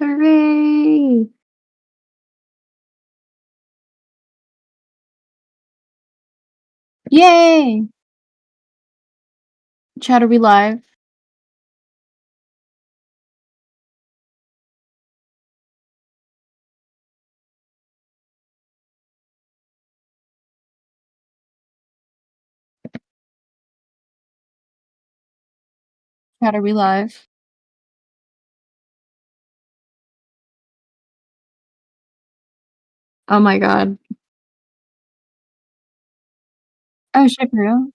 Hooray! Yay! Chat, are we live? Chat, are we live? Oh my god. Oh shit, for real?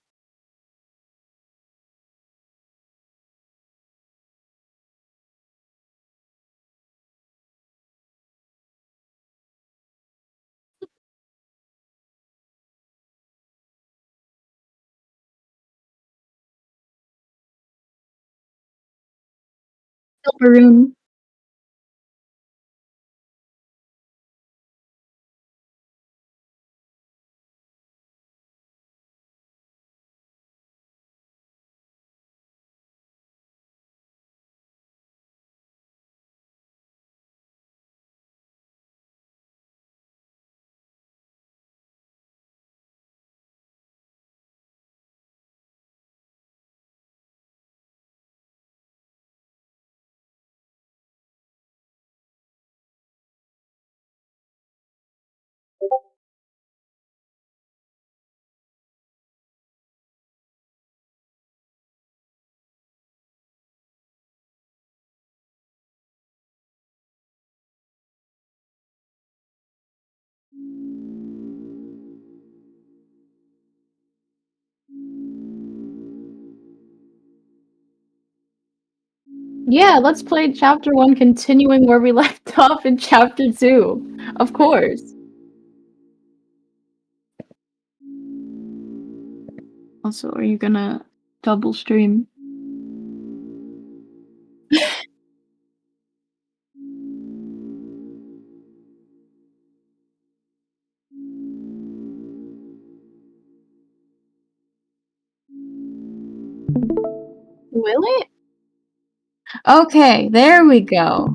Deltarune. Yeah, let's play chapter 1 continuing where we left off in chapter 2. Of course. Also, are you gonna double stream? Will it? Okay, there we go.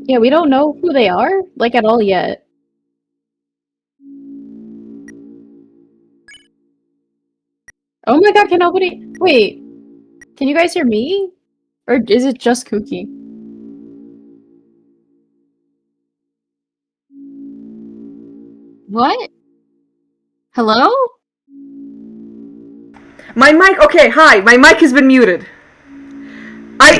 Yeah, we don't know who they are, like, at all yet. Oh my god, can nobody- wait, can you guys hear me? Or is it just Kooky? What? Hello? My mic. Okay, hi. My mic has been muted. I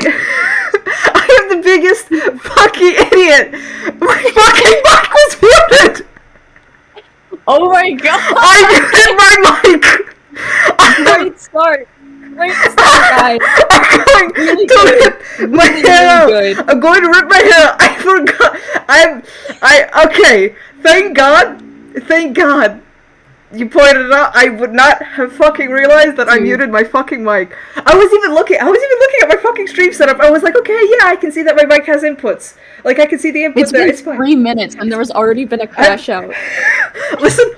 I am the biggest fucking idiot. My fucking mic was muted. Oh my god! I muted my mic. Great start! Great start, guys! I'm going Really to good. rip my Really, hair really out. good. I'm going to rip my hair out. I forgot. Okay. Thank God. Thank God. You pointed it out. I would not have fucking realized that I Dude. muted my fucking mic. I was even looking at my fucking stream setup. I was like, okay, yeah, I can see that my mic has inputs. Like, I can see the input It's there. been It's fine. 3 minutes and there was already been a crash out. Listen.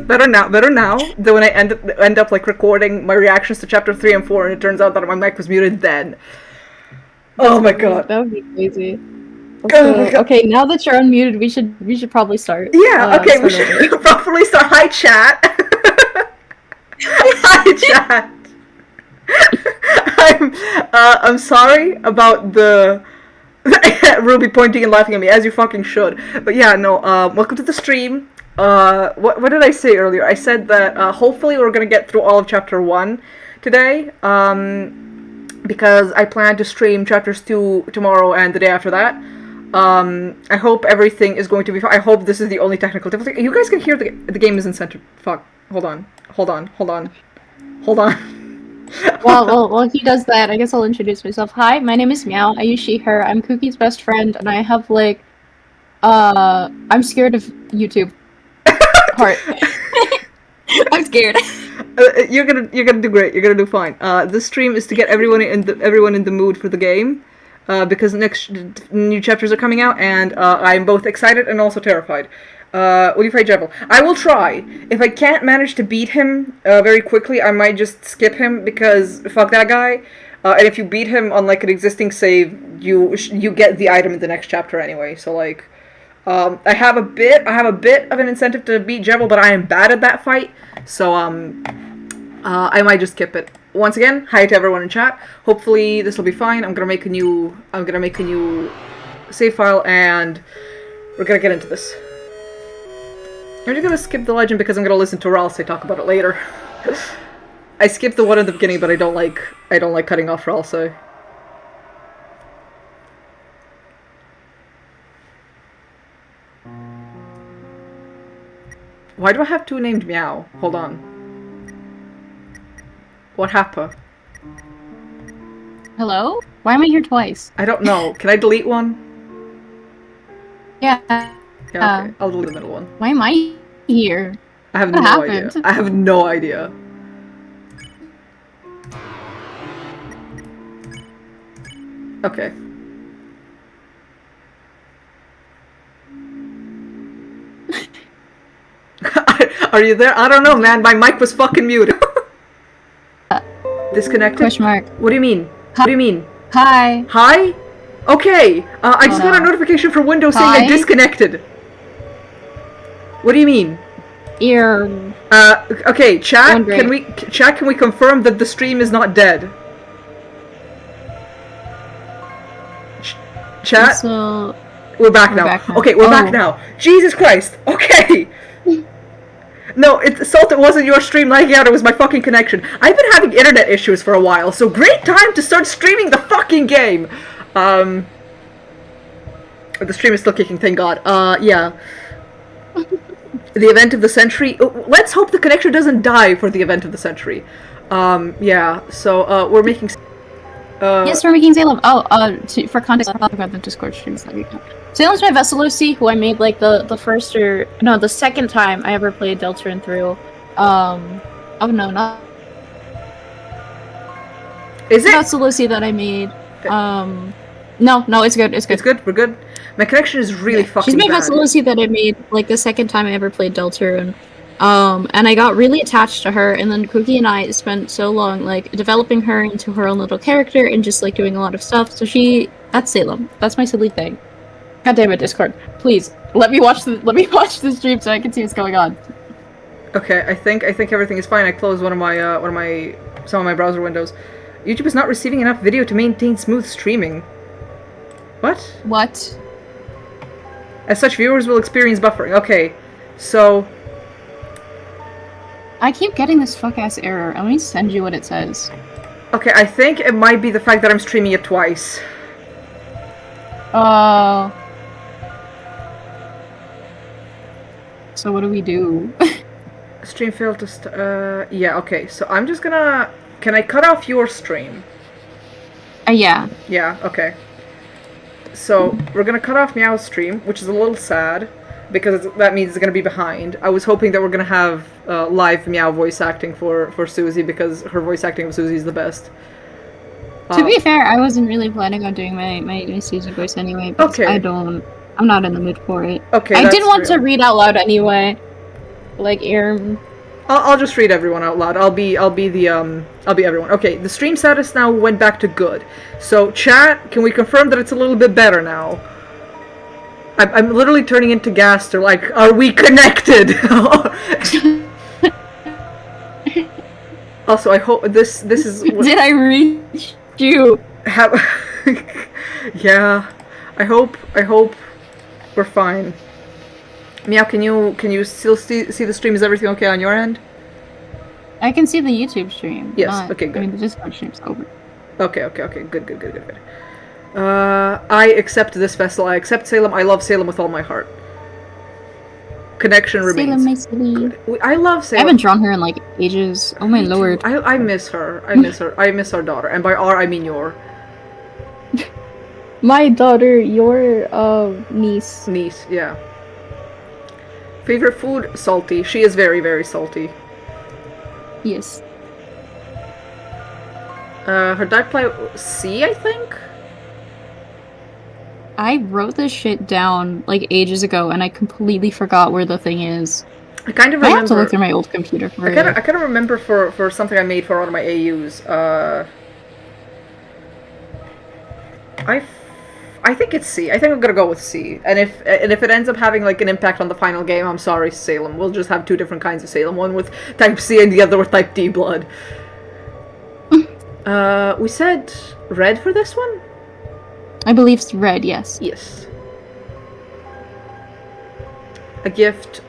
Better now. Then when I end up like recording my reactions to chapter 3 and 4, and it turns out that my mic was muted then. Oh my god. That would be crazy. Oh my god. Okay, now that you're unmuted, we should probably start. Yeah, okay, we start should over. properly start. Hi, chat. Hi, chat. I'm sorry about the Ruby pointing and laughing at me, as you fucking should. But yeah, no, welcome to the stream. What did I say earlier? I said that hopefully we're gonna get through all of chapter 1 today, because I plan to stream chapters 2 tomorrow and the day after that. I hope everything is going to be fine. I hope this is the only technical difficulty. You guys can hear the game isn't centered. Fuck. Hold on. While he does that, I guess I'll introduce myself. Hi, my name is Meow. I use she, her. I'm Kookie's best friend, and I have, like, I'm scared of YouTube part. I'm scared. You're gonna do great. You're gonna do fine. This stream is to get everyone in the mood for the game, because next new chapters are coming out, and I'm both excited and also terrified. Will you fight Jevil? I will try. If I can't manage to beat him very quickly, I might just skip him because fuck that guy. And if you beat him on like an existing save, you get the item in the next chapter anyway. So like, I have a bit of an incentive to beat Jevil, but I am bad at that fight. So I might just skip it. Once again, hi to everyone in chat. Hopefully this will be fine. I'm gonna make a new save file, and we're gonna get into this. I'm just gonna skip the legend because I'm gonna listen to Ralsei talk about it later. I skipped the one at the beginning, but I don't like cutting off Ralsei. Why do I have two named Meow? Hold on. What happened? Hello? Why am I here twice? I don't know. Can I delete one? Yeah. Yeah, okay. I'll delete the middle one. Why am I here? I have What no happened? idea. I have no idea. Okay. Are you there? I don't know, man. My mic was fucking muted. Disconnected? Question mark. What do you mean? What do you mean? Hi. Hi? Okay. I just got a notification from Windows saying I disconnected. What do you mean? Ear. Okay, chat, can we confirm that the stream is not dead? Chat? So, We're back now. Okay, we're back now. Jesus Christ. Okay. No, Salt, it wasn't your stream lagging out, it was my fucking connection. I've been having internet issues for a while, so great time to start streaming the fucking game! The stream is still kicking, thank god. Yeah. The event of the century. Let's hope the connection doesn't die for the event of the century. Yeah, so, we're making... yes, we're making Salem. For context, I'll talk about the Discord streams that we have. Salem's my Vessel OC, who I made like the second time I ever played Deltarune through. Oh no, not. Is it? Vessel OC that I made. No, it's good. It's good. It's good. We're good. My connection is really fucking bad. She's my Vessel OC that I made like the second time I ever played Deltarune. And I got really attached to her, and then Cookie and I spent so long like developing her into her own little character and just like doing a lot of stuff. So that's Salem. That's my silly thing. God damn it, Discord! Please let me watch the stream so I can see what's going on. Okay, I think everything is fine. I closed some of my browser windows. YouTube is not receiving enough video to maintain smooth streaming. What? What? As such, viewers will experience buffering. Okay, so. I keep getting this fuck-ass error. Let me send you what it says. Okay, I think it might be the fact that I'm streaming it twice. So what do we do? Stream failed to yeah, okay. So I'm just gonna... Can I cut off your stream? Yeah. Yeah, okay. So, we're gonna cut off Meow's stream, which is a little sad. Because that means it's gonna be behind. I was hoping that we're gonna have live Meow voice acting for Susie, because her voice acting of Susie is the best. To be fair, I wasn't really planning on doing my Susie voice anyway, because I'm not in the mood for it. Okay, I did want to read out loud anyway. Like, I'll just read everyone out loud. I'll be everyone. Okay, the stream status now went back to good. So, chat, can we confirm that it's a little bit better now? I'm literally turning into Gaster, like, are we connected? Also, I hope this is... Did I reach you? Yeah. I hope we're fine. Meow, can you still see the stream? Is everything okay on your end? I can see the YouTube stream. Yes, okay, good. I mean, the Discord stream's over. Okay. Good. I accept this vessel. I accept Salem. I love Salem with all my heart. Connection remains. Salem, I love Salem. I haven't drawn her in like ages. Oh my lord. I miss her. I miss our daughter. And by our, I mean your. My daughter, your niece. Niece, yeah. Favorite food? Salty. She is very, very salty. Yes. Her type C, I think? I wrote this shit down like ages ago and I completely forgot where the thing is. I kind of I have to look remember. through my old computer for I it. kind of remember for something I made for one of my AUs. I I think it's C. I think I'm gonna go with C. And if it ends up having like an impact on the final game, I'm sorry, Salem. We'll just have two different kinds of Salem. One with type C and the other with type D blood. We said red for this one? I believe it's red, yes. Yes. A gift,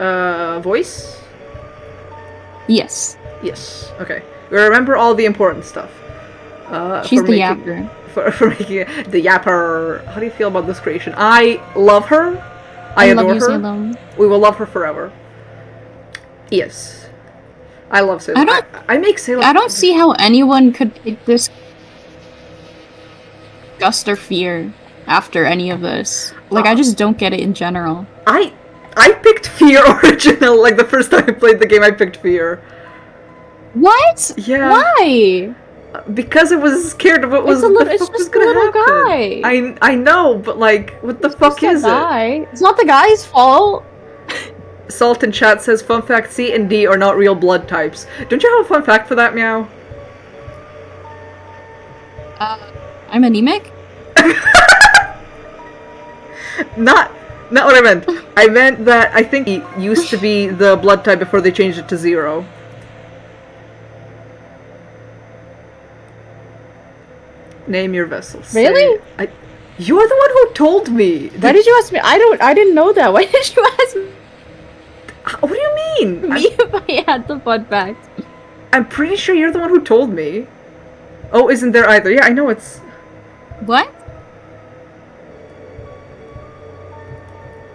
voice? Yes. Yes. Okay. We remember all the important stuff. She's the yapper. For making it the yapper. How do you feel about this creation? I love her. I adore love you, her. Salem. We will love her forever. Yes. I love Salem. I make Salem. I don't see how anyone could pick this gust or fear after any of this. Like, I just don't get it in general. I picked Fear original. Like the first time I played the game, I picked Fear. What? Yeah. Why? Because I was scared of what was gonna happen. I know, but like, what the fuck is it? It's not the guy's fault. Salt in chat says, fun fact, C and D are not real blood types. Don't you have a fun fact for that, Meow? I'm anemic? Not what I meant. I meant that I think it used to be the blood type before they changed it to 0. Name your vessel. Really? You're the one who told me. Why did you ask me? I didn't know that. Why did you ask me? What do you mean? Me if I had the fun fact. I'm pretty sure you're the one who told me. Oh, isn't there either? Yeah, I know it's... What?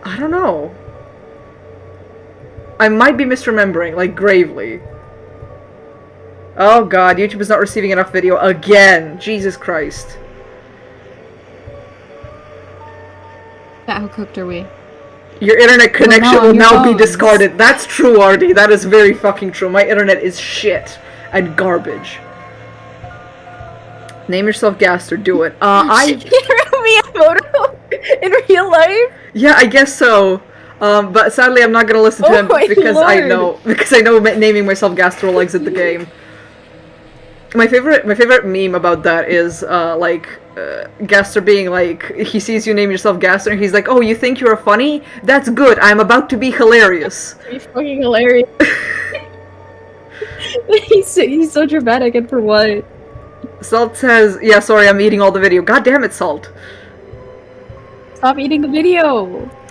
I don't know. I might be misremembering, like, gravely. Oh god, YouTube is not receiving enough video again. Jesus Christ. How cooked are we? Your internet connection will now be phones. discarded. That's true, Artie. That is very fucking true. My internet is shit and garbage. Name yourself Gaster. Do it. Can you me a photo in real life? Yeah, I guess so. But sadly, I'm not gonna listen to him because I know naming myself Gaster will exit the game. My favorite meme about that is Gaster being like, he sees you name yourself Gaster and he's like, oh, you think you're funny? That's good. I'm about to be hilarious. He's fucking hilarious. he's so dramatic, and for what? Salt says, yeah, sorry, I'm eating all the video. God damn it, Salt. Stop eating the video.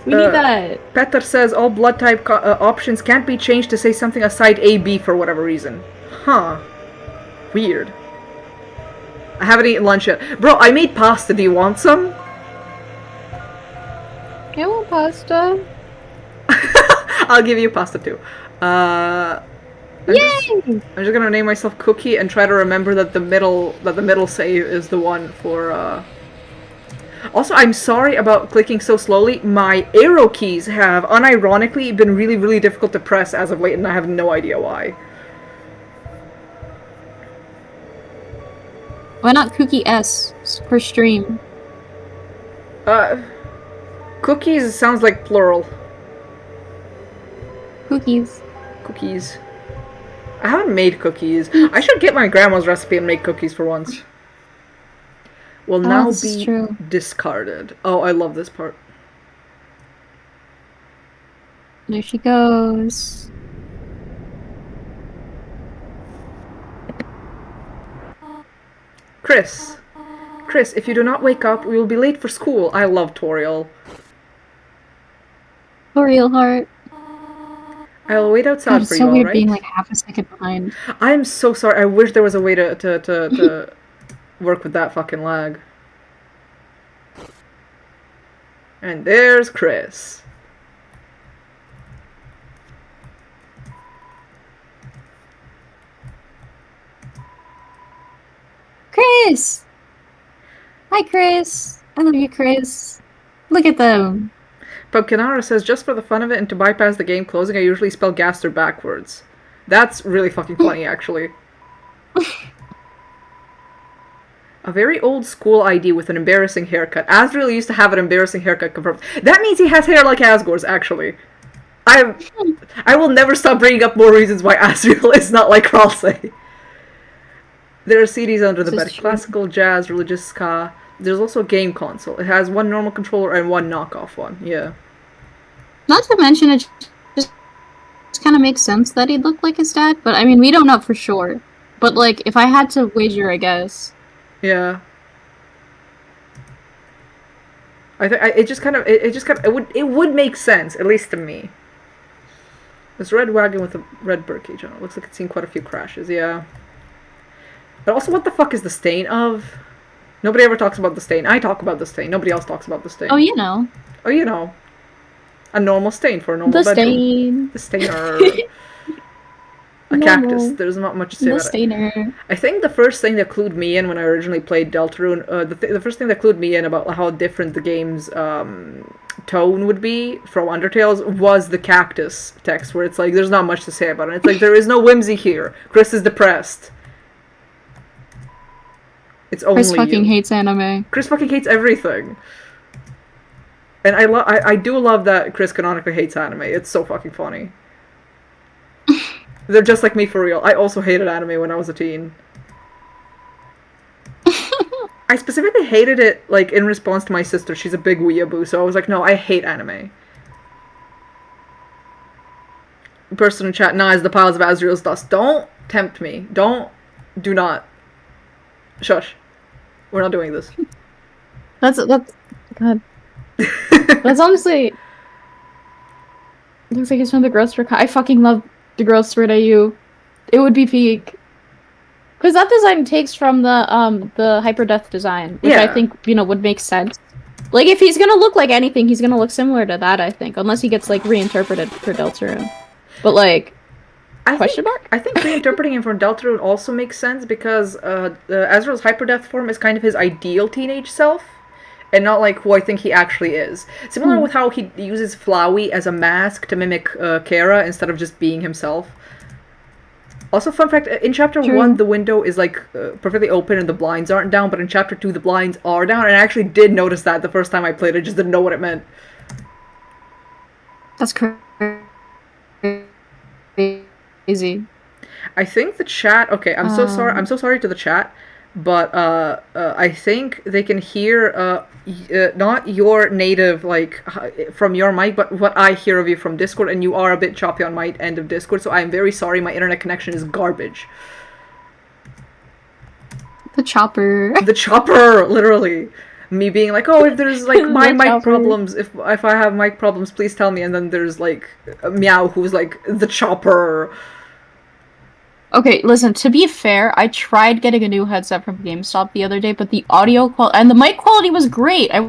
We need that. Petter says all blood type options can't be changed to say something aside A-B for whatever reason. Huh. Weird. I haven't eaten lunch yet. Bro, I made pasta. Do you want some? I want pasta. I'll give you pasta too. I'm just gonna name myself Cookie and try to remember that the middle save is the one for Also, I'm sorry about clicking so slowly. My arrow keys have unironically been really, really difficult to press as of late, and I have no idea why. Why not Cookie S per stream? Cookies sounds like plural. Cookies. Cookies. I haven't made cookies. I should get my grandma's recipe and make cookies for once. Will now be discarded. Oh, I love this part. There she goes. Chris, if you do not wake up, we will be late for school. I love Toriel. Toriel heart. I'll wait outside for you, so weird alright? being like half a second behind. I'm so sorry. I wish there was a way to work with that fucking lag. And there's Chris. Chris! Hi, Chris. I love you, Chris. Look at them. Pumpkinara says, just for the fun of it and to bypass the game closing, I usually spell Gaster backwards. That's really fucking funny, actually. A very old school ID with an embarrassing haircut. Asriel used to have an embarrassing haircut confirmed. That means he has hair like Asgore's, actually. I will never stop bringing up more reasons why Asriel is not like Kralsei. There are CDs under the bed. Classical, jazz, religious, ska. There's also a game console. It has one normal controller and one knockoff one. Yeah. Not to mention, it just kind of makes sense that he'd look like his dad, but I mean, we don't know for sure. But, like, if I had to wager, I guess. Yeah. It would make sense, at least to me. This red wagon with a red birdcage on it. Looks like it's seen quite a few crashes, yeah. But also, what the fuck is the stain of? Nobody ever talks about the stain. I talk about the stain. Nobody else talks about the stain. Oh, you know. Oh, you know. A normal stain for a normal bedroom. The stainer. A cactus. There's not much to say about stainer. it. I think the first thing that clued me in when I originally played Deltarune, the first thing that clued me in about how different the game's tone would be from Undertale's was the cactus text, where it's like, there's not much to say about it. It's like, there is no whimsy here. Chris is depressed. It's only Chris fucking hates anime. Chris fucking hates everything. And I do love that Chris canonically hates anime. It's so fucking funny. They're just like me for real. I also hated anime when I was a teen. I specifically hated it, like, in response to my sister. She's a big weeaboo, so I was like, no, I hate anime. Person in chat, nah, it's the piles of Asriel's dust. Don't tempt me. Do not. Shush. We're not doing this. That's God. That's honestly. Looks like it's from the Growth Spurt. I fucking love the Growth Spurt AU. It would be peak. Because that design takes from the Hyper Death design, which I think, would make sense. Like, if he's gonna look like anything, he's gonna look similar to that, I think. Unless he gets, like, reinterpreted for Deltarune. But, like, question mark? I think reinterpreting him for Deltarune also makes sense because Azrael's Hyper Death form is kind of his ideal teenage self. And not like who I think he actually is. Similar with how he uses Flowey as a mask to mimic Kara instead of just being himself. Also, fun fact, in Chapter 1, the window is like perfectly open and the blinds aren't down, but in Chapter 2, the blinds are down, and I actually did notice that the first time I played it, I just didn't know what it meant. That's crazy. I think the chat... Okay, I'm so sorry to the chat, but I think they can hear not your native, like, from your mic, but what I hear of you from Discord, and you are a bit choppy on my end of Discord, so I'm very sorry, my internet connection is garbage. The chopper. The chopper, literally. Me being like, oh, if there's, like, my mic problems, if I have mic problems, please tell me, and then there's, like, Meow, who's like, the chopper. Okay, listen, to be fair, I tried getting a new headset from GameStop the other day, but the audio quality and the mic quality was great. I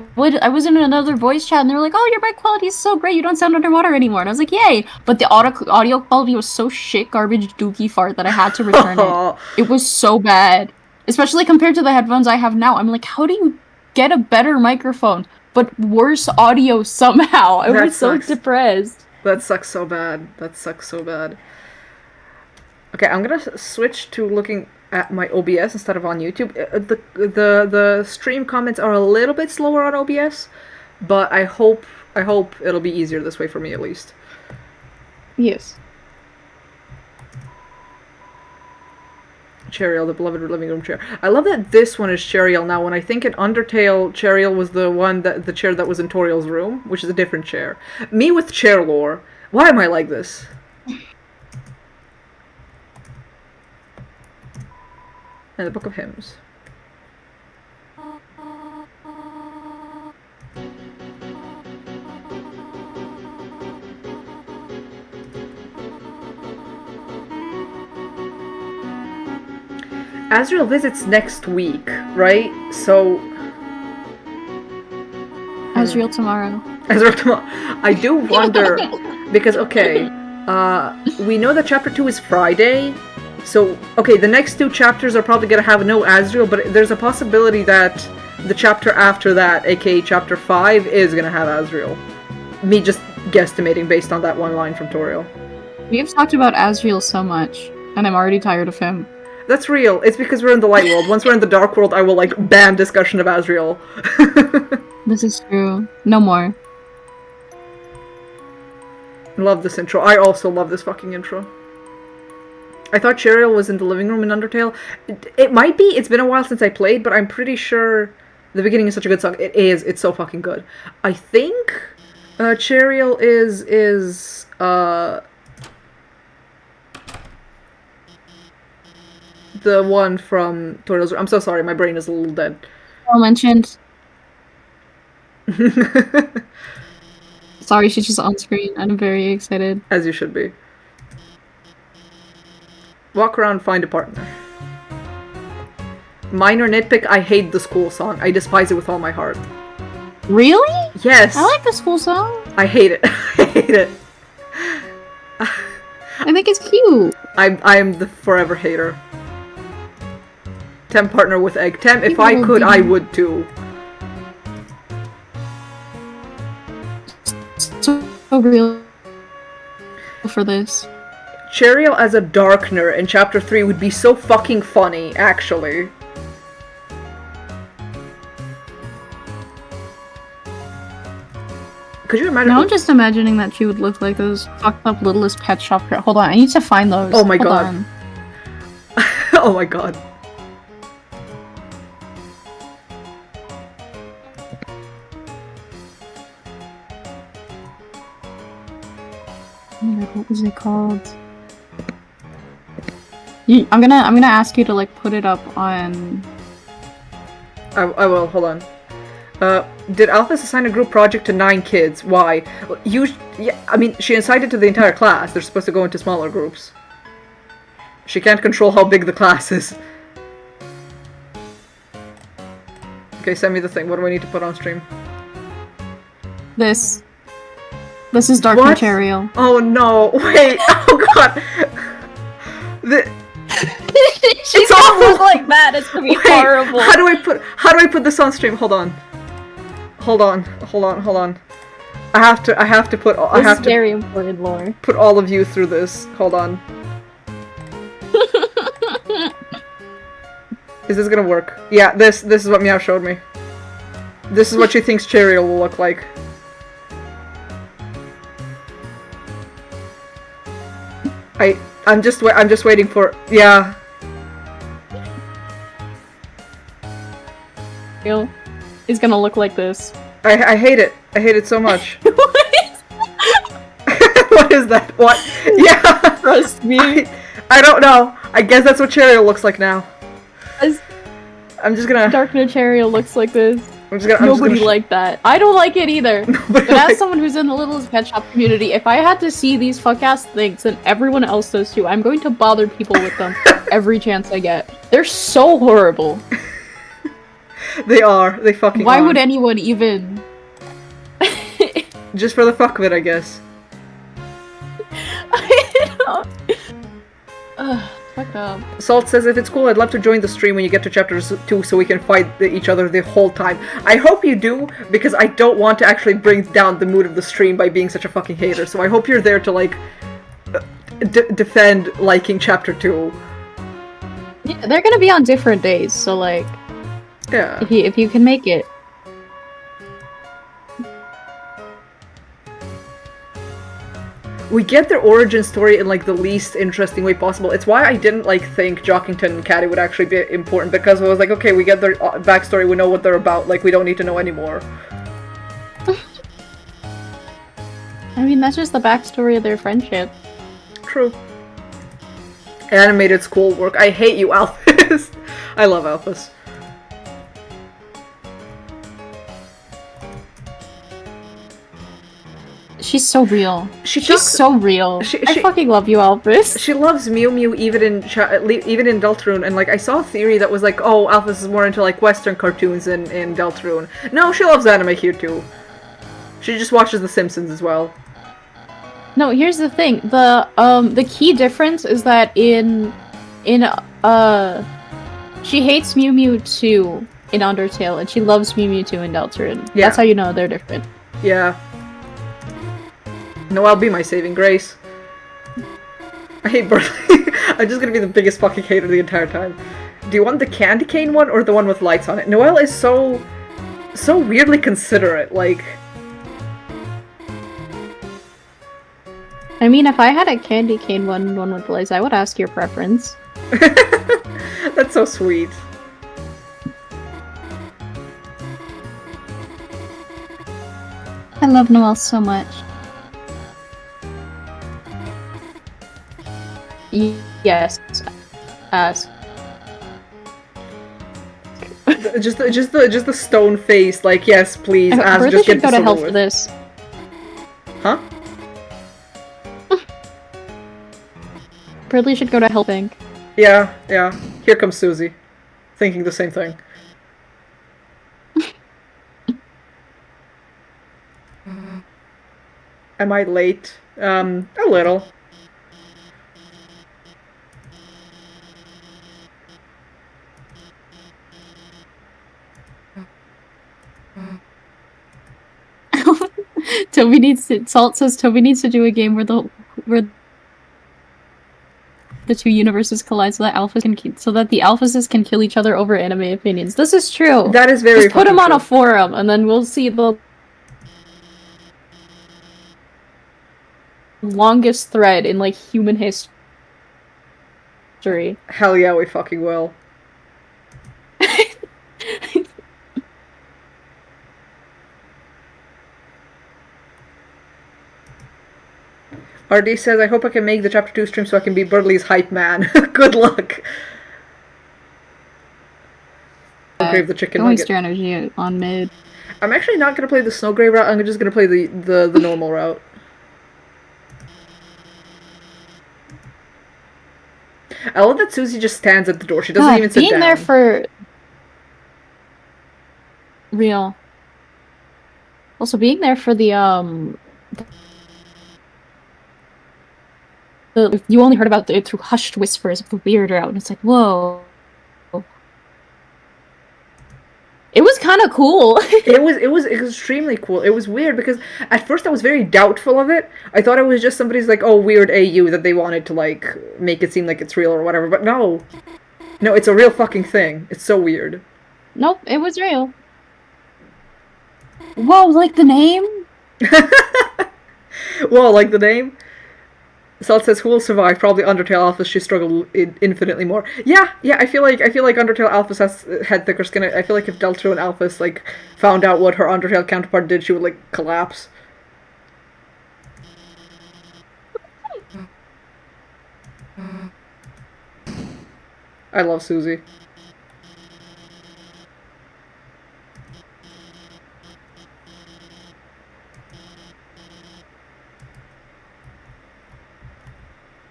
was in another voice chat and they were like, "Oh, your mic quality is so great. You don't sound underwater anymore." And I was like, "Yay." But the audio quality was so shit garbage dookie fart that I had to return it. It was so bad. Especially compared to the headphones I have now. I'm like, "How do you get a better microphone but worse audio somehow?" I was so depressed. That sucks so bad. Okay, I'm gonna switch to looking at my OBS instead of on YouTube. The stream comments are a little bit slower on OBS, but I hope it'll be easier this way for me at least. Yes. Cheriel, the beloved living room chair. I love that this one is Cheriel now. When I think in Undertale, Cheriel was the chair that was in Toriel's room, which is a different chair. Me with chair lore. Why am I like this? And the Book of Hymns. Asriel visits next week, right? So... Asriel tomorrow. Asriel tomorrow. I do wonder, because, okay, we know that Chapter 2 is Friday, so, okay, the next two chapters are probably gonna have no Asriel, but there's a possibility that the chapter after that, aka Chapter 5, is gonna have Asriel. Me just guesstimating based on that one line from Toriel. We've talked about Asriel so much, and I'm already tired of him. That's real. It's because we're in the light world. Once we're in the dark world, I will, like, ban discussion of Asriel. This is true. No more. Love this intro. I also love this fucking intro. I thought Cheryl was in the living room in Undertale. It might be. It's been a while since I played, but I'm pretty sure the beginning is such a good song. It is. It's so fucking good. I think Cheryl is the one from Turtles. I'm so sorry, my brain is a little dead. Well mentioned. Sorry, she's just on screen. I'm very excited. As you should be. Walk around, find a partner. Minor nitpick, I hate the school song. I despise it with all my heart. Really? Yes. I like the school song. I hate it. I hate it. I think it's cute. I'm the forever hater. Tem partner with egg. Tem, if I could, I would too. So real for this. Cheryl as a Darkner in Chapter 3 would be so fucking funny, actually. Could you imagine? Now I'm just imagining that she would look like those fucked up Littlest Pet Shop. Hold on, I need to find those. Oh my Hold god. on. Oh my god. Oh my god, what was it called? I'm gonna ask you to like put it up on. I will. Hold on. Did Alphys assign a group project to 9 kids? Why? Yeah, I mean, she assigned it to the entire class. They're supposed to go into smaller groups. She can't control how big the class is. Okay, send me the thing. What do I need to put on stream? This is Dark What? Material. Oh no! Wait! Oh god! She's gonna look like that. It's gonna be horrible. How do I put this on stream? Hold on. I have to put very important lore. Put all of you through this. Hold on. Is this gonna work? Yeah, this is what Meow showed me. This is what she thinks Cheryl will look like. I'm just waiting for, yeah. Is gonna look like this. I hate it. I hate it so much. What is that? What? Yeah. Trust me. I don't know. I guess that's what Cheryl looks like now. I'm just gonna. Dark Material looks like this. Nobody liked that. I don't like it either. But as someone who's in the Littlest Pet Shop community, if I had to see these fuck-ass things and everyone else does too, I'm going to bother people with them every chance I get. They're so horrible. They are. They fucking Why are. would anyone even... Just for the fuck of it, I guess. I don't... fuck up. Salt says, if it's cool, I'd love to join the stream when you get to chapter 2 so we can fight each other the whole time. I hope you do, because I don't want to actually bring down the mood of the stream by being such a fucking hater, so I hope you're there to, like, defend liking chapter 2. Yeah, they're gonna be on different days, so, like... Yeah. If you can make it. We get their origin story in, like, the least interesting way possible. It's why I didn't, like, think Jockington and Caddy would actually be important, because I was like, okay, we get their backstory, we know what they're about, like, we don't need to know anymore. I mean, that's just the backstory of their friendship. True. Animated schoolwork. I hate you, Alphys. I love Alphys. She's so real. She's so real. I fucking love you, Alphys. She loves Mew Mew even in Deltarune, and like I saw a theory that was like, oh, Alphys is more into like Western cartoons in Deltarune. No, she loves anime here too. She just watches The Simpsons as well. No, here's the thing. The key difference is that she hates Mew Mew 2 in Undertale, and she loves Mew Mew 2 in Deltarune. Yeah. That's how you know they're different. Yeah. No, I'll be my saving grace. I hate Burley. I'm just gonna be the biggest fucking hater the entire time. Do you want the candy cane one or the one with lights on it? Noelle is so weirdly considerate, like... I mean, if I had a candy cane one with lights, I would ask your preference. That's so sweet. I love Noelle so much. Yes. Just the stone face, like, yes, please, Bertha just should get go to hell over for with. this. Huh? Bradley should go to helping. Yeah. Here comes Susie. Thinking the same thing. Am I late? A little. Salt says Toby needs to do a game where the two universes collide so that the alphases can kill each other over anime opinions. This is true. That is very Just put them on true. a forum and then we'll see the longest thread in like human history. Hell yeah, we fucking will. RD says, I hope I can make the chapter 2 stream so I can be Burley's hype man. Good luck. Grave the chicken Don't nugget. waste your energy on mid. I'm actually not gonna play the Snowgrave route, I'm just gonna play the normal route. I love that Susie just stands at the door. She doesn't even sit down. Being there for... Real. Also, being there for the, you only heard about it through hushed whispers of the weird route, and it's like, whoa. It was kind of cool. It was extremely cool. It was weird because at first I was very doubtful of it. I thought it was just somebody's like, oh, weird AU that they wanted to like make it seem like it's real or whatever. But no, it's a real fucking thing. It's so weird. Nope, it was real. Whoa, like the name? Whoa, like the name? Salt says, who will survive? Probably Undertale Alphas. She struggled infinitely more. Yeah, I feel like Undertale Alphas had thicker skin. I feel like if Deltarune Alphas like found out what her Undertale counterpart did, she would like collapse. I love Susie.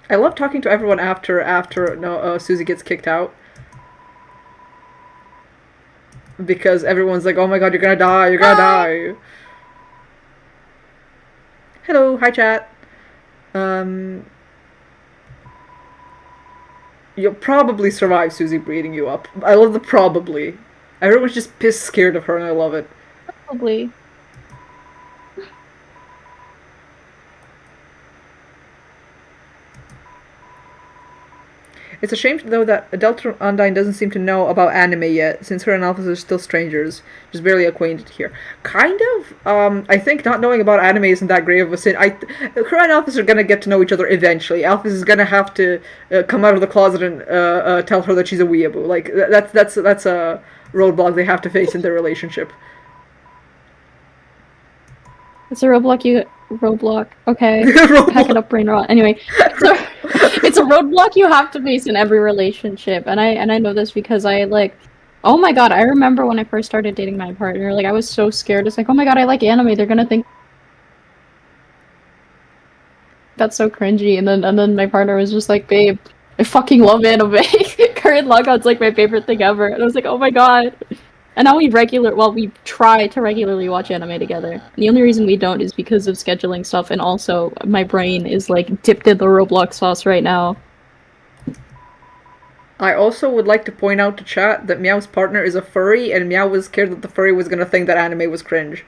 I love talking to everyone after Susie gets kicked out. Because everyone's like, oh my god, you're gonna die, you're gonna die. Hello, hi chat. You'll probably survive Susie breeding you up. I love the probably. Everyone's just pissed scared of her and I love it. Probably. It's a shame, though, that Delta Undine doesn't seem to know about anime yet, since her and Alphys are still strangers, just barely acquainted here. Kind of. I think not knowing about anime isn't that grave of a sin. Her and Alphys are gonna get to know each other eventually. Alphys is gonna have to come out of the closet and tell her that she's a weeaboo. Like, that's a roadblock they have to face in their relationship. It's a roadblock okay. Roadblock. Pack it up, brain rot. Anyway, it's a roadblock you have to face in every relationship, and I know this because I like, oh my god, I remember when I first started dating my partner, like I was so scared. It's like, oh my god, I like anime. They're gonna think that's so cringy, and then my partner was just like, babe, I fucking love anime. Current Logout's like my favorite thing ever, and I was like, oh my god. And now we try to regularly watch anime together. And the only reason we don't is because of scheduling stuff, and also my brain is like dipped in the Roblox sauce right now. I also would like to point out to chat that Meow's partner is a furry, and Meow was scared that the furry was gonna think that anime was cringe.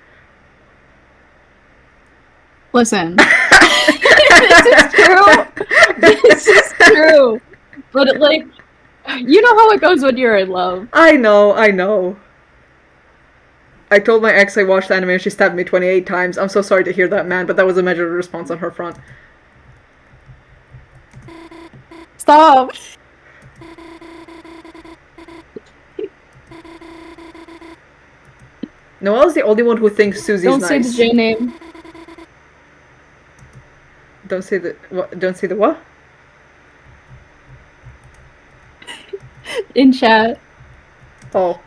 Listen. This is true. This is But like, you know how it goes when you're in love. I know, I know. I told my ex I watched the anime and she stabbed me 28 times. I'm so sorry to hear that, man, but that was a measured response on her front. Stop. Noelle's the only one who thinks Susie's Don't nice. say the J name. Don't say the what? Don't say the what? In chat. Oh.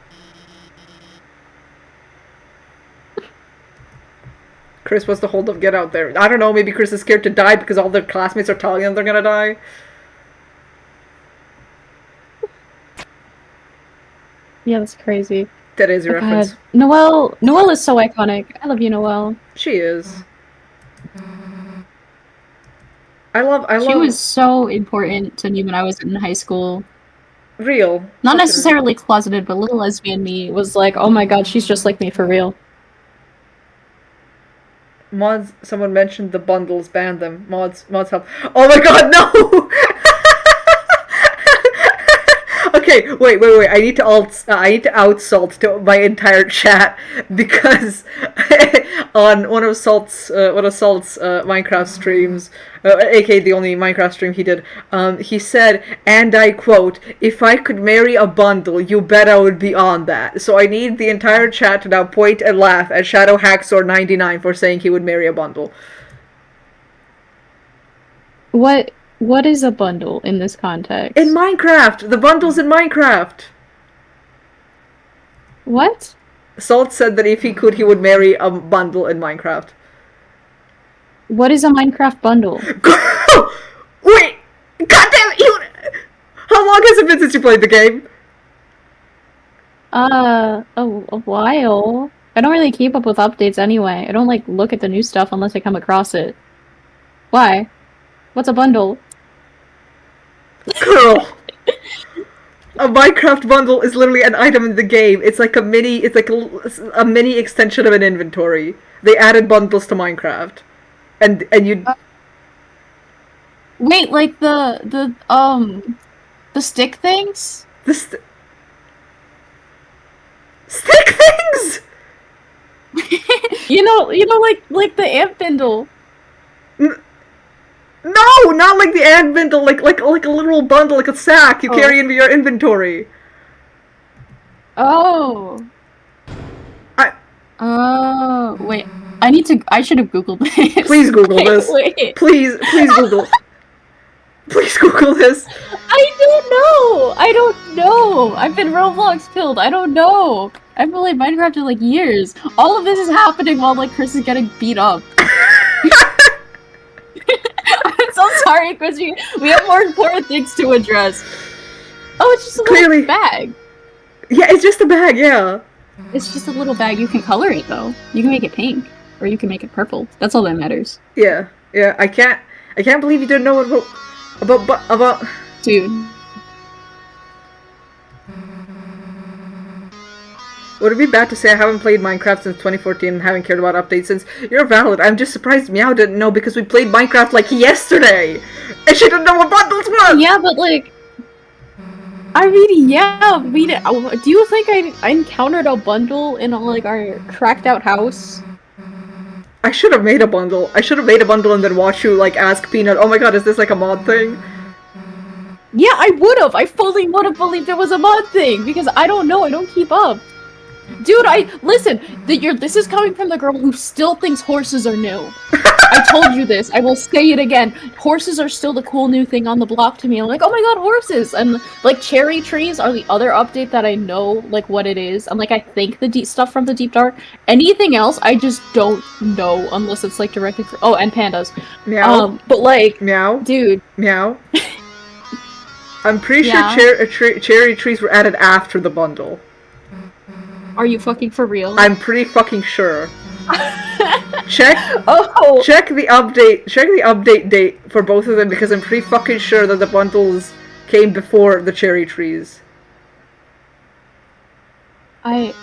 Chris, what's the hold up? Get out there. I don't know, maybe Chris is scared to die because all their classmates are telling them they're gonna die. Yeah, that's crazy. That is your reference. God. Noelle is so iconic. I love you, Noelle. She is. I love. She was so important to me when I was in high school. Real. Not necessarily closeted, but little lesbian me was like, oh my god, she's just like me for real. Mods, someone mentioned the bundles, ban them. Mods help. Oh my god, no! Okay, wait. I need to outsalt to my entire chat because on one of Salt's Minecraft streams, aka the only Minecraft stream he did, he said, and I quote, "If I could marry a bundle, you bet I would be on that." So I need the entire chat to now point and laugh at Shadow Hacksaw 99 for saying he would marry a bundle. What is a bundle in this context? In Minecraft! The bundles in Minecraft! What? Salt said that if he could, he would marry a bundle in Minecraft. What is a Minecraft bundle? Wait! Goddamn you! How long has it been since you played the game? A while. I don't really keep up with updates anyway. I don't like look at the new stuff unless I come across it. Why? What's a bundle? Girl! A Minecraft bundle is literally an item in the game. It's like a mini extension of an inventory. They added bundles to Minecraft. And you Wait, like the stick things? Stick things? you know, like the ant bundle. No, not like the ant bundle, like a literal bundle, like a sack you carry into your inventory. Oh. Wait. I should have Googled this. Please Google this. Wait. Please Google. Please Google this. I don't know. I've been Roblox killed. I don't know. I've played Minecraft in like years. All of this is happening while like Chris is getting beat up. I'm so sorry, Chris. We have more important things to address. Oh, it's just a little bag. Yeah, it's just a bag, yeah. It's just a little bag. You can color it, though. You can make it pink. Or you can make it purple. That's all that matters. Yeah. I can't believe you didn't know about... Dude. Would it be bad to say I haven't played Minecraft since 2014 and haven't cared about updates since? You're valid. I'm just surprised Meow didn't know because we played Minecraft like yesterday! And she didn't know what bundles were! Yeah, but like... I mean, yeah, do you think I encountered a bundle in like our cracked out house? I should have made a bundle. I should have made a bundle and then watch you like ask Peanut, oh my god, is this like a mod thing? Yeah, I would have! I fully would have believed it was a mod thing! Because I don't know, I don't keep up. Dude, listen, this is coming from the girl who still thinks horses are new. I told you this, I will say it again. Horses are still the cool new thing on the block to me. I'm like, oh my god, horses! And like cherry trees are the other update that I know like what it is. And like I think the deep stuff from the Deep Dark. Anything else, I just don't know unless it's like directly for and pandas. Meow. But like Meow. Dude. Meow. I'm pretty sure cherry trees were added after the bundle. Are you fucking for real? I'm pretty fucking sure. Check Check the update date for both of them because I'm pretty fucking sure that the bundles came before the cherry trees. I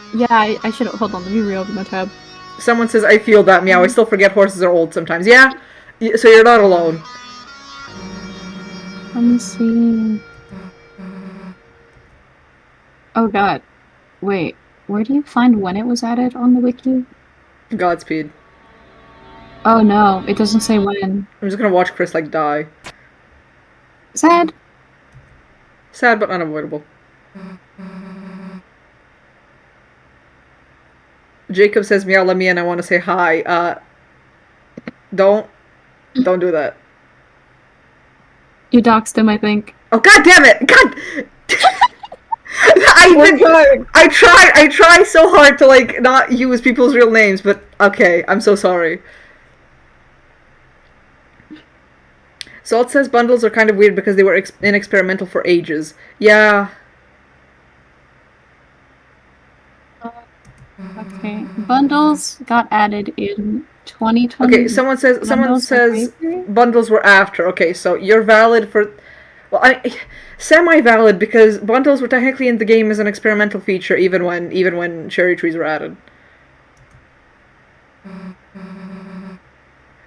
should hold on, let me reopen my tab. Someone says I feel that, Meow. I still forget horses are old sometimes. Yeah? So you're not alone. Let me see. Oh god. Wait. Where do you find when it was added on the wiki? Godspeed. Oh no, it doesn't say when. I'm just gonna watch Chris like die. Sad. Sad but unavoidable. Jacob says, "Meow, let me in. I want to say hi." Don't do that. You doxed him, I think. Oh god damn it! God. I try so hard to like not use people's real names, but okay, I'm so sorry. Salt says bundles are kind of weird because they were in experimental for ages. Yeah. Okay. Bundles got added in 2020. Okay, someone says bundles were after. Okay, so you're valid for, well, semi-valid because bundles were technically in the game as an experimental feature even when cherry trees were added.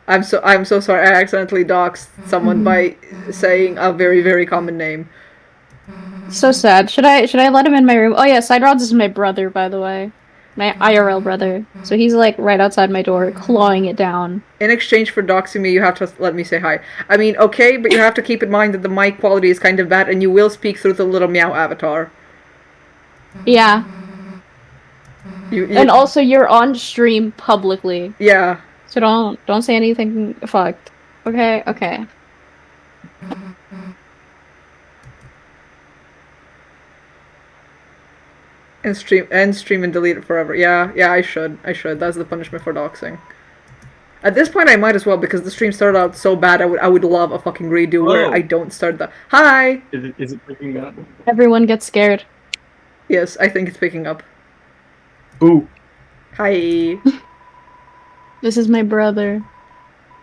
I'm so sorry. I accidentally doxed someone by saying a very, very common name. So sad. Should I let him in my room? Oh yeah, Side Rods is my brother, by the way. My IRL brother. So he's like right outside my door, clawing it down. In exchange for doxing me, you have to let me say hi. I mean, okay, but you have to keep in mind that the mic quality is kind of bad, and you will speak through the little meow avatar. Yeah. You and also, you're on stream publicly. Yeah. So don't say anything fucked. Okay. Okay. And stream and delete it forever. Yeah, I should. That's the punishment for doxing. At this point, I might as well because the stream started out so bad. I would love a fucking redo where I don't start the hi. Is it picking up? Everyone gets scared. Yes, I think it's picking up. Ooh. Hi. This is my brother.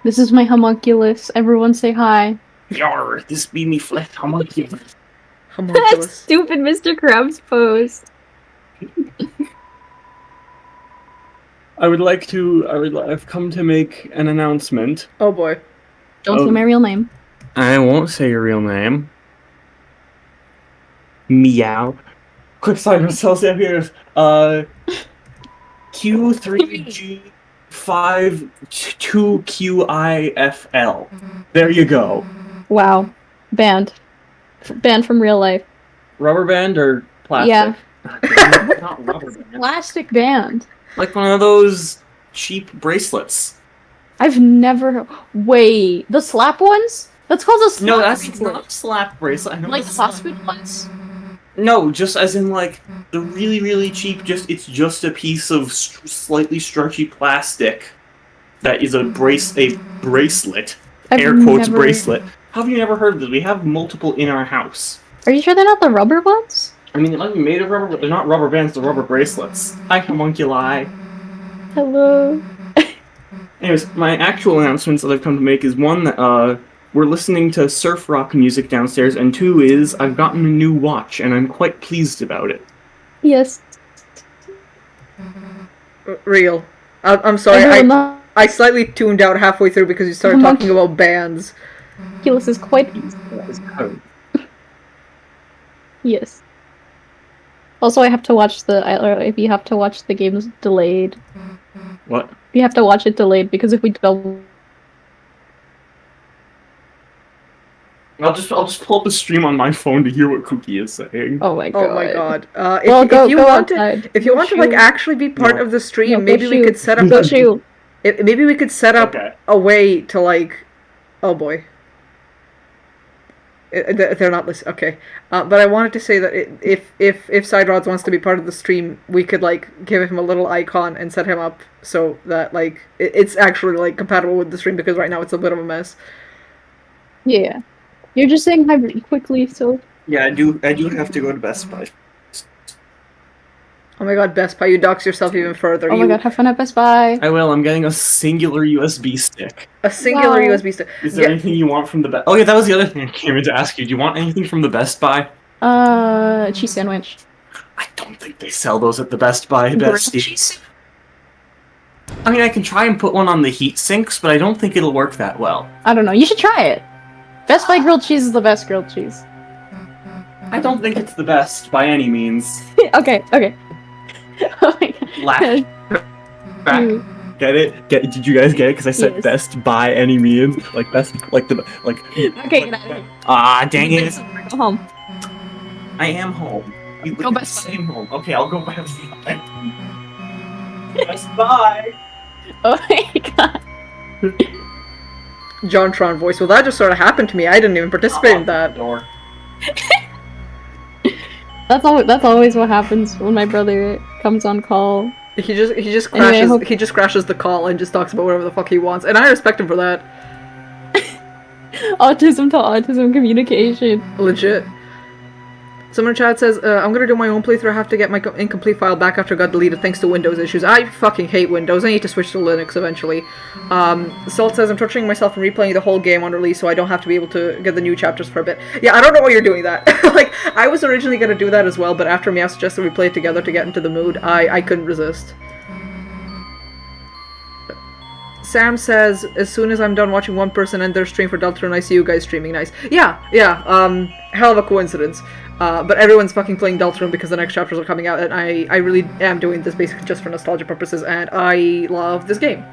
This is my homunculus. Everyone say hi. Yar, this be me flesh homunculus. Homunculus. That stupid Mr. Krabs pose. I've come to make an announcement. Oh boy. Don't say my real name. I won't say your real name. Meow. Quick side myself here. Q3G52QIFL. There you go. Wow. Banned from real life. Rubber band or plastic? Yeah. Not rubber band. Plastic band. Like one of those cheap bracelets. I've never. Wait, the slap ones? That's called a slap. No, that's bracelet. not a slap bracelet. I know Like hospital ones. No, just as in like the really, really cheap. It's just a piece of slightly stretchy plastic that is a bracelet. Air quotes bracelet. How have you never heard of this? We have multiple in our house. Are you sure they're not the rubber ones? I mean, they might be made of rubber, but they're not rubber bands. They're rubber bracelets. Hi, homunculi. Hello. Anyways, my actual announcements that I've come to make is one that we're listening to surf rock music downstairs, and two is I've gotten a new watch, and I'm quite pleased about it. Yes. Real. I'm sorry. I slightly tuned out halfway through because you started talking about bands. Homunculus is quite. Yes. Also, I have to watch if you have to watch the games delayed. What? You have to watch it delayed because if we double. I'll just pull up the stream on my phone to hear what Cookie is saying. Oh my god. Oh my god. If you want to like actually be part of the stream, maybe we could set up maybe we could set up a way to like. Oh boy. They're not listening. Okay, but I wanted to say that if Side Rods wants to be part of the stream, we could like give him a little icon and set him up so that like it's actually like compatible with the stream because right now it's a bit of a mess. Yeah, you're just saying hi really quickly, so. Yeah, I do have to go to Best Buy. Oh my god, Best Buy, you dox yourself even further. Oh my god, have fun at Best Buy. I will. I'm getting a singular USB stick. A singular USB stick. Is there anything you want from the Best? Oh yeah, that was the other thing I came in to ask you. Do you want anything from the Best Buy? Cheese sandwich. I don't think they sell those at the Best Buy. Cheese. I mean, I can try and put one on the heat sinks, but I don't think it'll work that well. I don't know. You should try it. Best Buy grilled cheese is the best grilled cheese. I don't think it's the best by any means. Okay. Oh my god. Laugh. Back. Get it? Did you guys get it? Because I said Yes. best by any means. Like best, like the like. Okay, get out of here. Ah, dang it! Go home. I am home. We Go live in the Best Buy. same home. Okay, I'll go Best Buy. Best Buy. Oh my god. JonTron voice. Well, that just sort of happened to me. I didn't even participate in that. Door. That's always what happens when my brother comes on call. He just Anyway, crashes. hope- He just crashes the call and just talks about whatever the fuck he wants, and I respect him for that. Autism to autism communication. Legit. Someone in chat says, I'm gonna do my own playthrough. I have to get my incomplete file back after it got deleted thanks to Windows issues. I fucking hate Windows. I need to switch to Linux eventually. Salt says, I'm torturing myself and replaying the whole game on release so I don't have to be able to get the new chapters for a bit. Yeah, I don't know why you're doing that. Like, I was originally gonna do that as well, but after Meow suggested we play it together to get into the mood, I couldn't resist. Sam says, as soon as I'm done watching one person end their stream for Deltarune, I see you guys streaming. Nice. Yeah, hell of a coincidence. But everyone's fucking playing Deltarune because the next chapters are coming out, and I really am doing this basically just for nostalgia purposes, and I love this game.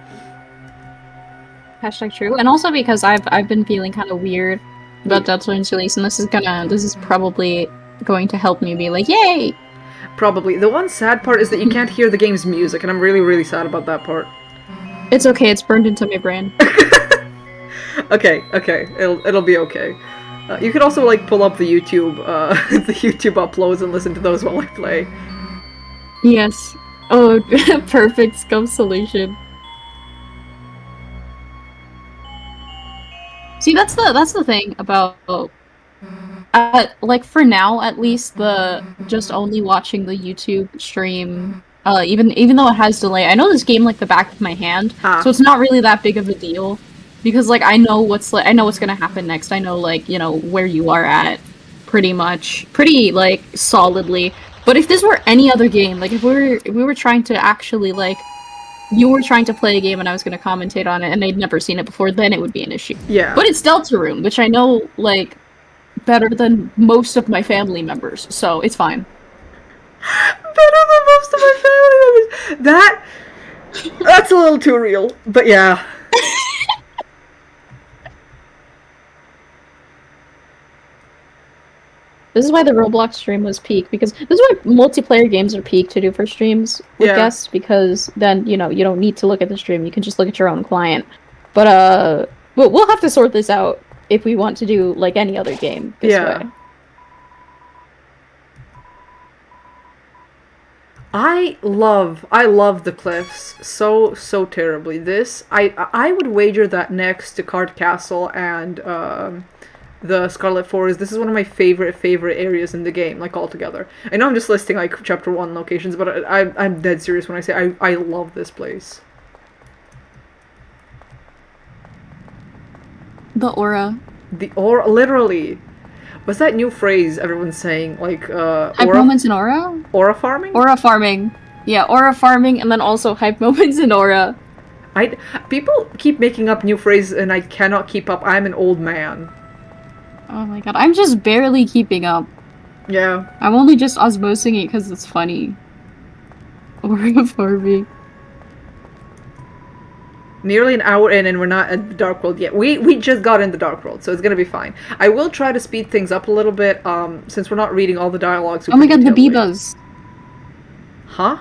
Hashtag true. And also because I've been feeling kind of weird about Deltarune's release, and this is probably going to help me be like, yay! Probably. The one sad part is that you can't hear the game's music, and I'm really, really sad about that part. It's okay, it's burned into my brain. Okay, it'll be okay. You could also like pull up the YouTube the YouTube uploads and listen to those while I play. Yes. Oh, perfect scum solution. See, that's the thing about like for now at least the just only watching the YouTube stream even though it has delay. I know this game like the back of my hand, so it's not really that big of a deal. Because, like, I know what's gonna happen next. I know, like, you know, where you are at, pretty, like, solidly. But if this were any other game, like, if we were trying to actually, like, you were trying to play a game and I was gonna commentate on it and they'd never seen it before, then it would be an issue. Yeah. But it's Deltarune, which I know, like, better than most of my family members, so it's fine. Better than most of my family members! That's a little too real, but yeah. This is why the Roblox stream was peak, because this is why multiplayer games are peak to do for streams with guests, because then, you know, you don't need to look at the stream, you can just look at your own client. But, we'll have to sort this out if we want to do, like, any other game this way. I love the cliffs so terribly. This, I would wager that next to Card Castle and, the Scarlet Forest, this is one of my favorite areas in the game, like, altogether. I know I'm just listing, like, Chapter 1 locations, but I'm dead serious when I say I love this place. The aura. The aura, literally. What's that new phrase everyone's saying? Like, Hype moments in aura? Aura farming? Aura farming. Yeah, aura farming, and then also hype moments in aura. People keep making up new phrases, and I cannot keep up. I'm an old man. Oh my god, I'm just barely keeping up. Yeah. I'm only just osmosing it because it's funny. Aura farming. Nearly an hour in and we're not at the Dark World yet. We just got in the Dark World, so it's gonna be fine. I will try to speed things up a little bit, since we're not reading all the dialogues. Oh my god, the Bebas! Huh?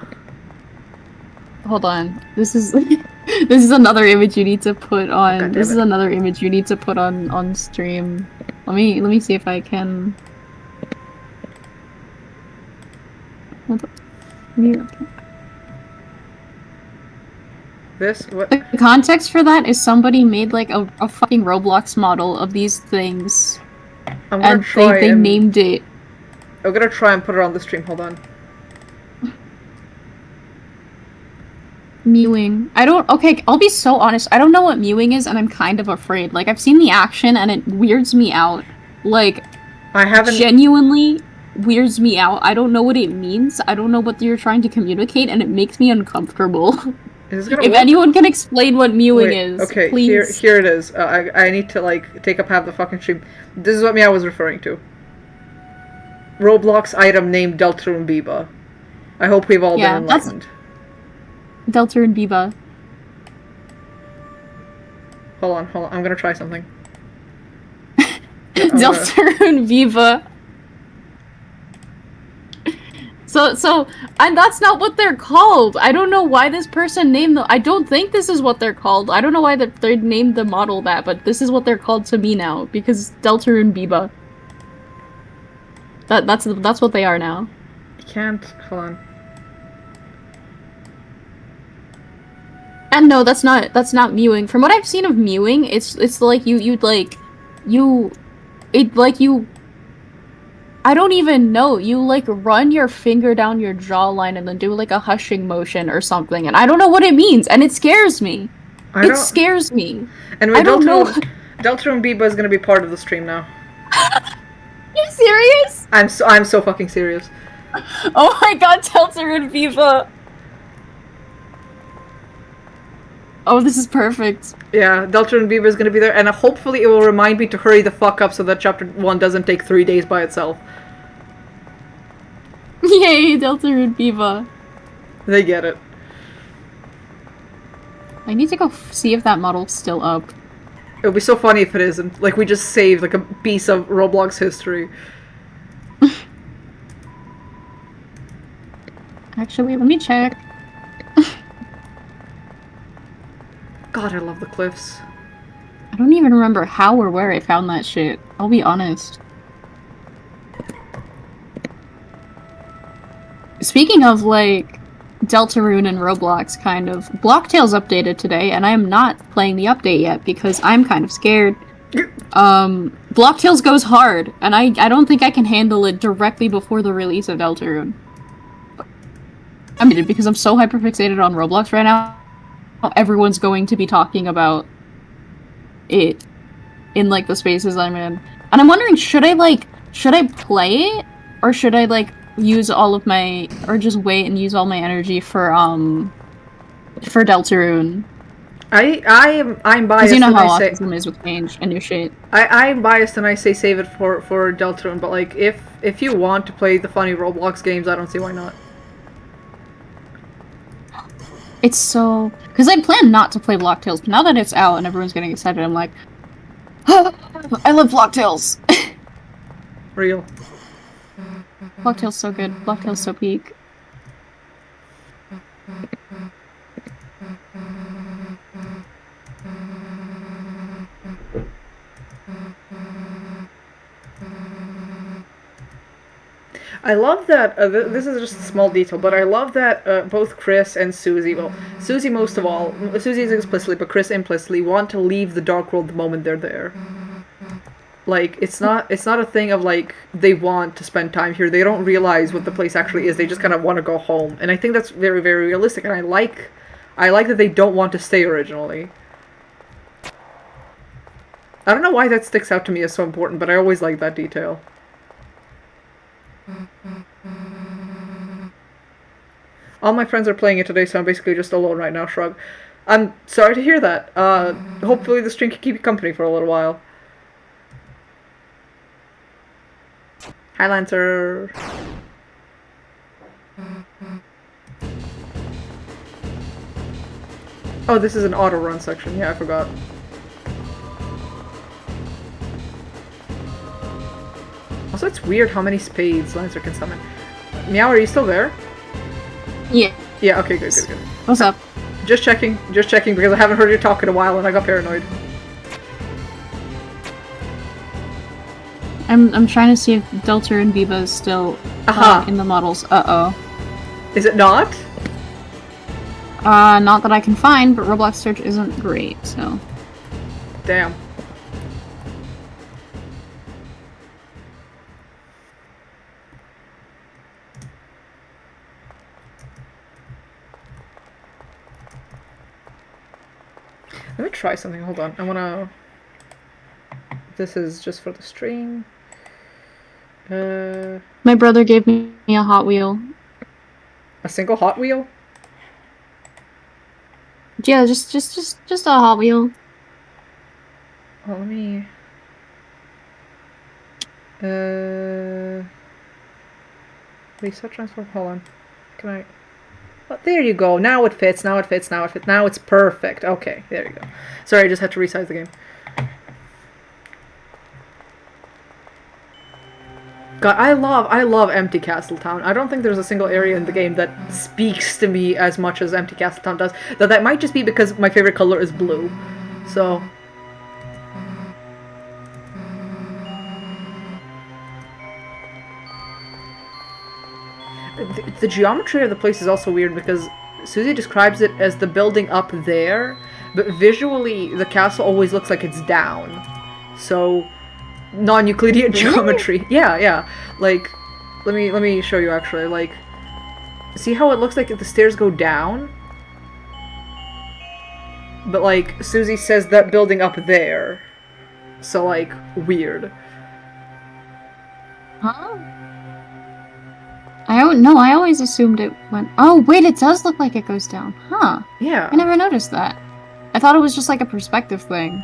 Hold on. This is this is another image you need to put on. This is another image you need to put on stream. Let me see if I can. Hold on. This? What? The context for that is somebody made like a fucking Roblox model of these things. And they named it. I'm gonna try and put it on the stream, hold on. Mewing. Okay, I'll be so honest, I don't know what mewing is and I'm kind of afraid. Like, I've seen the action and it weirds me out. Like, I haven't... genuinely weirds me out. I don't know what it means, I don't know what you're trying to communicate, and it makes me uncomfortable. If anyone can explain what mewing is, okay, please. Here it is. I need to, like, take up half the fucking stream. This is what Meow was referring to. Roblox item named Deltarune Biba. I hope we've all been enlightened. Deltarune Biba. Hold on. I'm gonna try something. Deltarune Biba. So, and that's not what they're called. I don't know why this person named them. I don't think this is what they're called. I don't know why they named the model that, but this is what they're called to me now because Deltarune Biba. That's what they are now. You can't. Hold on. And no, that's not mewing. From what I've seen of mewing, it's like I don't even know. You like run your finger down your jawline and then do like a hushing motion or something, and I don't know what it means, and it scares me. It scares me. Anyway, I don't know. Deltarune Biba is gonna be part of the stream now. You serious? I'm so fucking serious. Oh my god, Deltarune Biba. Oh, this is perfect. Yeah, Deltarune Biba is gonna be there, and hopefully it will remind me to hurry the fuck up so that chapter 1 doesn't take 3 days by itself. Yay, Deltarune Biba. They get it. I need to go see if that model's still up. It would be so funny if it isn't. Like, we just saved, like, a piece of Roblox history. Actually, let me check. God, I love the cliffs. I don't even remember how or where I found that shit. I'll be honest. Speaking of, like, Deltarune and Roblox, kind of, Blocktail's updated today, and I am not playing the update yet because I'm kind of scared. Blocktails goes hard, and I don't think I can handle it directly before the release of Deltarune. I mean, because I'm so hyperfixated on Roblox right now, everyone's going to be talking about it in, like, the spaces I'm in. And I'm wondering, should I play it? Or should I, like, use all of my, or just wait and use all my energy for Deltarune? I'm biased. Because you know how autism is with change and new shit. I'm biased and I say save it for Deltarune, but, like, if you want to play the funny Roblox games, I don't see why not. It's so... Because I plan not to play Blocktails, but now that it's out and everyone's getting excited, I'm like, oh, I love Blocktails! Real. Blocktail's so good. Blocktail's so peak. I love that, this is just a small detail, but I love that both Chris and Susie, well, Susie most of all, Susie is explicitly, but Chris implicitly, want to leave the Dark World the moment they're there. Like, it's not a thing of, like, they want to spend time here, they don't realize what the place actually is, they just kind of want to go home. And I think that's very, very realistic, and I like that they don't want to stay originally. I don't know why that sticks out to me as so important, but I always like that detail. All my friends are playing it today, so I'm basically just alone right now, shrug. I'm sorry to hear that. Hopefully the stream can keep you company for a little while. Hi, Lancer. Oh, this is an auto run section. Yeah, I forgot. Also, it's weird how many spades Lancer can summon. Meow, are you still there? Yeah. Yeah, okay, good. What's up? Just checking because I haven't heard you talk in a while and I got paranoid. I'm trying to see if Deltarune Biba is still in the models. Uh-oh. Is it not? Not that I can find, but Roblox search isn't great, so... Damn. Let me try something, hold on. I wanna... This is just for the stream. My brother gave me a Hot Wheel. A single Hot Wheel? Yeah, just a Hot Wheel. Oh, let me... Reset transform. Hold on. Can I? Oh, there you go. Now it fits. Now it fits. Now it fits. Now it's perfect. Okay, there you go. Sorry, I just had to resize the game. God, I love Empty Castletown. I don't think there's a single area in the game that speaks to me as much as Empty Castletown does. Though that might just be because my favorite color is blue. So. The geometry of the place is also weird because Susie describes it as the building up there, but visually the castle always looks like it's down. So, non-Euclidean geometry. Yeah. Like, let me show you actually. Like, see how it looks like the stairs go down? But like, Susie says that building up there. So like, weird. Huh? I don't know. I always assumed it went. Oh wait, it does look like it goes down. Huh? Yeah. I never noticed that. I thought it was just like a perspective thing.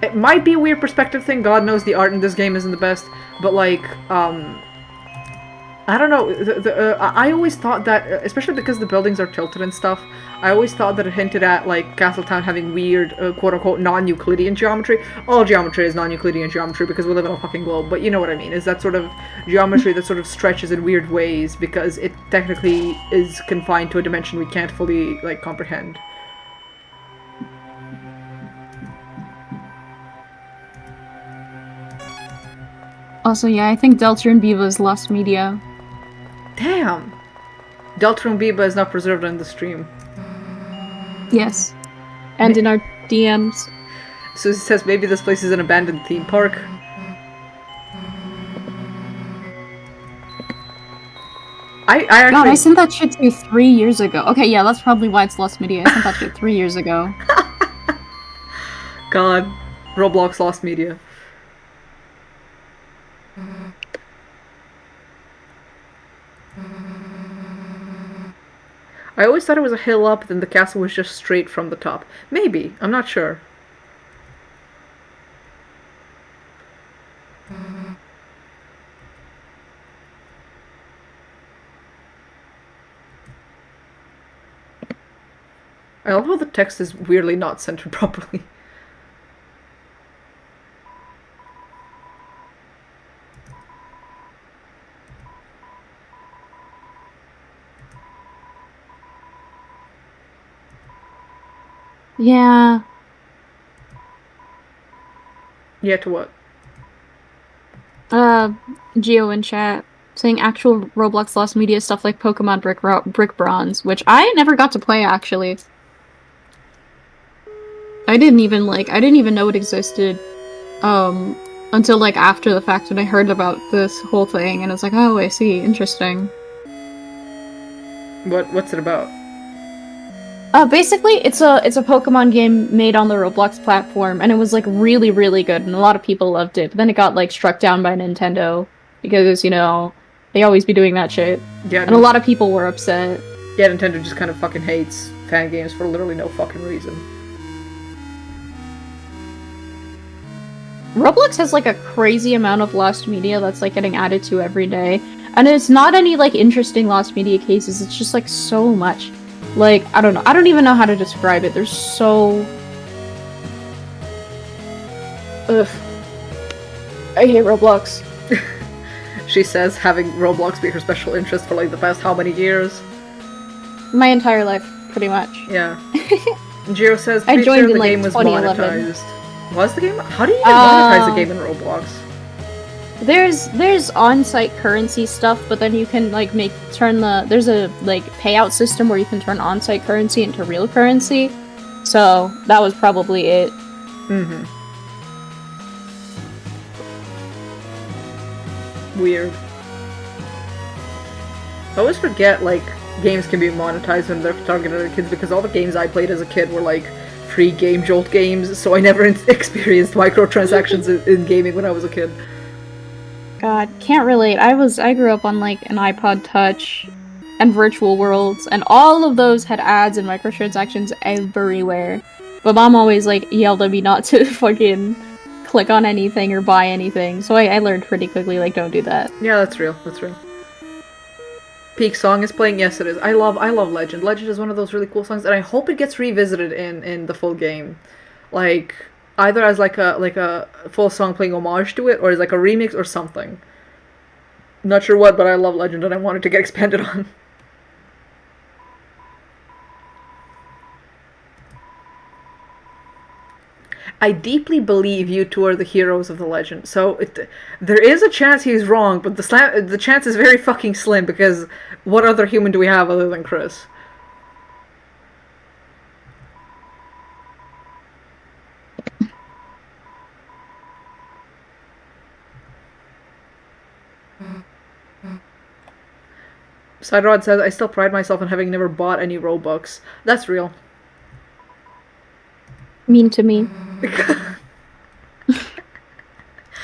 It might be a weird perspective thing. God knows the art in this game isn't the best. But like, I don't know. I always thought that, especially because the buildings are tilted and stuff, I always thought that it hinted at like Castletown having weird, quote-unquote, non-Euclidean geometry. All geometry is non-Euclidean geometry because we live on a fucking globe, but you know what I mean. Is that sort of geometry that sort of stretches in weird ways because it technically is confined to a dimension we can't fully, like, comprehend. Also, yeah, I think Deltarune Biba is lost media. Damn! Deltarune Biba is not preserved in the stream. Yes. And in our DMs. Susie says maybe this place is an abandoned theme park. I actually... God, I sent that shit to you 3 years ago. Okay, yeah, that's probably why it's lost media. I sent that shit 3 years ago. God. Roblox lost media. I always thought it was a hill up, then the castle was just straight from the top. Maybe. I'm not sure. I love how the text is weirdly not centered properly. Yeah. Yeah, to what? Geo in chat saying actual Roblox lost media stuff like Pokemon Brick Bronze, which I never got to play actually. I didn't even know it existed until like after the fact when I heard about this whole thing and it's like, oh, I see, interesting. What's it about? Basically, it's a Pokemon game made on the Roblox platform, and it was like really, really good, and a lot of people loved it. But then it got like struck down by Nintendo because, you know, they always be doing that shit. Yeah, and a lot of people were upset. Yeah, Nintendo just kind of fucking hates fan games for literally no fucking reason. Roblox has like a crazy amount of lost media that's like getting added to every day, and it's not any like interesting lost media cases. It's just like so much. Like, I don't know. I don't even know how to describe it. There's so... Ugh. I hate Roblox. She says, having Roblox be her special interest for like the past how many years? My entire life, pretty much. Yeah. Jiro says, I joined sure in the game like was 2011. monetized. Was the game? How do you even monetize a game in Roblox? There's on-site currency stuff, but then you can like there's a like payout system where you can turn on-site currency into real currency. So that was probably it. Mm-hmm. Weird. I always forget like games can be monetized when they're targeted at kids because all the games I played as a kid were like free Game Jolt games, so I never experienced microtransactions in gaming when I was a kid. God, can't relate. I grew up on like an iPod Touch and Virtual Worlds, and all of those had ads and microtransactions everywhere. But mom always like yelled at me not to fucking click on anything or buy anything, so I learned pretty quickly like don't do that. Yeah, that's real. That's real. Peak song is playing. Yes, it is. I love Legend. Legend is one of those really cool songs, and I hope it gets revisited in the full game, like either as like a full song playing homage to it, or as like a remix or something. Not sure what, but I love Legend, and I want it to get expanded on. I deeply believe you two are the heroes of the legend. So there is a chance he's wrong, but the chance is very fucking slim because what other human do we have other than Chris? Siderod says, I still pride myself on having never bought any Robux. That's real. Mean to me.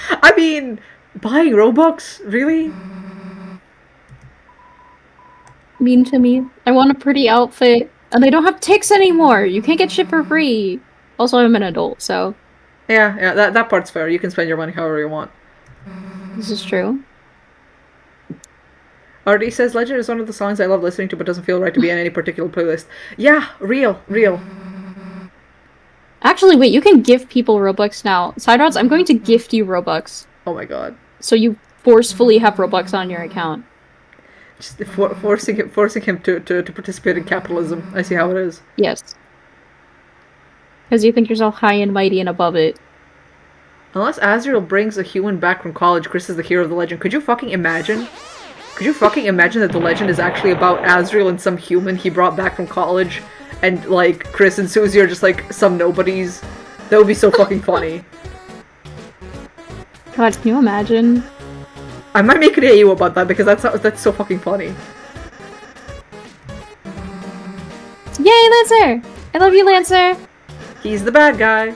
I mean, buying Robux? Really? Mean to me. I want a pretty outfit, and they don't have ticks anymore. You can't get shit for free. Also, I'm an adult, so. Yeah, that part's fair. You can spend your money however you want. This is true. RD says, Legend is one of the songs I love listening to but doesn't feel right to be in any particular playlist. Yeah, real. Actually, wait, you can give people Robux now. Siderods, I'm going to gift you Robux. Oh my god. So you forcefully have Robux on your account. Just forcing him to participate in capitalism. I see how it is. Yes. Because you think you're so high and mighty and above it. Unless Azrael brings a human back from college, Chris is the hero of the legend. Could you fucking imagine? Could you fucking imagine that the legend is actually about Azrael and some human he brought back from college, and like Chris and Susie are just like some nobodies? That would be so fucking funny. God, can you imagine? I might make an AU about that because that's so fucking funny. Yay, Lancer! I love you, Lancer! He's the bad guy.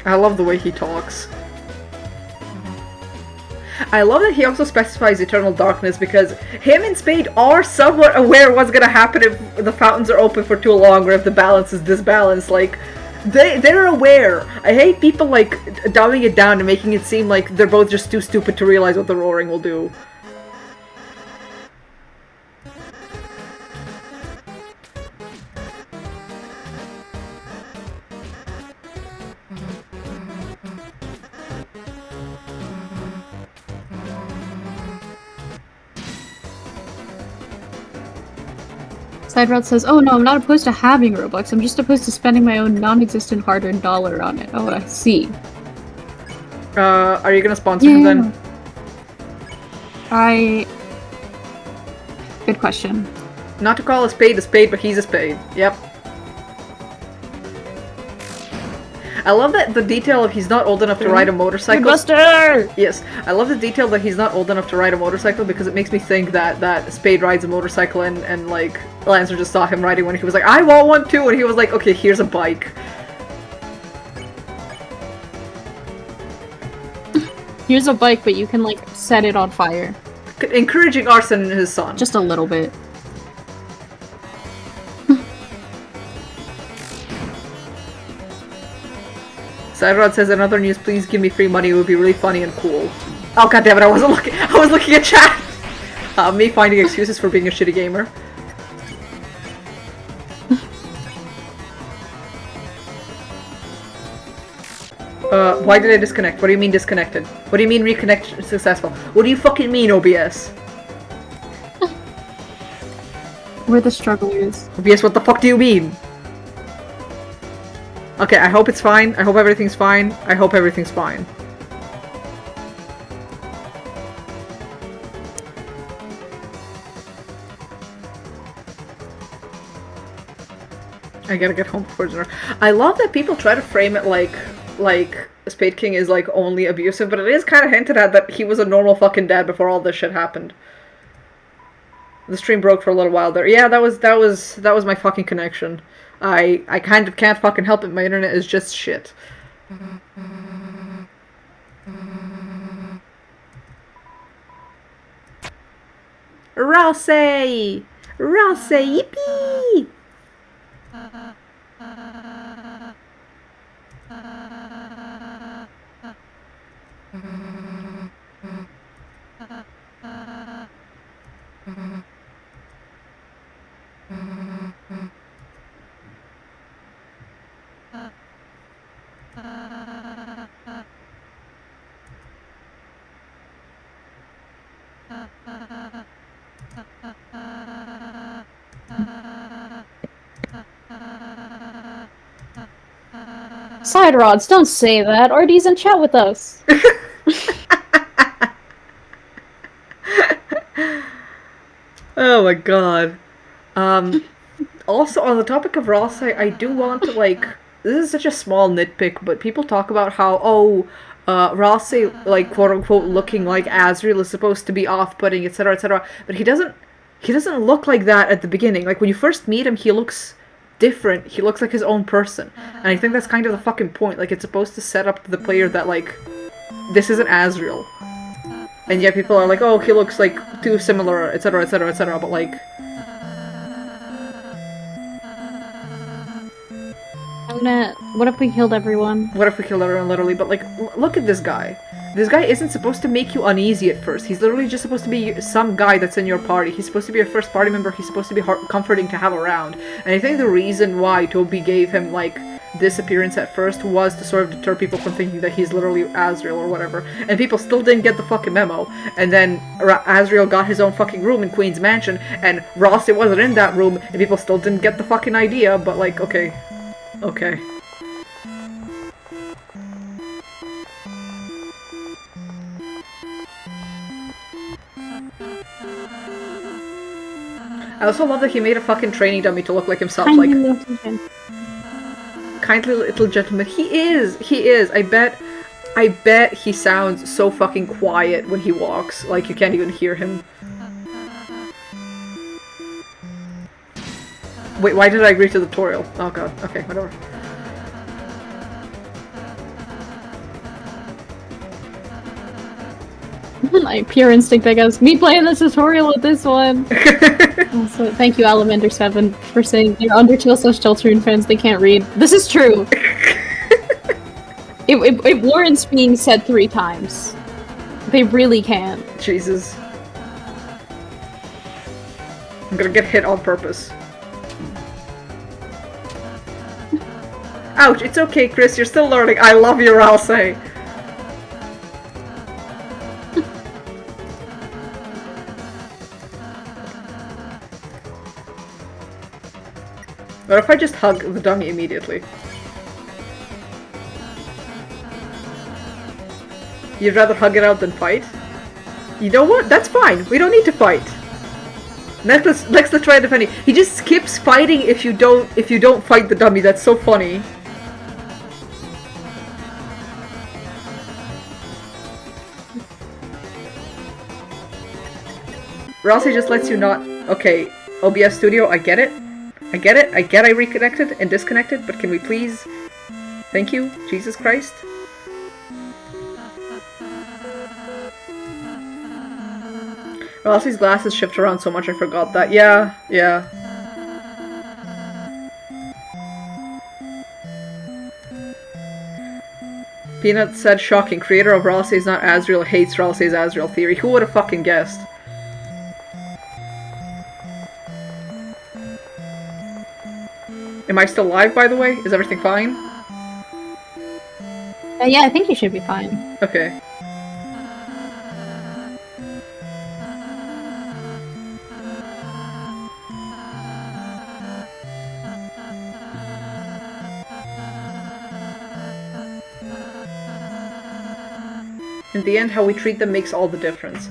I love the way he talks. I love that he also specifies eternal darkness because him and Spade are somewhat aware what's gonna happen if the fountains are open for too long or if the balance is disbalanced. Like, they're aware. I hate people like dumbing it down and making it seem like they're both just too stupid to realize what the roaring will do. Siderod says, oh no, I'm not opposed to having Robux, I'm just opposed to spending my own non-existent hard-earned dollar on it. Oh, I see. Are you gonna sponsor him then? Good question. Not to call a spade, but he's a spade. Yep. I love that the detail of he's not old enough to ride a motorcycle. Buster! Yes, I love the detail that he's not old enough to ride a motorcycle because it makes me think that Spade rides a motorcycle and like Lancer just saw him riding one. He was like, I want one too, and he was like, okay, here's a bike. Here's a bike, but you can like set it on fire. Encouraging arson in his son. Just a little bit. Siderod says, in other news, please give me free money, it would be really funny and cool. Oh goddammit, I wasn't looking, I was looking at chat! Me finding excuses for being a shitty gamer. Why did I disconnect? What do you mean disconnected? What do you mean reconnect successful? What do you fucking mean, OBS? We're the strugglers. OBS, what the fuck do you mean? Okay, I hope it's fine. I hope everything's fine. I hope everything's fine. I gotta get home before dinner. I love that people try to frame it like Spade King is like only abusive, but it is kind of hinted at that he was a normal fucking dad before all this shit happened. The stream broke for a little while there. Yeah, that was my fucking connection. I kind of can't fucking help it. My internet is just shit. Rosé! Rosé! Yippee! Side rods, don't say that. Artie's in chat with us. Oh my god. Also, on the topic of Ross, I do want to, like, this is such a small nitpick, but people talk about how, Ross, like, quote-unquote, looking like Azriel is supposed to be off-putting, etc., etc., but he doesn't look like that at the beginning. Like, when you first meet him, he looks different. He looks like his own person. And I think that's kind of the fucking point. Like, it's supposed to set up the player that, like, this isn't Azriel. And yet people are like, oh, he looks, like, too similar, etc., etc., etc., but, like... What if we killed everyone? What if we killed everyone, literally? But, like, look at this guy. This guy isn't supposed to make you uneasy at first. He's literally just supposed to be some guy that's in your party. He's supposed to be your first party member. He's supposed to be comforting to have around. And I think the reason why Toby gave him, like, this appearance at first was to sort of deter people from thinking that he's literally Azriel or whatever. And people still didn't get the fucking memo. And then Azriel got his own fucking room in Queen's Mansion, and Ross wasn't in that room, and people still didn't get the fucking idea, but, like, okay. Okay. I also love that he made a fucking training dummy to look like himself, Kindly like... little gentleman. Kindly little gentleman. He is! I bet he sounds so fucking quiet when he walks, like you can't even hear him. Wait, why did I agree to the tutorial? Oh god, okay, whatever. My pure instinct, I guess. Me playing the tutorial with this one! Also, thank you, Alamander7, for saying they're Undertale/Deltarune fans, they can't read. This is true! it warrants being said 3 times. They really can't. Jesus. I'm gonna get hit on purpose. Ouch, it's okay, Chris, you're still learning. I love you, I'll say. What if I just hug the dummy immediately? You'd rather hug it out than fight? You know what? That's fine. We don't need to fight. Next, let's try defending. He just skips fighting if you don't fight the dummy. That's so funny. Rossi just lets you not. Okay, OBS Studio. I get it. I get I reconnected and disconnected, but can we please... Thank you, Jesus Christ. Rossi's glasses shift around so much I forgot that. Yeah. Peanut said, shocking, creator of Rossi is not Azriel, hates Rossi's Azriel theory. Who would have fucking guessed? Am I still live, by the way? Is everything fine? Yeah, I think you should be fine. Okay. In the end, how we treat them makes all the difference.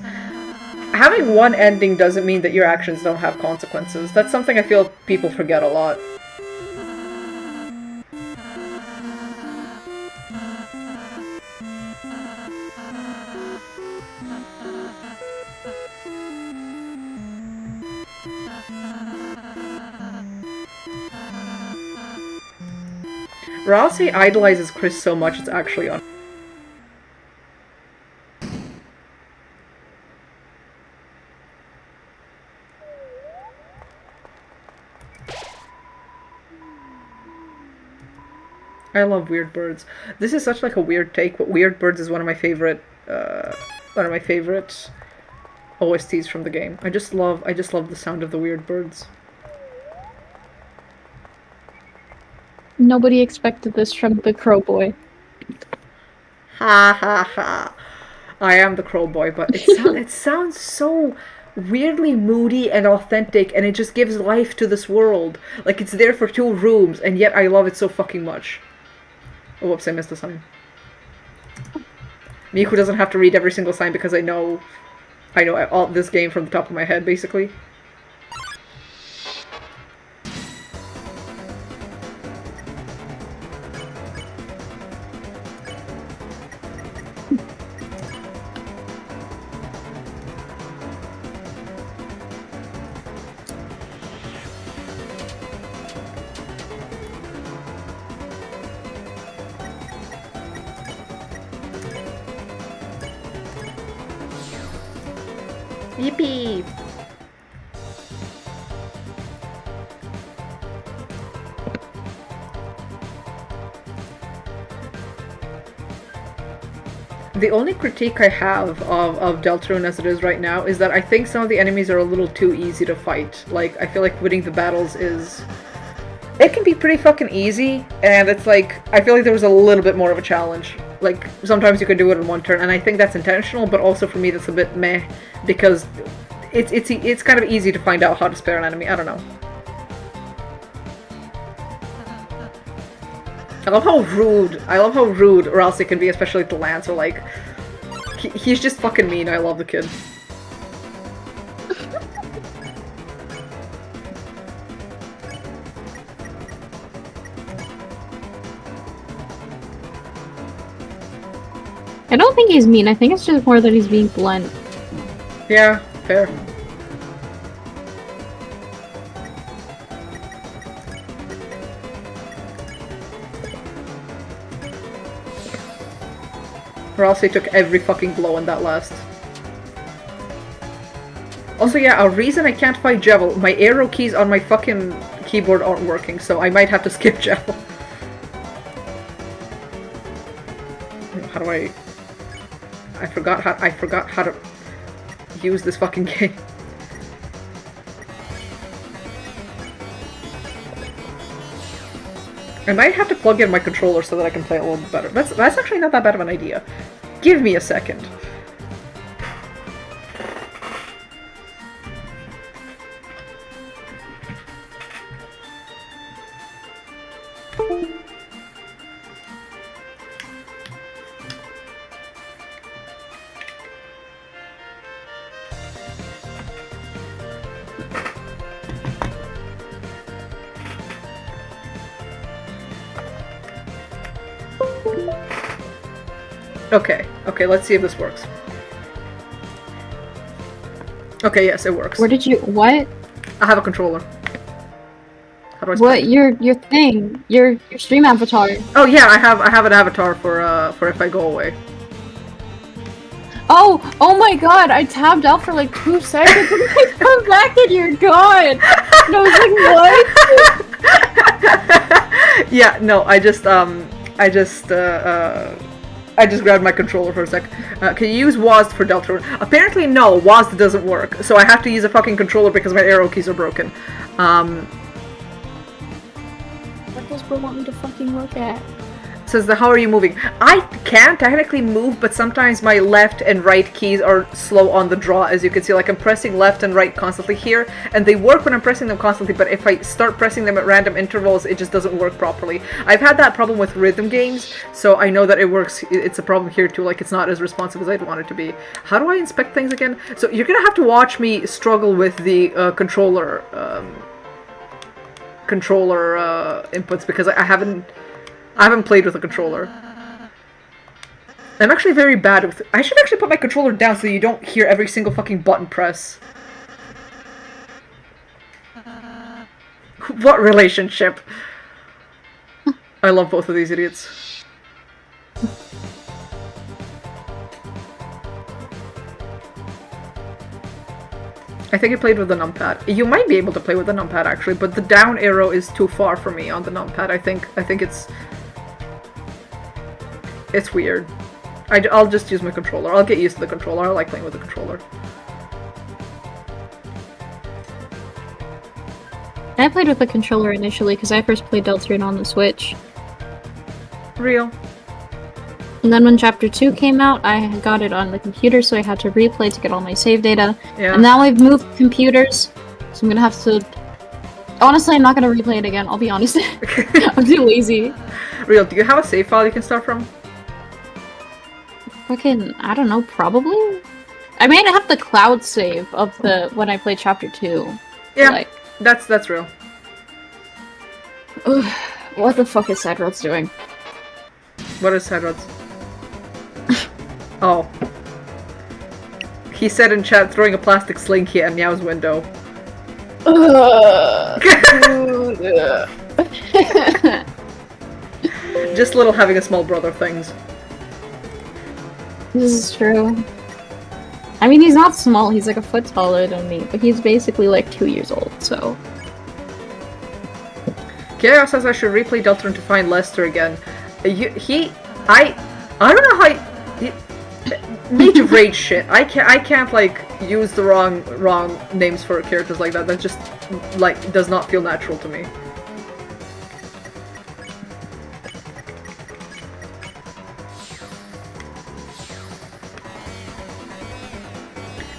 Having one ending doesn't mean that your actions don't have consequences. That's something I feel people forget a lot. Rossi idolizes Chris so much it's actually on. I love Weird Birds. This is such like a weird take, but Weird Birds is one of my favorite OSTs from the game. I just love the sound of the Weird Birds. Nobody expected this from the Crow Boy. Ha ha ha. I am the crow boy, but it sounds so weirdly moody and authentic, and it just gives life to this world. Like it's there for 2 rooms, and yet I love it so fucking much. Oh, whoops, I missed a sign. Miku doesn't have to read every single sign because I know all this game from the top of my head, basically. Yippee! The only critique I have of Deltarune as it is right now is that I think some of the enemies are a little too easy to fight. Like, I feel like winning the battles is... It can be pretty fucking easy, and it's like, I feel like there was a little bit more of a challenge. Like, sometimes you can do it in one turn, and I think that's intentional, but also for me that's a bit meh, because it's kind of easy to find out how to spare an enemy, I don't know. I love how rude Ralsei can be, especially to Lancer, like, he's just fucking mean, I love the kid. I don't think he's mean, I think it's just more that he's being blunt. Yeah, fair. Ralsei took every fucking blow in that last. Also, yeah, a reason I can't fight Jevil, my arrow keys on my fucking keyboard aren't working, so I might have to skip Jevil. How do I forgot how to use this fucking game. I might have to plug in my controller so that I can play a little bit better. That's actually not that bad of an idea. Give me a second. Okay, let's see if this works. Okay, yes, it works. Where did you- what? I have a controller. How do I What, your thing, your stream avatar. Oh yeah, I have an avatar for if I go away. Oh my god, I tabbed out for like 2 seconds and I come back and you're gone! And I was like, what? Yeah, no, I just grabbed my controller for a sec. Can you use WASD for Deltarune? Apparently no, WASD doesn't work, so I have to use a fucking controller because my arrow keys are broken. What does Bro want me to fucking look at? Says how are you moving? I can technically move, but sometimes my left and right keys are slow on the draw, as you can see. Like, I'm pressing left and right constantly here, and they work when I'm pressing them constantly, but if I start pressing them at random intervals, it just doesn't work properly. I've had that problem with rhythm games, so I know that it works. It's a problem here too, like, it's not as responsive as I'd want it to be. How do I inspect things again? So you're gonna have to watch me struggle with the controller inputs, because I haven't played with a controller. I'm actually very bad with... I should actually put my controller down so you don't hear every single fucking button press. What relationship? I love both of these idiots. I think I played with the numpad. You might be able to play with the numpad actually, but the down arrow is too far for me on the numpad. I think it's weird. I'll just use my controller. I'll get used to the controller. I like playing with the controller. I played with the controller initially because I first played Deltarune on the Switch. Real. And then when Chapter 2 came out, I got it on the computer, so I had to replay to get all my save data. Yeah. And now I've moved computers, so I'm gonna have to... Honestly, I'm not gonna replay it again, I'll be honest. I'm too lazy. Real, do you have a save file you can start from? Fucking, I don't know, probably? I may have the cloud save of the when I played Chapter 2. Yeah, Like, that's real. what the fuck is Sideroads doing? What is Sideroads? Oh. He said in chat, throwing a plastic slinky at Meow's window. Just little having a small brother things. This is true. I mean, he's not small, he's like a foot taller than me, but he's basically like 2 years old, so... Gaio says I should replay Deltarune to find Lester again. I don't know how Mage of Rage shit. I can't like use the wrong names for characters like that. That just like does not feel natural to me.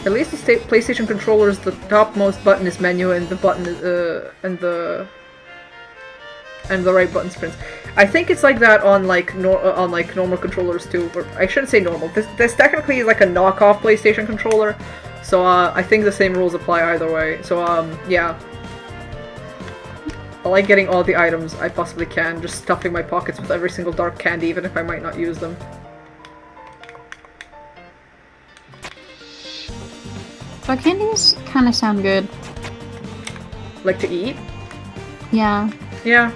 At least the PlayStation controller's the topmost button is menu and the button is and the right button sprints. I think it's like that on like normal controllers too. Or I shouldn't say normal. This technically is like a knockoff PlayStation controller, so I think the same rules apply either way. So yeah, I like getting all the items I possibly can, just stuffing my pockets with every single dark candy, even if I might not use them. But candies kind of sound good. Like to eat? Yeah. Yeah.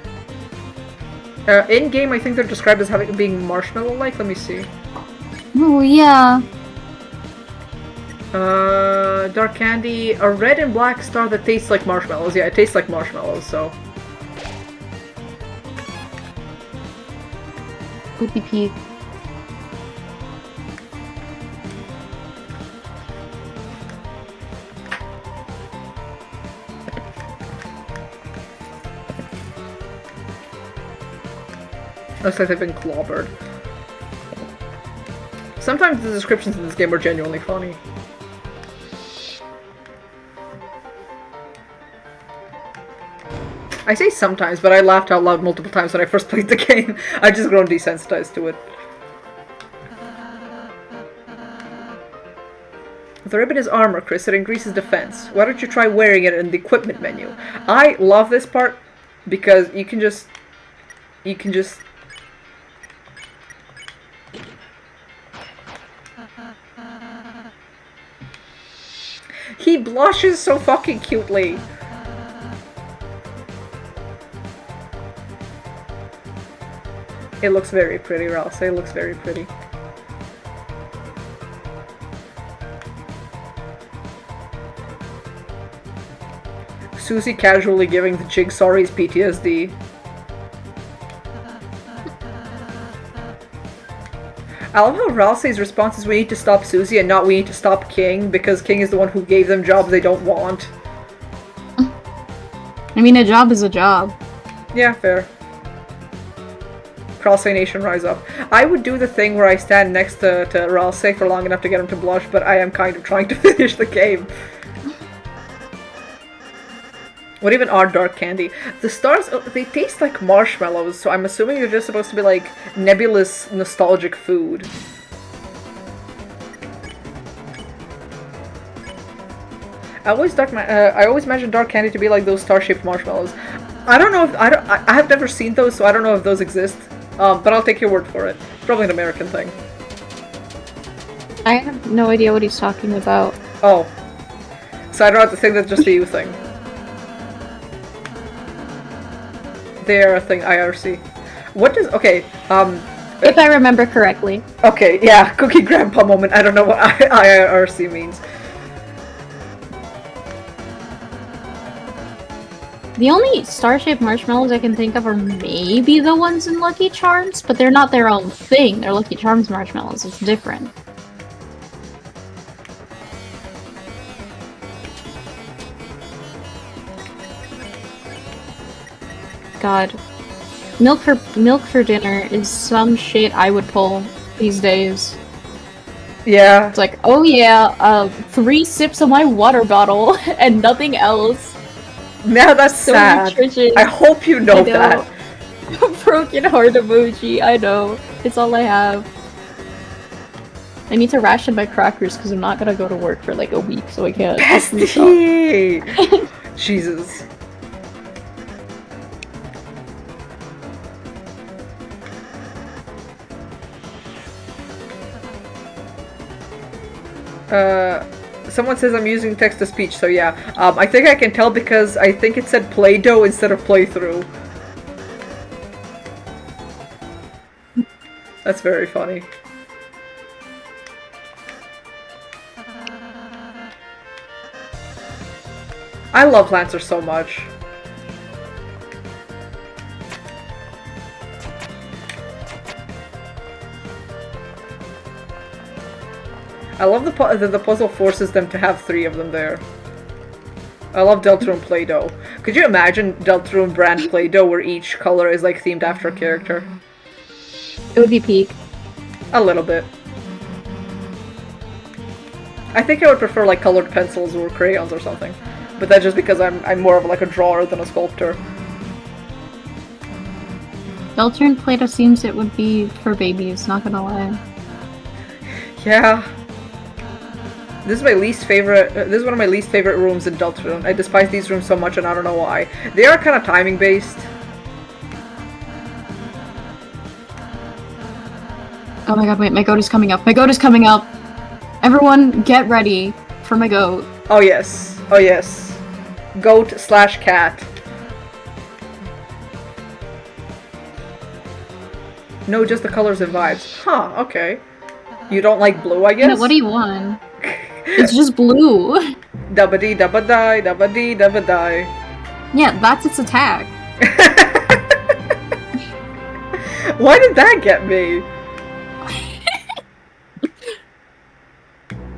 In game, I think they're described as being marshmallow-like. Let me see. Oh yeah. Dark candy, a red and black star that tastes like marshmallows. Yeah, it tastes like marshmallows. So. Poopy pee. Looks like they've been clobbered. Sometimes the descriptions in this game are genuinely funny. I say sometimes, but I laughed out loud multiple times when I first played the game. I've just grown desensitized to it. The ribbon is armor, Chris. It increases defense. Why don't you try wearing it in the equipment menu? I love this part because you can just... He blushes so fucking cutely. It looks very pretty, Rouse. It looks very pretty. Susie casually giving the Jigsaw his PTSD. I love how Ralsei's response is we need to stop Susie and not we need to stop King, because King is the one who gave them jobs they don't want. I mean, a job is a job. Yeah, fair. Ralsei Nation, rise up. I would do the thing where I stand next to Ralsei for long enough to get him to blush, but I am kind of trying to finish the game. What even are dark candy? The stars, they taste like marshmallows, so I'm assuming they're just supposed to be like nebulous, nostalgic food. I always imagine dark candy to be like those star-shaped marshmallows. I don't know if I have never seen those, so I don't know if those exist. But I'll take your word for it. Probably an American thing. I have no idea what he's talking about. Oh, so I don't have to think that's just a you thing. They're a thing, IRC. What does... Okay, If I remember correctly. Okay, yeah, Cookie Grandpa moment. I don't know what IRC means. The only star-shaped marshmallows I can think of are maybe the ones in Lucky Charms, but they're not their own thing. They're Lucky Charms marshmallows. It's different. God. Milk for dinner is some shit I would pull. these days. Yeah. It's like, oh yeah, 3 sips of my water bottle and nothing else. Now that's So sad. nutritious. I hope you know that. Broken heart emoji, I know. It's all I have. I need to ration my crackers because I'm not gonna go to work for like a week, so I can't. Bestie! Jesus. Someone says I'm using text-to-speech, so yeah. I think I can tell because I think it said Play-Doh instead of playthrough. That's very funny. I love Lancer so much. I love the puzzle forces them to have 3 of them there. I love Deltarune Play-Doh. Could you imagine Deltarune brand Play-Doh where each color is like themed after a character? It would be peak. A little bit. I think I would prefer like colored pencils or crayons or something. But that's just because I'm more of like a drawer than a sculptor. Deltarune Play-Doh seems it would be for babies, not gonna lie. Yeah. This is my least favorite. This is one of my least favorite rooms in Deltarune. I despise these rooms so much, and I don't know why. They are kind of timing based. Oh my god! Wait, my goat is coming up. My goat is coming up. Everyone, get ready for my goat. Oh yes. Oh yes. Goat/cat. No, just the colors and vibes. Huh? Okay. You don't like blue, I guess. No, what do you want? It's just blue. Dabba dee dabba die, dabba dee dabba die. Yeah, that's its attack. Why did that get me?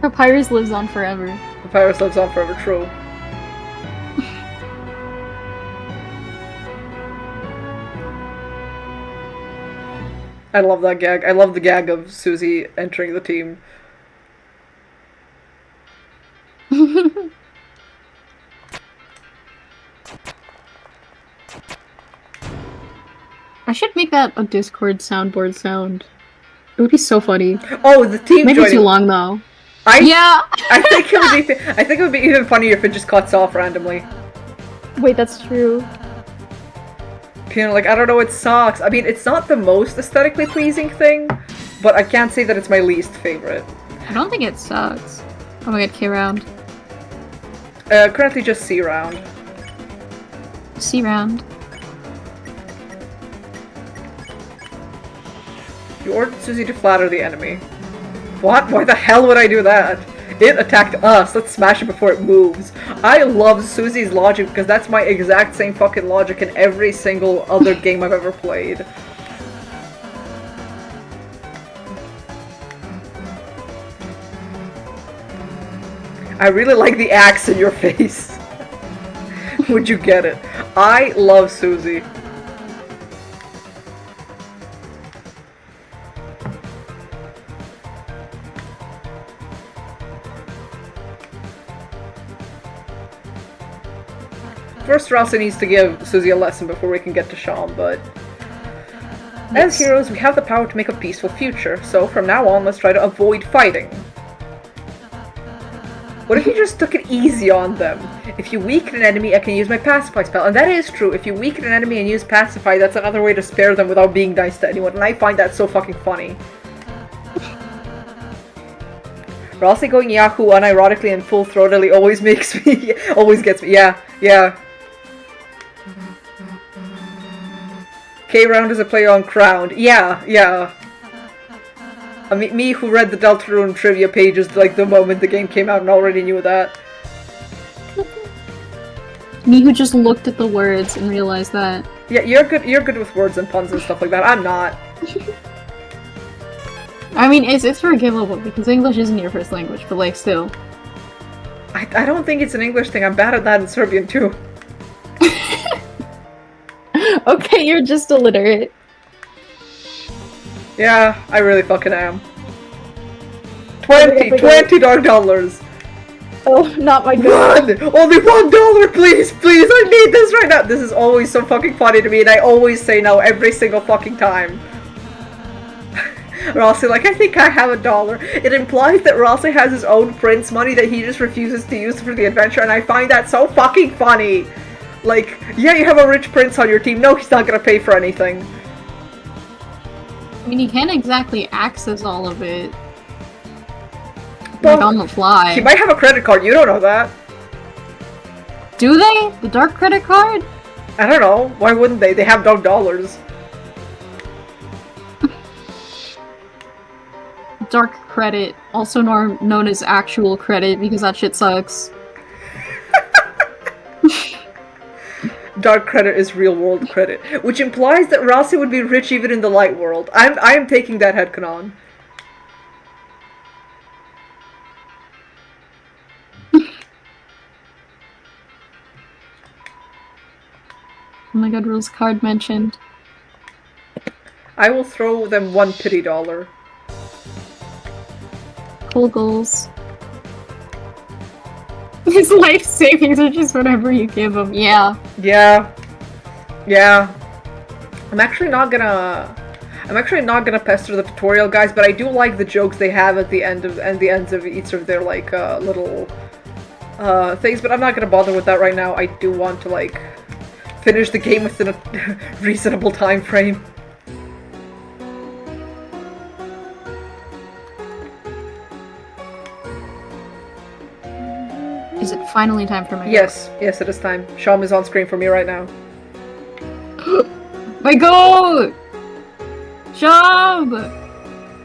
Papyrus lives on forever. Papyrus lives on forever, true. I love that gag. I love the gag of Susie entering the team. I should make that a Discord soundboard sound. It would be so funny. Oh, the team Maybe joining. too long though. Yeah. I think it would be. I think it would be even funnier if it just cuts off randomly. Wait, that's true. You know, like I don't know, it sucks. I mean, it's not the most aesthetically pleasing thing, but I can't say that it's my least favorite. I don't think it sucks. Oh my god, K round. Currently just C round. C round. You ordered Susie to flatter the enemy. What? Why the hell would I do that? It attacked us. Let's smash it before it moves. I love Susie's logic because that's my exact same fucking logic in every single other game I've ever played. I really like the axe in your face. Would you get it? I love Susie. First, Rossi needs to give Susie a lesson before we can get to Sham, but... As heroes, we have the power to make a peaceful future, so from now on, let's try to avoid fighting. What if you just took it easy on them? If you weaken an enemy, I can use my Pacify spell. And that is true. If you weaken an enemy and use Pacify, that's another way to spare them without being nice to anyone, and I find that so fucking funny. Rossi going Yahoo unironically and full-throatedly always makes me... always gets me. Yeah, yeah. K-Round is a play on crowned. Yeah, yeah. I mean, me who read the Deltarune trivia pages like the moment the game came out and already knew that. Me who just looked at the words and realized that. Yeah, you're good with words and puns and stuff like that. I'm not. I mean, it's forgivable because English isn't your first language, but like still. I don't think it's an English thing. I'm bad at that in Serbian too. Okay, you're just illiterate. Yeah, I really fucking am. $20 Oh, not my One! Only $1, please, please, I need this right now! This is always so fucking funny to me, and I always say no every single fucking time. Rossi, like, I think I have $1. It implies that Rossi has his own prince money that he just refuses to use for the adventure, and I find that so fucking funny. Like, yeah, you have a rich prince on your team. No, he's not gonna pay for anything. I mean, you can't exactly access all of it. Well, like, on the fly. He might have a credit card, you don't know that. Do they? The dark credit card? I don't know. Why wouldn't they? They have $. Dark credit, also known as actual credit, because that shit sucks. Dark credit is real world credit, which implies that Rossi would be rich even in the light world. I am taking that headcanon. Oh my god, rules card mentioned. I will throw them one pity $. Cool goals. His life savings are just whatever you give him. Yeah. Yeah. Yeah. I'm actually not gonna pester the tutorial guys, but I do like the jokes they have at the ends of each of their like little things, but I'm not gonna bother with that right now. I do want to like finish the game within a reasonable time frame. Is it finally time for my Yes, yes, it is time. Sham is on screen for me right now. My god! Job!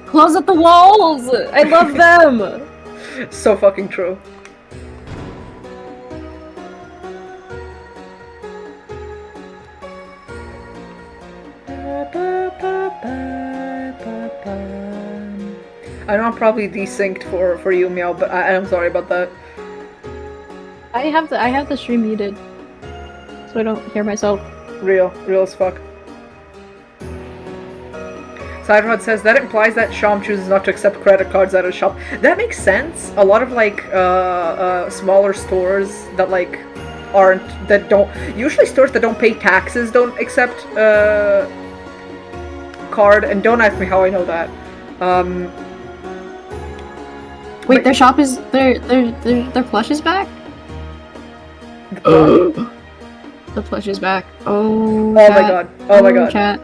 Close up the walls! I love them! So fucking true. I know I'm probably desynced for you, Meow, but I'm sorry about that. I have the stream muted, so I don't hear myself. Real as fuck. Siderhod says that implies that Sham chooses not to accept credit cards at a shop. That makes sense. A lot of like smaller stores that like usually stores that don't pay taxes don't accept card, and don't ask me how I know that. Wait, their shop is their plush is back? The plush is back. Oh my god. Oh my god. Chat.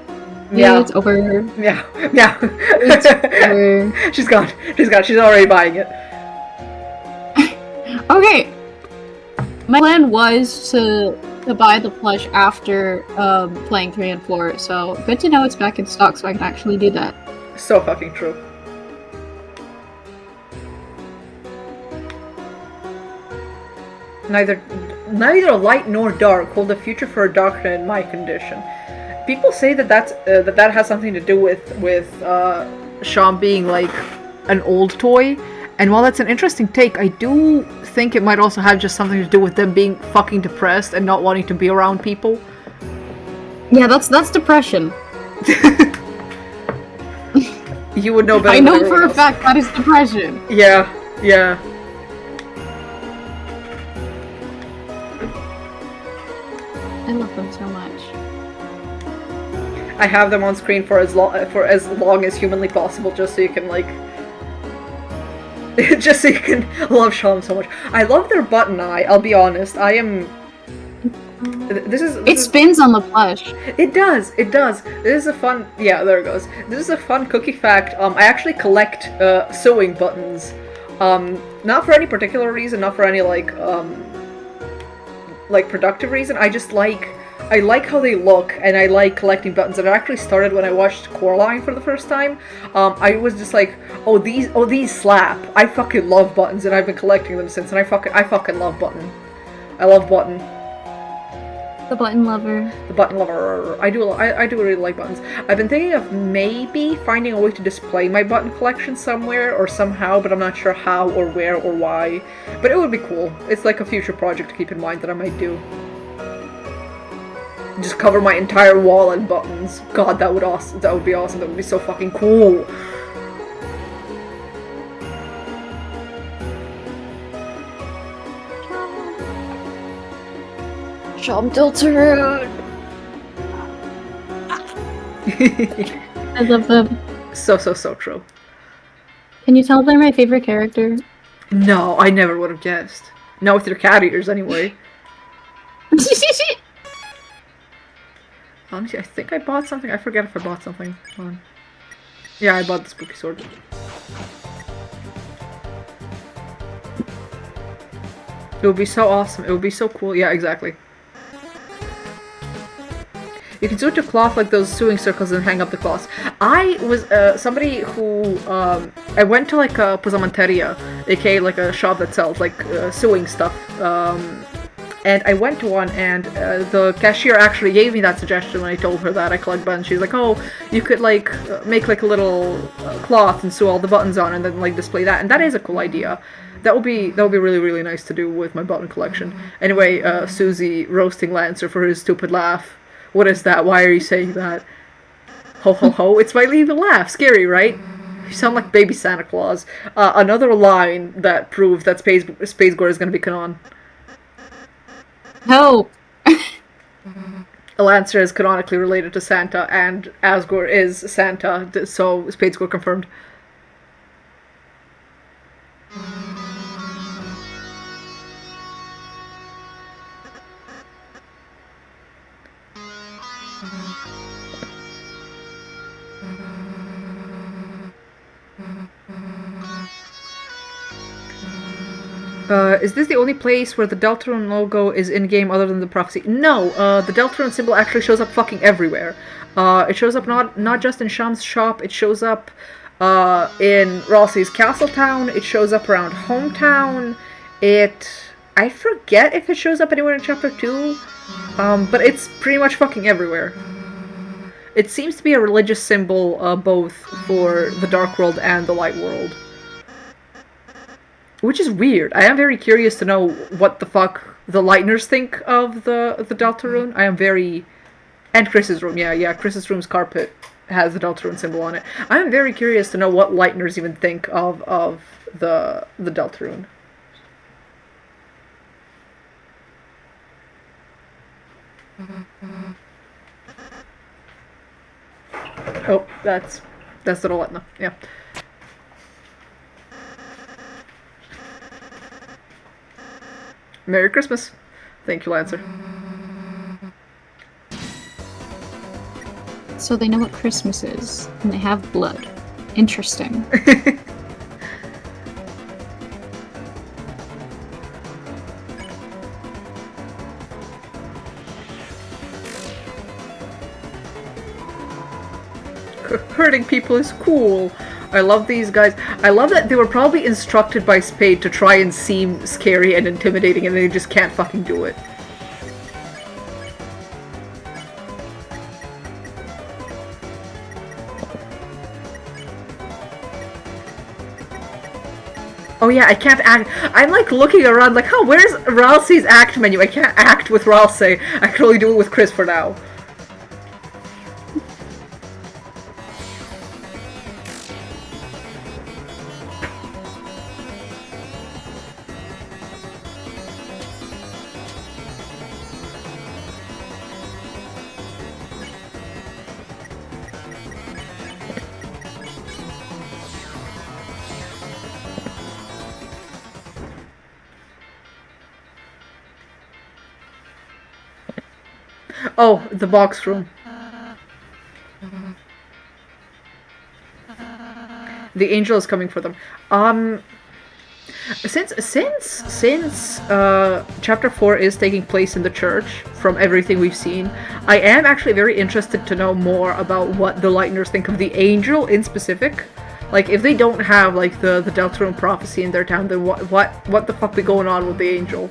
Yeah. It's over. Yeah. Yeah. It's over. She's gone. She's already buying it. Okay. My plan was to buy the plush after playing 3 and 4, so good to know it's back in stock so I can actually do that. So fucking true. Neither light nor dark hold a future for a doctor in my condition. People say that that has something to do with Sham being like an old toy, and while that's an interesting take, I do think it might also have just something to do with them being fucking depressed and not wanting to be around people. Yeah, that's depression. You would know better. I know for a fact that is depression. Yeah, yeah. I love them so much. I have them on screen for as long as humanly possible, just so you can like, just so you can love Sham so much. I love their button eye. I'll be honest. I am. It spins on the plush. It does. It does. This is a fun. Yeah, there it goes. This is a fun cookie fact. I actually collect sewing buttons. Not for any particular reason. Not for any like productive reason. I just like. I like how they look, and I like collecting buttons. And it actually started when I watched Coraline for the first time. I was just like, oh these slap. I fucking love buttons, and I've been collecting them since. And I fucking love button. I love button. The button lover. The button lover. I do really like buttons. I've been thinking of maybe finding a way to display my button collection somewhere or somehow, but I'm not sure how or where or why. But it would be cool. It's like a future project to keep in mind that I might do. Just cover my entire wall in buttons. God, that would awesome. That would be awesome. That would be so fucking cool. Jump Deltarune! I love them. So true. Can you tell they're my favorite character? No, I never would have guessed. Not with your cat ears, anyway. Honestly, I think I bought something. I forget if I bought something. Hold on. Yeah, I bought the spooky sword. It would be so awesome. It would be so cool. Yeah, exactly. You can sew to cloth like those sewing circles and hang up the cloths. I was somebody who I went to like a posamanteria, aka like a shop that sells like sewing stuff. And I went to one, and the cashier actually gave me that suggestion when I told her that I collect buttons. She's like, "Oh, you could like make like a little cloth and sew all the buttons on, and then like display that." And that is a cool idea. That would be really really nice to do with my button collection. Anyway, Susie roasting Lancer for his stupid laugh. What is that? Why are you saying that? Ho ho ho! It's my evil laugh. Scary, right? You sound like baby Santa Claus. Another line that proved that Space Gore is going to be canon. Help! Lancer is canonically related to Santa, and Asgore is Santa, so Spadescore confirmed. Is this the only place where the Deltarune logo is in-game other than the prophecy? No, the Deltarune symbol actually shows up fucking everywhere. It shows up not just in Sham's shop, it shows up in Ralsei's Castletown, it shows up around Hometown, I forget if it shows up anywhere in Chapter 2, but it's pretty much fucking everywhere. It seems to be a religious symbol both for the Dark World and the Light World. Which is weird. I am very curious to know what the fuck the Lightners think of the Deltarune. I am very... And Chris's room, yeah, Chris's room's carpet has the Deltarune symbol on it. I am very curious to know what Lightners even think of the Deltarune. Oh, that's the Roletna, yeah. Merry Christmas. Thank you, Lancer. So they know what Christmas is, and they have blood. Interesting. Hurting people is cool. I love these guys. I love that they were probably instructed by Spade to try and seem scary and intimidating, and they just can't fucking do it. Oh yeah, I can't act. I'm like looking around like, oh, where's Ralsei's act menu? I can't act with Ralsei. I can only do it with Chris for now. Oh, the box room. The angel is coming for them. Since chapter 4 is taking place in the church, from everything we've seen, I am actually very interested to know more about what the Lightners think of the angel in specific. Like, if they don't have like the Deltarune prophecy in their town, then what the fuck be going on with the angel?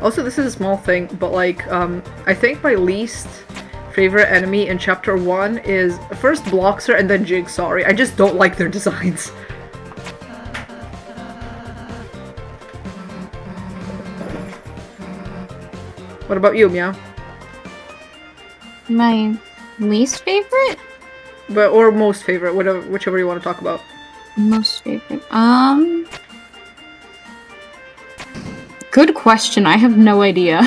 Also, this is a small thing, but like, I think my least favorite enemy in chapter 1 is first Bloxer and then Jig, sorry. I just don't like their designs. What about you, Meow? My least favorite? Or most favorite, whatever, whichever you want to talk about. Most favorite. Good question. I have no idea.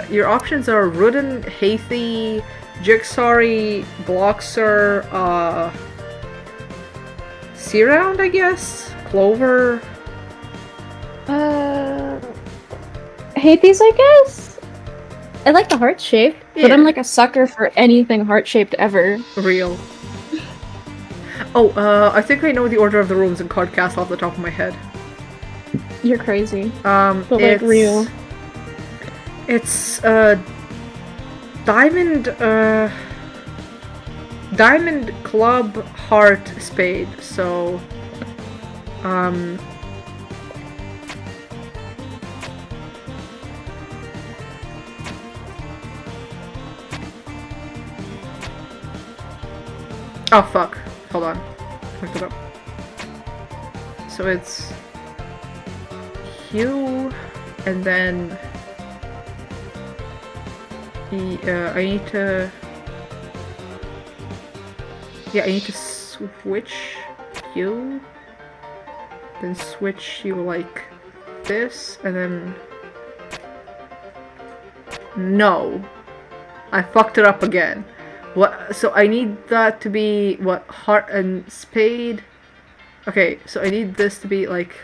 Your options are Rudin, Hathy, Jigsaw, Bloxer, Searound, I guess? Clover? Hades, I guess? I like the heart shape, but Yeah. I'm like a sucker for anything heart-shaped ever. Real. Oh, I think I know the order of the rooms in Card Castle off the top of my head. You're crazy. But like, real. It's, Diamond, Diamond, Club, Heart, Spade, so, oh fuck, hold on, looked it up. So it's Hugh, and then I need to... Yeah, I need to switch you. Then switch you like this, and then... No. I fucked it up again. What? So I need that to be, what, heart and spade? Okay, so I need this to be like...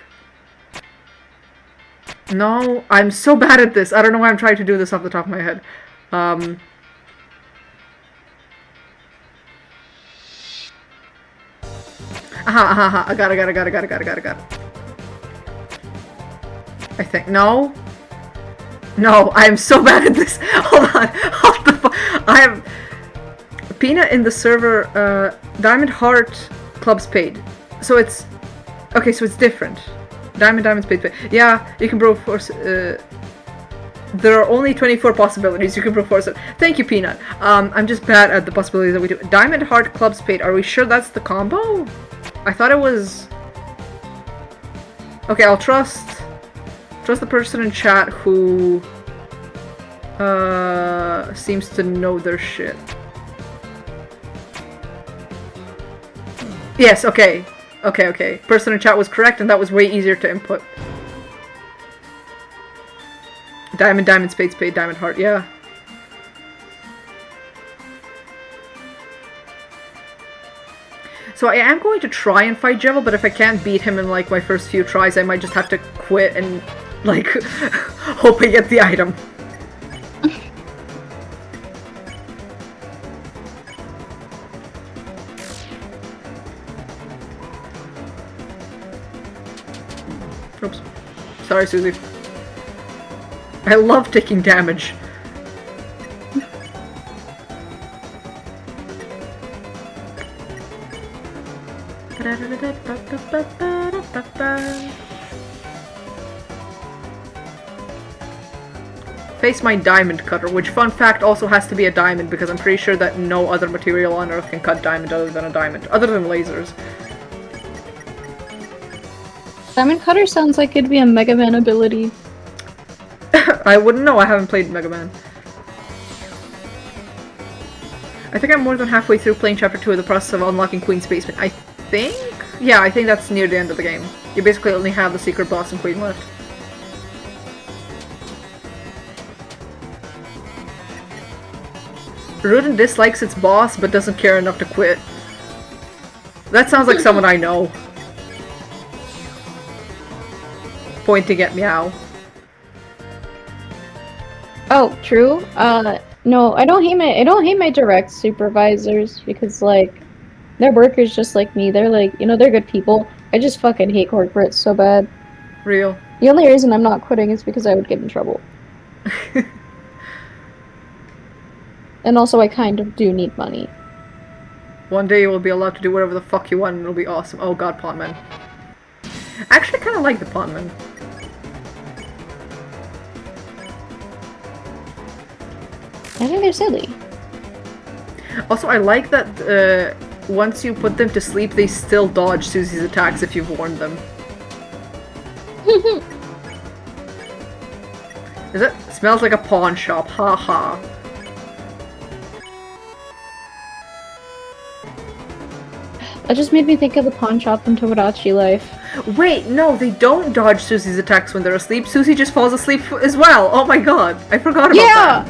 No, I'm so bad at this. I don't know why I'm trying to do this off the top of my head. Aha, I got it. I think, no? No, I am so bad at this. Hold on, what the fuck? I have Peanut in the server, Diamond, Heart, Club, Spade. So it's, okay, so it's different. Diamond, Spade, Spade. Yeah, you can brute force, there are only 24 possibilities. You can brute force it. Thank you, Peanut. I'm just bad at the possibilities that we do. Diamond, Heart, Club, Spade. Are we sure that's the combo? I thought it was... Okay, I'll trust the person in chat who seems to know their shit. Yes, okay. Okay. Person in chat was correct, and that was way easier to input. Diamond, Spade, Spade, Diamond, Heart, yeah. So I am going to try and fight Jevil, but if I can't beat him in like my first few tries, I might just have to quit and like hope I get the item. Oops. Sorry, Susie. I love taking damage. Face my diamond cutter, which, fun fact, also has to be a diamond because I'm pretty sure that no other material on Earth can cut diamond other than a diamond, other than lasers. Diamond Cutter sounds like it'd be a Mega Man ability. I wouldn't know, I haven't played Mega Man. I think I'm more than halfway through playing Chapter 2 of the process of unlocking Queen's Basement. I think? Yeah, I think that's near the end of the game. You basically only have the secret boss and Queen left. Rudin dislikes its boss, but doesn't care enough to quit. That sounds like someone I know. Pointing at Meow. Oh, true. No, I don't hate my direct supervisors because like they're workers just like me. They're like, you know, they're good people. I just fucking hate corporates so bad. Real. The only reason I'm not quitting is because I would get in trouble. And also I kind of do need money. One day you will be allowed to do whatever the fuck you want and it'll be awesome. Oh god, Pondman. I actually kinda like the Pondman. I think they're silly. Also, I like that once you put them to sleep, they still dodge Susie's attacks if you've warned them. Is it? Smells like a pawn shop. Ha ha. That just made me think of the pawn shop from Tomodachi Life. Wait, no, they don't dodge Susie's attacks when they're asleep. Susie just falls asleep as well. Oh my god, I forgot about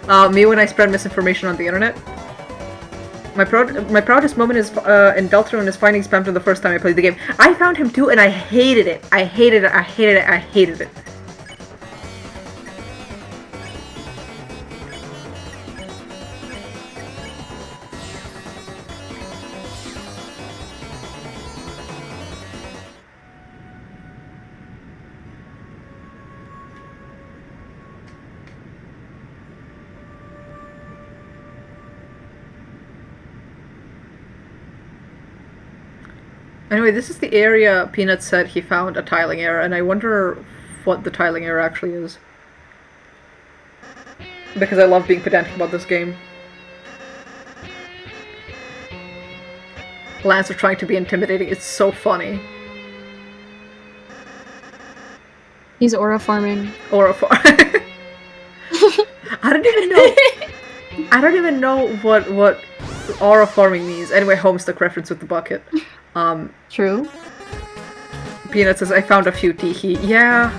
that. Me when I spread misinformation on the internet. My proudest moment is in Deltarune is finding Spamton the first time I played the game. I found him too, and I hated it. I hated it. I hated it. I hated it. Anyway, this is the area Peanut said he found a tiling error, and I wonder what the tiling error actually is. Because I love being pedantic about this game. Lancer trying to be intimidating, it's so funny. He's aura farming. Aura farm. I don't even know what aura farming means. Anyway, Homestuck reference with the bucket. True. Peanut says, I found a few teehee. Yeah,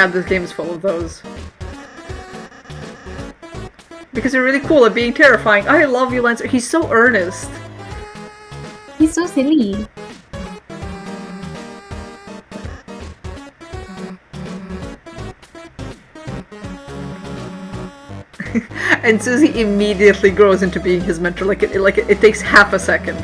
this game is full of those. Because you're really cool at being terrifying. I love you, Lancer. He's so earnest. He's so silly. And Susie immediately grows into being his mentor. It takes half a second.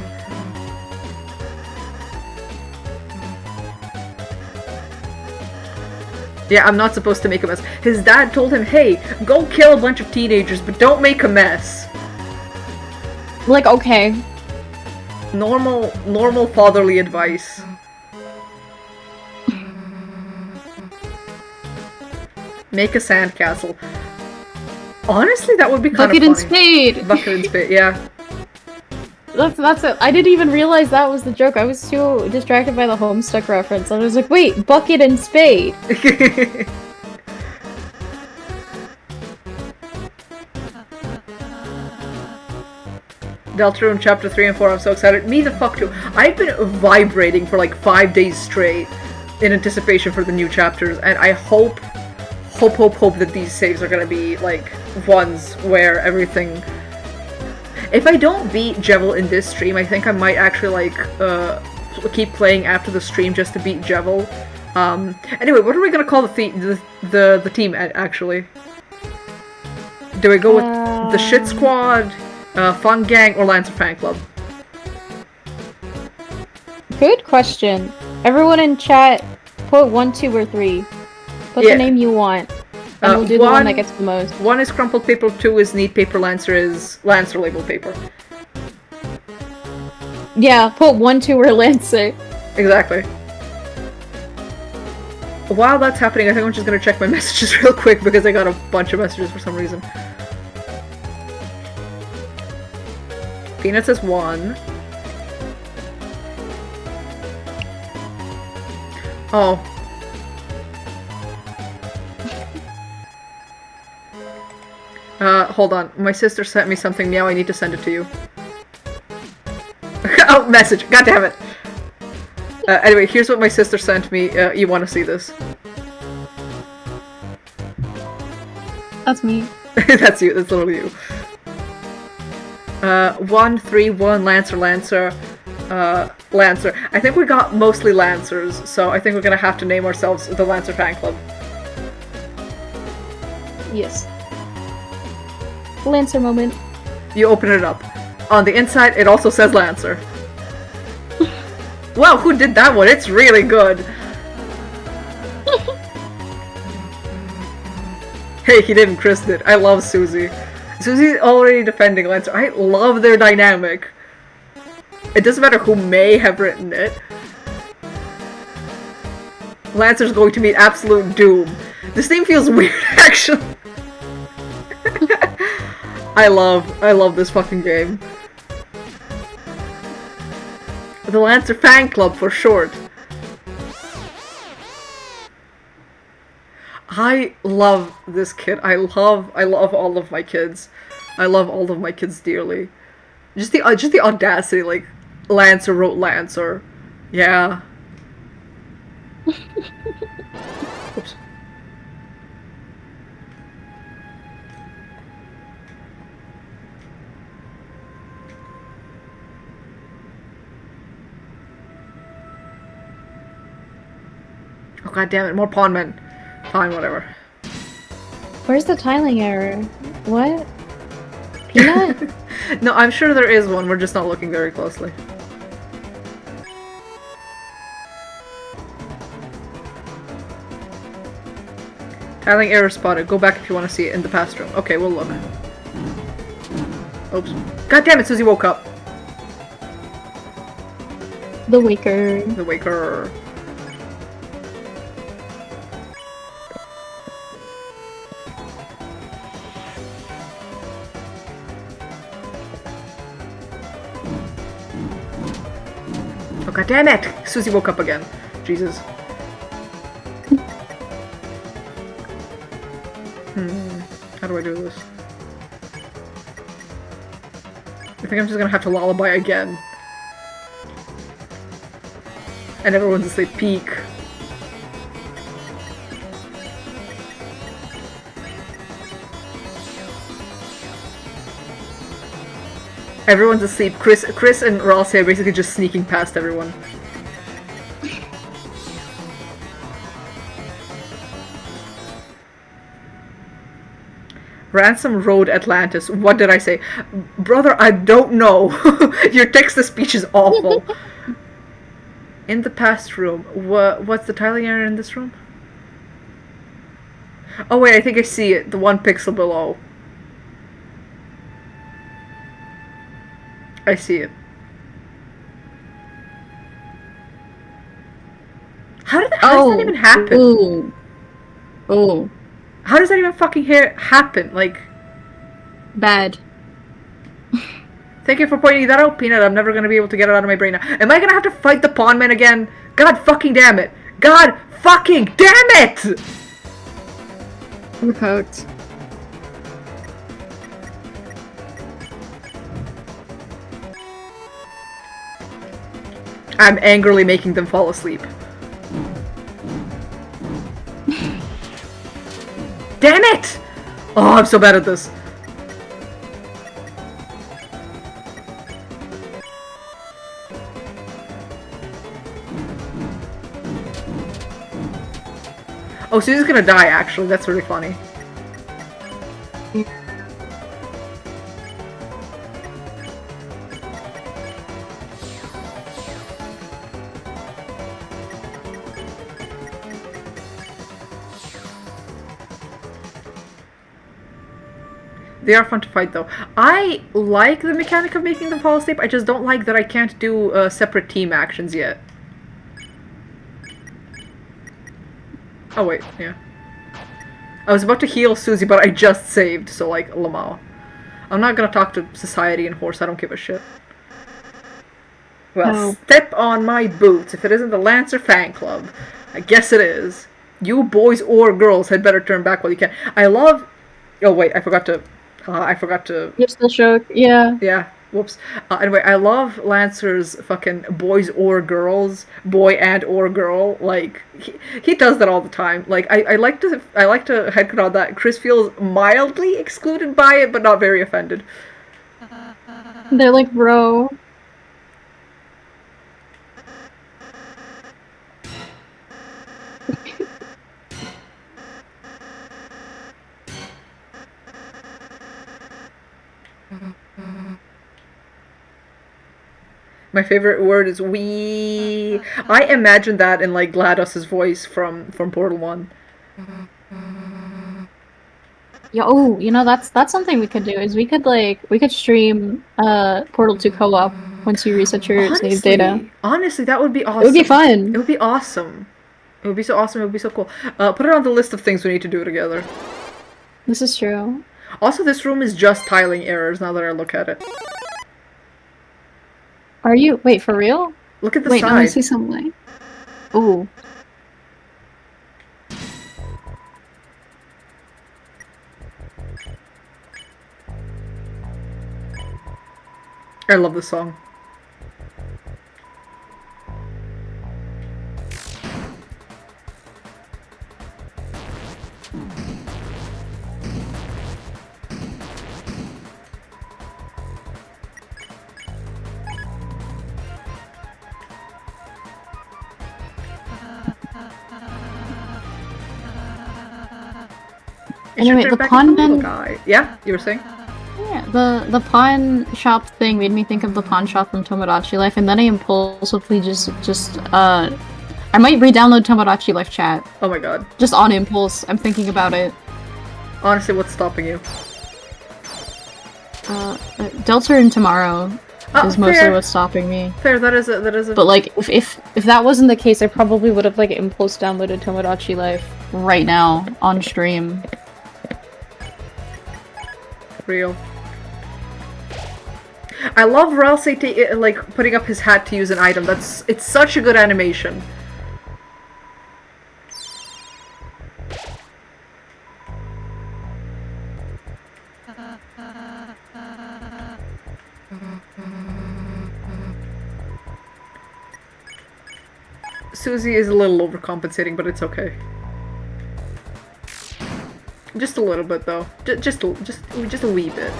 Yeah, I'm not supposed to make a mess. His dad told him, hey, go kill a bunch of teenagers, but don't make a mess. Like, okay. Normal fatherly advice. Make a sandcastle. Honestly, that would be kind of funny. Bucket and spade! Bucket and spade, yeah. That's it. I didn't even realize that was the joke. I was too distracted by the Homestuck reference. I was like, wait, bucket and spade. Deltarune chapter 3 and 4, I'm so excited. Me the fuck too. I've been vibrating for like 5 days straight in anticipation for the new chapters, and I hope that these saves are gonna be like ones where everything... If I don't beat Jevil in this stream, I think I might actually like keep playing after the stream just to beat Jevil. Anyway, what are we gonna call the team actually? Do we go with the Shit Squad, Fun Gang, or Lancer Fan Club? Good question. Everyone in chat, put 1, 2, or 3. Put the name you want. And we'll do the one that gets the most. 1 is Crumpled Paper, 2 is Neat Paper, Lancer is Lancer Label Paper. Yeah, put 1, 2, or Lancer. Exactly. While that's happening, I think I'm just gonna check my messages real quick because I got a bunch of messages for some reason. Peanut says 1. Oh. Hold on. My sister sent me something. Meow, I need to send it to you. Oh, message. God damn it. Anyway, here's what my sister sent me. You want to see this? That's me. That's you. That's literally you. 1, 3, 1, Lancer. Lancer. I think we got mostly Lancers, so I think we're gonna have to name ourselves the Lancer Fan Club. Yes. Lancer moment. You open it up. On the inside, it also says Lancer. Wow, who did that one? It's really good. Hey, he didn't. Chris did. I love Susie. Susie's already defending Lancer. I love their dynamic. It doesn't matter who may have written it. Lancer's going to meet absolute doom. This name feels weird, actually. I love this fucking game. The Lancer Fan Club for short. I love this kid. I love all of my kids. I love all of my kids dearly. Just the audacity, like Lancer wrote Lancer. Yeah. Oops. Oh god damn it, more pawn men. Fine, whatever. Where's the tiling error? What? Peanut? No, I'm sure there is one, we're just not looking very closely. Tiling error spotted. Go back if you want to see it in the past room. Okay, we'll look. Oops. God damn it, Susie woke up. The Waker. The Waker. Oh god damn it! Susie woke up again. Jesus. How do I do this? I think I'm just gonna have to lullaby again. And everyone's asleep. Peek. Everyone's asleep. Chris and Rossi are basically just sneaking past everyone. Ransom Road Atlantis. What did I say? Brother, I don't know. Your text-to-speech is awful. In the past room. What's the tiling error in this room? Oh wait, I think I see it. The 1 pixel below. I see it. How does that even happen? Ooh. Oh. How does that even fucking happen? Like... Bad. Thank you for pointing that out, Peanut. I'm never gonna be able to get it out of my brain now. Am I gonna have to fight the pawn man again? God fucking damn it! God fucking damn it! We're cooked. I'm angrily making them fall asleep. Damn it! Oh, I'm so bad at this. Oh, Susie's gonna die, actually. That's really funny. They are fun to fight, though. I like the mechanic of making them fall asleep. I just don't like that I can't do separate team actions yet. Oh, wait, yeah. I was about to heal Susie, but I just saved, so, like, Lamau. I'm not gonna talk to Society and Horse. I don't give a shit. Well, No. Step on my boots. If it isn't the Lancer Fan Club, I guess it is. You boys or girls had better turn back while you can. I love... Oh, wait, I forgot to... You're still shook. Yeah. Yeah, whoops. Anyway, I love Lancer's fucking boys or girls, boy and or girl. Like he does that all the time. Like I like to headcanon that Chris feels mildly excluded by it, but not very offended. They're like, bro. My favorite word is "we." I imagine that in like GLaDOS's voice from Portal 1. Yeah, oh, you know, that's something we could do, is we could stream Portal 2 co-op once you reset your save data. Honestly, that would be awesome. It would be fun. It would be awesome. It would be so awesome. It would be so cool. Put it on the list of things we need to do together. This is true. Also, this room is just tiling errors now that I look at it. Are you? Wait, for real? Look at the Wait, side. no, I see something. Ooh. I love this song. Anyway, the pawn man. Guy. Yeah, you were saying? Yeah, the pawn shop thing made me think of the pawn shop from Tomodachi Life, and then I impulsively I might re-download Tomodachi Life chat. Oh my god. Just on impulse, I'm thinking about it. Honestly, what's stopping you? Deltarune tomorrow is mostly what's stopping me. Fair, that is a... But like, if that wasn't the case, I probably would have like impulse downloaded Tomodachi Life right now on stream. Real. I love Ralsei like putting up his hat to use an item. It's such a good animation. Susie is a little overcompensating, but it's okay. Just a little bit, though. Just a wee bit.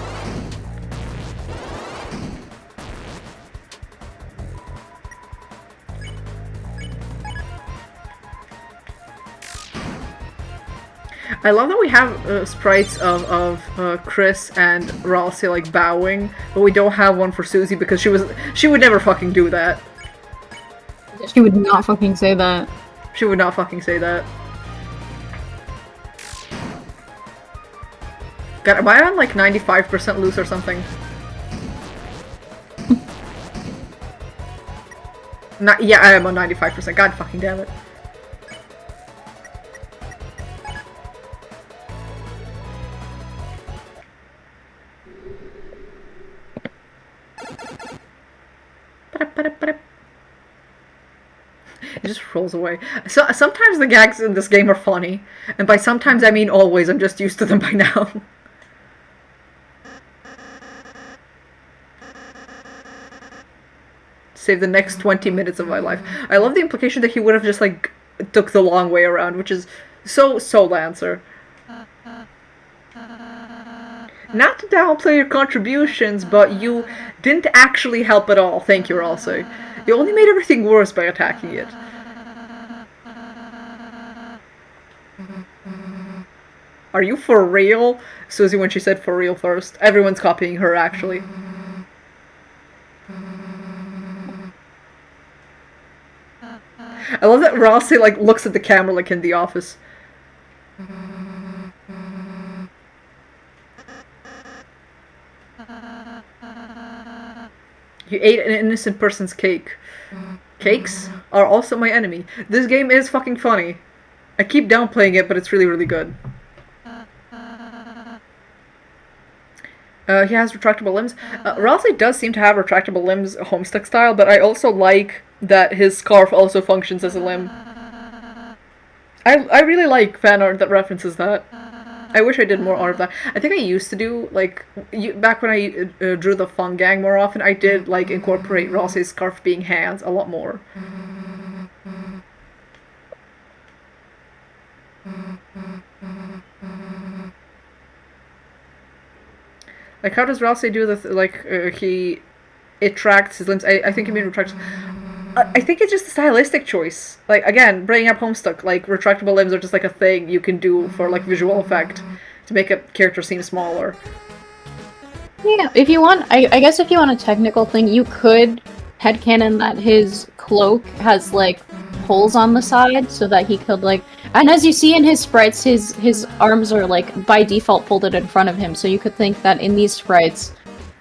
I love that we have sprites of Chris and Ralsei like bowing, but we don't have one for Susie because she would never fucking do that. She would not fucking say that. She would not fucking say that. God, am I on like 95% loose or something? Yeah, I am on 95%. God fucking damn it. It just rolls away. So sometimes the gags in this game are funny, and by sometimes I mean always. I'm just used to them by now. Save the next 20 minutes of my life. I love the implication that he would have just like took the long way around, which is so Lancer. Not to downplay your contributions, but you didn't actually help at all. Thank you, Ralsei. You only made everything worse by attacking it. Are you for real? Susie when she said for real first. Everyone's copying her, actually. I love that Ralsei like looks at the camera like in The Office. You ate an innocent person's cake. Cakes are also my enemy. This game is fucking funny. I keep downplaying it, but it's really, really good. He has retractable limbs. Ralsei does seem to have retractable limbs Homestuck style, but I also like that his scarf also functions as a limb. I really like fan art that references that. I wish I did more art of that. I think I used to do, like, back when I drew the Fun Gang more often, I did, like, incorporate Ralsei's scarf being hands a lot more. Like, how does Ralsei do the, it tracks his limbs? I think you mean retracts. I think it's just a stylistic choice. Like, again, bringing up Homestuck, like, retractable limbs are just, like, a thing you can do for, like, visual effect to make a character seem smaller. Yeah, if you want, I guess if you want a technical thing, you could headcanon that his cloak has, like, holes on the side so that he could, like... And as you see in his sprites, his arms are, like, by default folded in front of him, so you could think that in these sprites,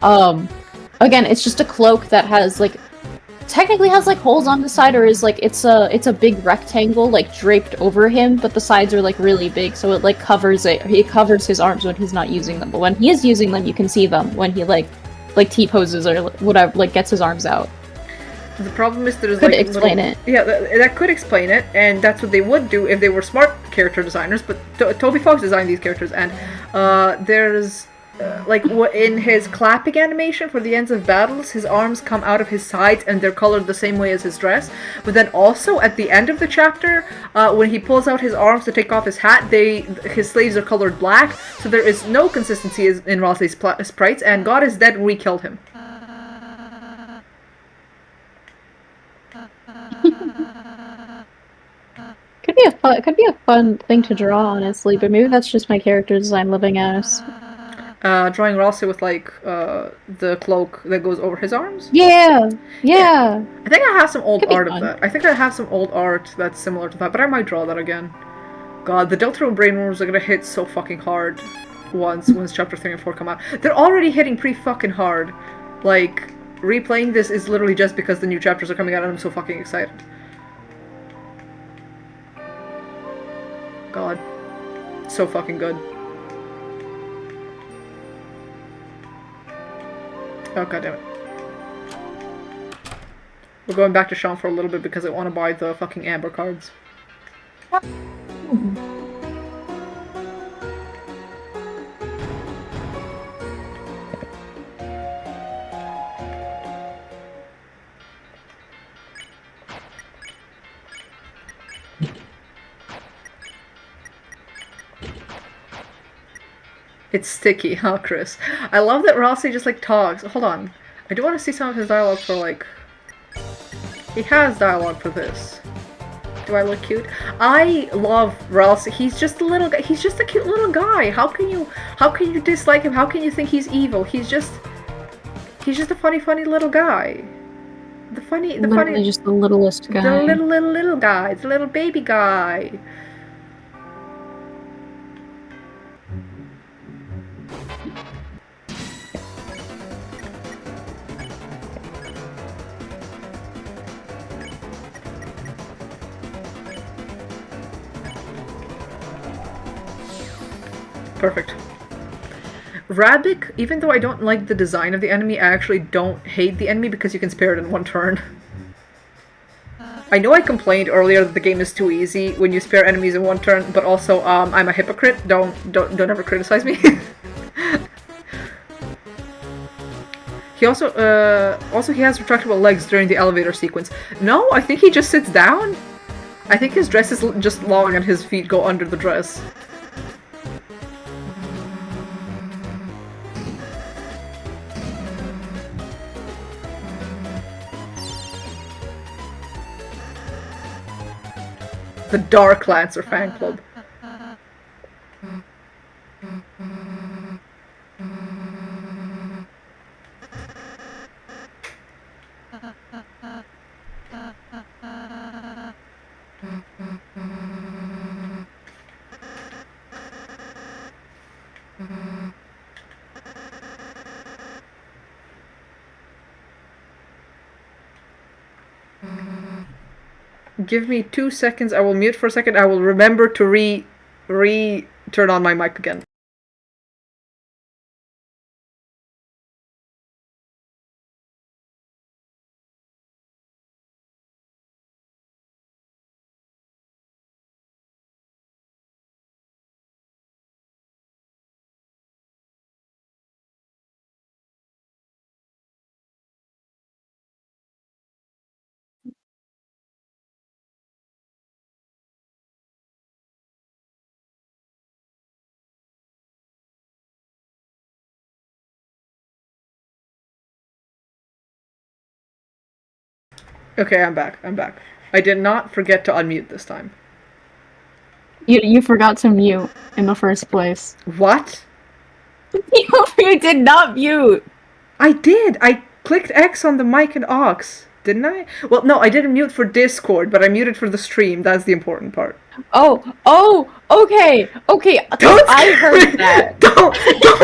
again, it's just a cloak that has, like, technically has like holes on the side, or is like it's a big rectangle like draped over him, but the sides are like really big, so it like covers it. It covers his arms when he's not using them, but when he is using them, you can see them when he like T-poses or whatever, like gets his arms out. The problem is there's Could like explain it. Yeah, that could explain it, and that's what they would do if they were smart character designers. But Toby Fox designed these characters, and there's like in his clapping animation for the ends of battles, his arms come out of his sides and they're colored the same way as his dress. But then also at the end of the chapter, when he pulls out his arms to take off his hat, his sleeves are colored black, so there is no consistency in Ralsei's sprites. And God is dead, we killed him. Could be a fun thing to draw, honestly, but maybe that's just my character design living as. Drawing Ralsei with like the cloak that goes over his arms. Yeah. I think I have some old art fun. of that. I think I have some old art that's similar to that, but I might draw that again. God, the Deltarune brainworms are gonna hit so fucking hard once chapter 3 and 4 come out. They're already hitting pretty fucking hard. Like, replaying this is literally just because the new chapters are coming out and I'm so fucking excited. God. So fucking good. Oh, goddammit. We're going back to Sean for a little bit because I want to buy the fucking Amber cards. It's sticky, huh, Chris? I love that Ralsei just, like, talks. Hold on. I do want to see some of his dialogue for, like... He has dialogue for this. Do I look cute? I love Ralsei. He's just a little guy. He's just a cute little guy. How can you dislike him? How can you think he's evil? He's just a funny little guy. Literally just the littlest guy. The little guy. The little baby guy. Perfect. Rabik, even though I don't like the design of the enemy, I actually don't hate the enemy because you can spare it in one turn. I know I complained earlier that the game is too easy when you spare enemies in one turn, but also I'm a hypocrite. Don't ever criticize me. He also he has retractable legs during the elevator sequence. No, I think he just sits down. I think his dress is just long and his feet go under the dress. The Dark Lancer fan club. Give me 2 seconds. I will mute for a second. I will remember to turn on my mic again. Okay, I'm back. I did not forget to unmute this time. You forgot to mute in the first place. What? You did not mute! I did! I clicked X on the mic and aux. Didn't I? Well, no, I didn't mute for Discord, but I muted for the stream. That's the important part. Oh, okay. Don't I scare heard me. that. Don't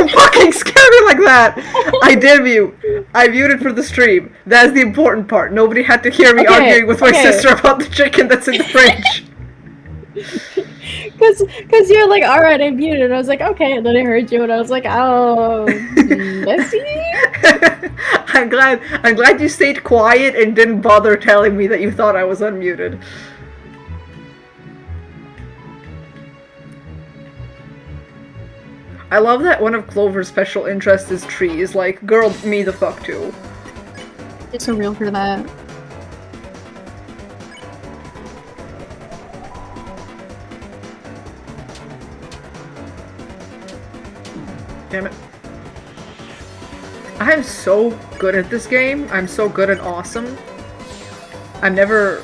fucking scare me like that. I did mute. I muted for the stream. That's the important part. Nobody had to hear me arguing with my sister about the chicken that's in the fridge. Cause you're like, all right, I muted. And I was like, okay, and then I heard you, and I was like, oh, messy. I'm glad you stayed quiet and didn't bother telling me that you thought I was unmuted. I love that one of Clover's special interests is trees. Like, girl, me the fuck too. It's so real for that. Damn it. I'm so good at this game. I'm so good and awesome. I'm never...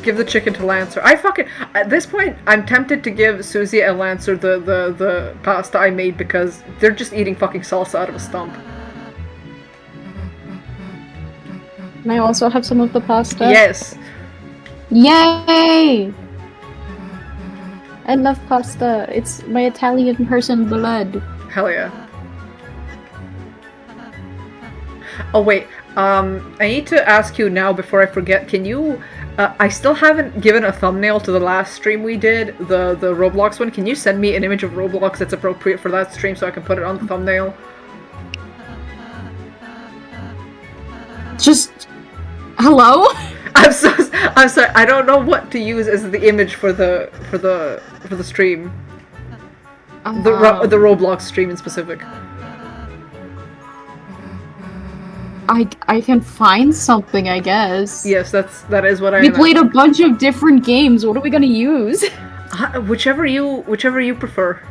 Give the chicken to Lancer. At this point, I'm tempted to give Susie and Lancer the pasta I made because they're just eating fucking salsa out of a stump. Can I also have some of the pasta? Yes. Yay! I love pasta. It's my Italian person blood. Hell yeah. Oh wait, I need to ask you now before I forget, can you... I still haven't given a thumbnail to the last stream we did, the Roblox one. Can you send me an image of Roblox that's appropriate for that stream so I can put it on the thumbnail? Just... Hello? I'm sorry, I don't know what to use as the image for the stream. The Roblox stream in specific. I can find something, I guess. Yes, that is what I. We played a bunch of different games. What are we gonna use? Whichever you prefer.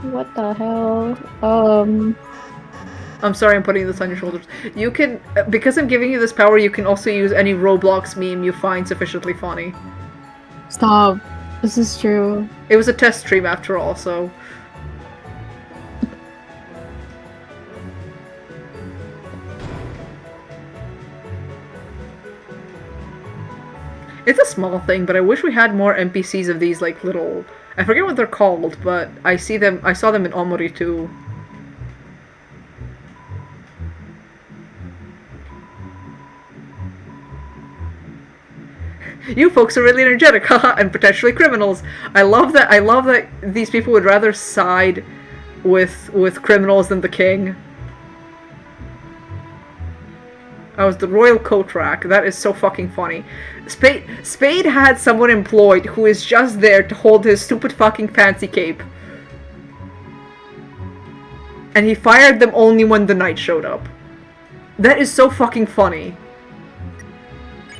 What the hell? I'm sorry, I'm putting this on your shoulders. You can, because I'm giving you this power, you can also use any Roblox meme you find sufficiently funny. Stop. This is true. It was a test stream after all, so. It's a small thing, but I wish we had more NPCs of these, like, little... I forget what they're called, but I saw them in Omori too. You folks are really energetic, haha, and potentially criminals. I love that these people would rather side with criminals than the king. I was the royal coat rack. That is so fucking funny. Spade had someone employed who is just there to hold his stupid fucking fancy cape. And he fired them only when the knight showed up. That is so fucking funny.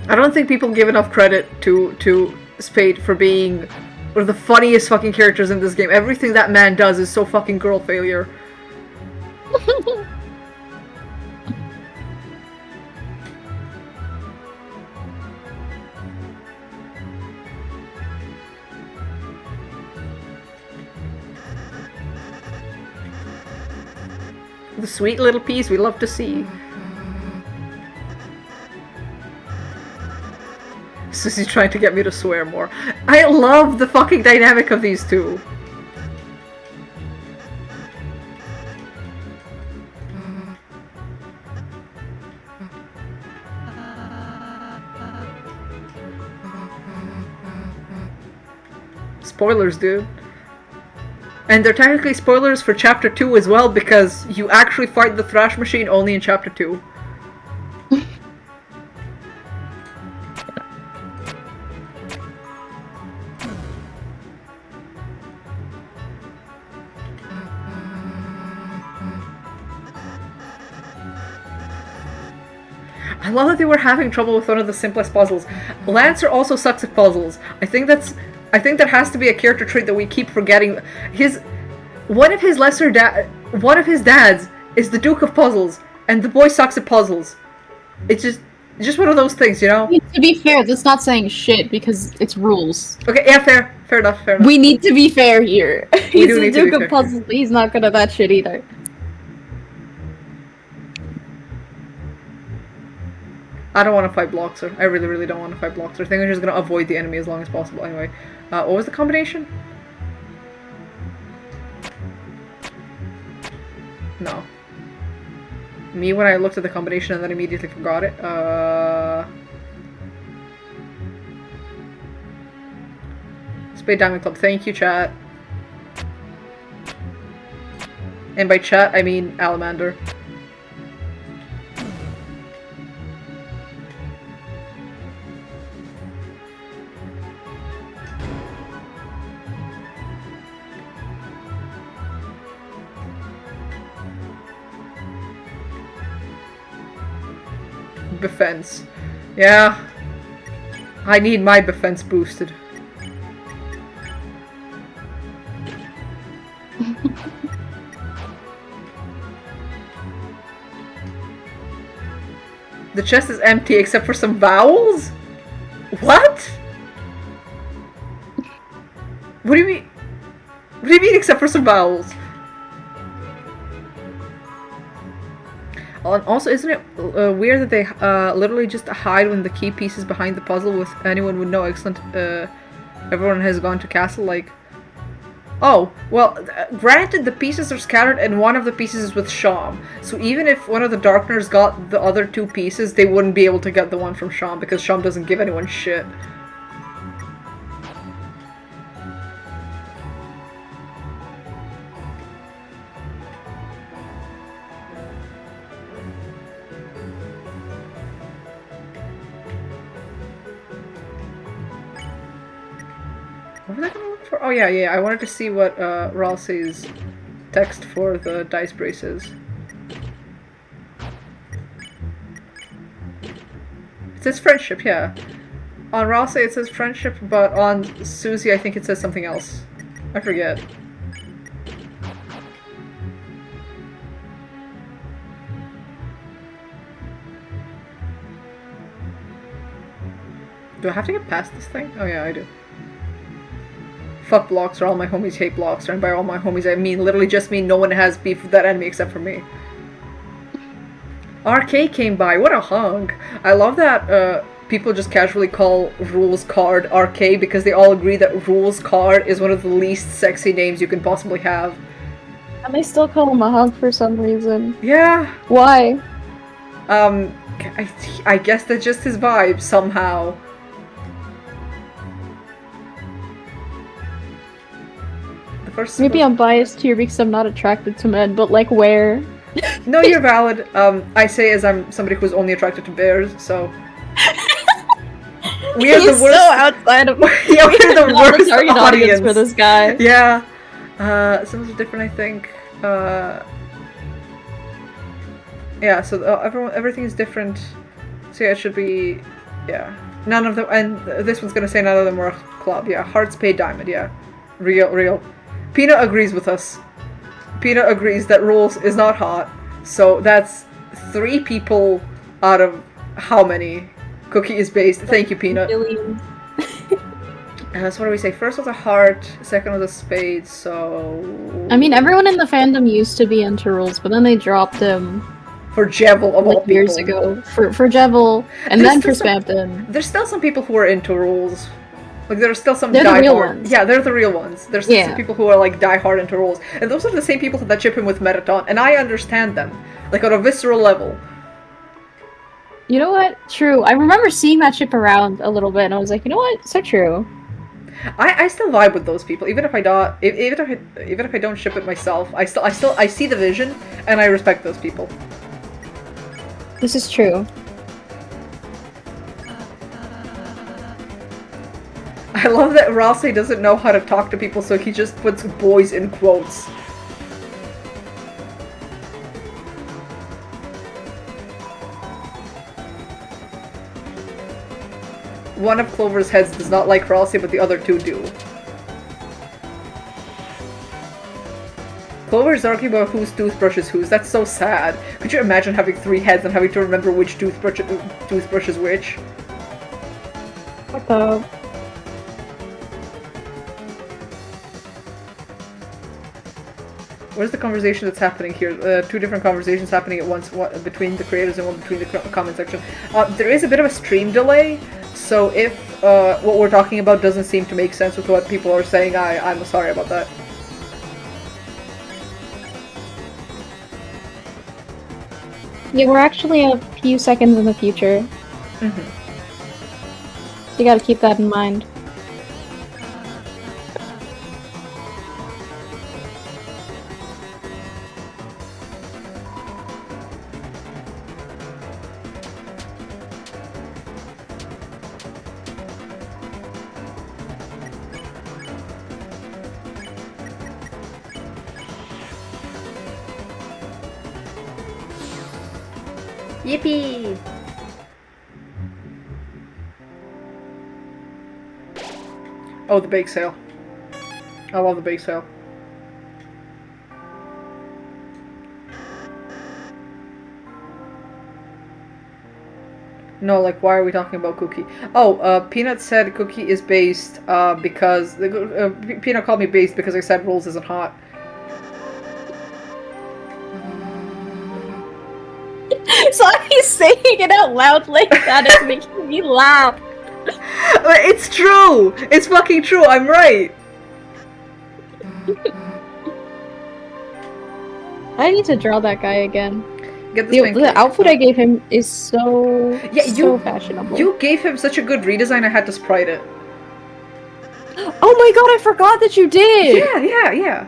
I don't think people give enough credit to Spade for being one of the funniest fucking characters in this game. Everything that man does is so fucking girl failure. The sweet little peas we love to see. Susie's trying to get me to swear more. I love the fucking dynamic of these two. Spoilers, dude. And they're technically spoilers for Chapter 2 as well, because you actually fight the Thrash Machine only in Chapter 2. I love that they were having trouble with one of the simplest puzzles. Lancer also sucks at puzzles. I think that has to be a character trait that we keep forgetting. One of his dads is the Duke of Puzzles, and the boy sucks at puzzles. It's just one of those things, you know? To be fair, that's not saying shit because it's rules. Okay, yeah, fair enough. We need to be fair here. He's do the need to be Duke fair. of Puzzles, but he's not good at that shit either. I don't want to fight Bloxer. I really, really don't want to fight Bloxer. I think I'm just gonna avoid the enemy as long as possible. Anyway, what was the combination? No. Me when I looked at the combination and then immediately forgot it. Spade Diamond Club. Thank you, chat. And by chat, I mean Alamander. Defense. Yeah. I need my defense boosted. The chest is empty except for some vowels? What? What do you mean? What do you mean except for some vowels? And also, isn't it weird that they literally just hide when the key piece is behind the puzzle with anyone would know? Excellent. Everyone has gone to castle, like... Oh, well, granted the pieces are scattered and one of the pieces is with Sham. So even if one of the Darkners got the other two pieces, they wouldn't be able to get the one from Sham because Sham doesn't give anyone shit. What was I gonna look for? Oh yeah, I wanted to see what Ralsei's text for the dice brace is. It says friendship, yeah. On Ralsei it says friendship, but on Susie I think it says something else. I forget. Do I have to get past this thing? Oh yeah, I do. Fuck Bloxer, all my homies hate Bloxer, and by all my homies I mean literally just mean no one has beef with that enemy except for me. RK came by, what a hunk! I love that people just casually call Rules Card RK because they all agree that Rules Card is one of the least sexy names you can possibly have. And they still call him a hunk for some reason. Yeah. Why? I guess that's just his vibe, somehow. Maybe I'm biased here because I'm not attracted to men, but like where? No, you're valid. I say as I'm somebody who's only attracted to bears, so... We are the worst... so outside of... Yeah, we're the worst target audience for this guy. Yeah. Some are different, I think. Yeah, so everything is different. So yeah, it should be... Yeah. None of them... And this one's gonna say none of them were club. Yeah, hearts pay diamond, yeah. Real. Pina agrees with us. Pina agrees that Rules is not hot. So that's 3 people out of how many? Cookie is based. Thank you, Pina. So what do we say? First was a heart, second was a spade, so... I mean, everyone in the fandom used to be into Rules, but then they dropped him. For Jevil, of all people. Years ago. For Jevil, and then for Spamton. There's still some people who are into Rules. Like, there are still some they're diehard... the real ones. Yeah, they're the real ones. There's still some people who are, like, diehard into Rules. And those are the same people that chip in with Metaton, and I understand them. Like, on a visceral level. You know what? True. I remember seeing that chip around a little bit, and I was like, you know what? So true. I still vibe with those people, even if I don't ship it myself. I see the vision, and I respect those people. This is true. I love that Ralsei doesn't know how to talk to people, so he just puts boys in quotes. One of Clover's heads does not like Ralsei, but the other 2 do. Clover's arguing about whose toothbrush is whose. That's so sad. Could you imagine having 3 heads and having to remember which toothbrush is which? What the... Where's the conversation that's happening here? Two different conversations happening at once, one between the creators and one between the comment section. There is a bit of a stream delay, so if what we're talking about doesn't seem to make sense with what people are saying, I'm sorry about that. Yeah, we're actually a few seconds in the future. Mm-hmm. So you gotta keep that in mind. Yippee! Oh, the bake sale. I love the bake sale. No, like, why are we talking about Cookie? Oh, Peanut said Cookie is based, because... Peanut called me based because I said Rolls isn't hot. Sorry, saying it out loud like that is making me laugh. It's true! It's fucking true, I'm right! I need to draw that guy again. Get this The outfit I gave him is so fashionable. You gave him such a good redesign, I had to sprite it. Oh my god, I forgot that you did! Yeah.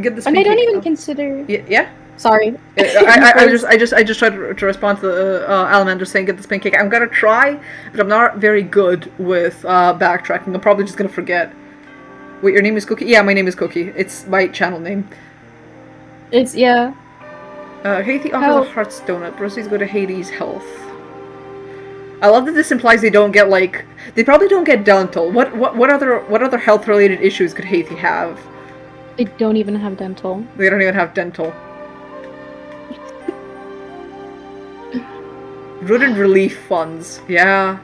Get this. And I don't even consider. Yeah. Sorry. I just tried to respond to Alamander saying get this pancake. I'm gonna try, but I'm not very good with backtracking. I'm probably just gonna forget. Wait, your name is Cookie? Yeah, my name is Cookie. It's my channel name. It's yeah. Hades offers a heart's donut. Proceeds go to Hades' health. I love that this implies they don't get like they probably don't get dental. What other health related issues could Hades have? They don't even have dental. They don't even have dental. Rodent relief funds, yeah.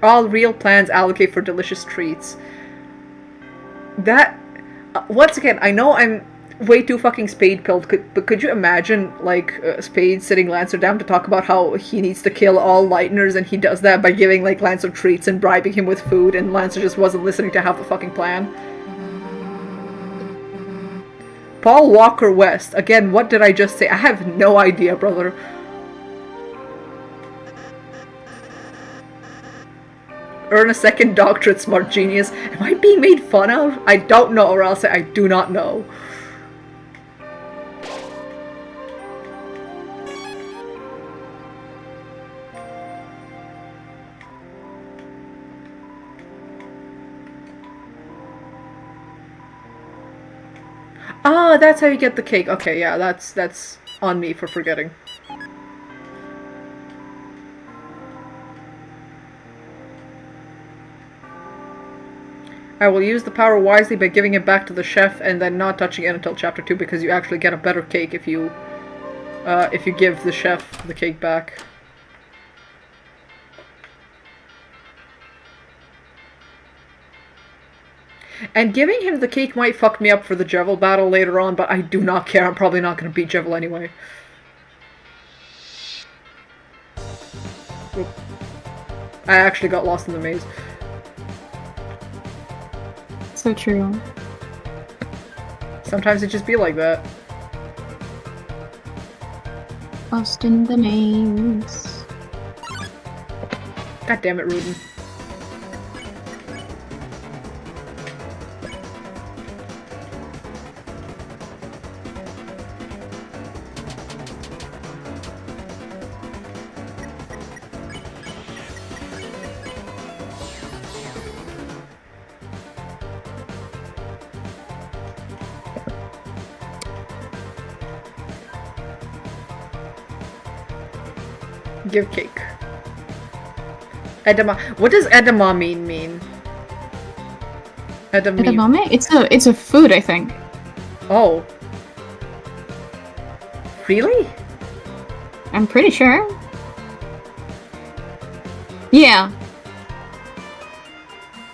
All real plans allocate for delicious treats. That, once again, I know I'm way too fucking Spade-pilled, but could you imagine, like, Spade sitting Lancer down to talk about how he needs to kill all Lighteners, and he does that by giving, like, Lancer treats and bribing him with food, and Lancer just wasn't listening to half the fucking plan? Paul Walker West. Again, what did I just say? I have no idea, brother. Earn a second doctorate, smart genius. Am I being made fun of? I don't know, or I'll say I do not know. Ah, that's how you get the cake. Okay, yeah, that's on me for forgetting. I will use the power wisely by giving it back to the chef and then not touching it until chapter 2 because you actually get a better cake if you give the chef the cake back. And giving him the cake might fuck me up for the Jevil battle later on, but I do not care. I'm probably not going to beat Jevil anyway. Oop. I actually got lost in the maze. So true. Sometimes it just be like that. Lost in the names. God damn it, Rudin. Give cake. Edama. What does edamame mean? Edamame? It's a food, I think. Oh. Really? I'm pretty sure. Yeah.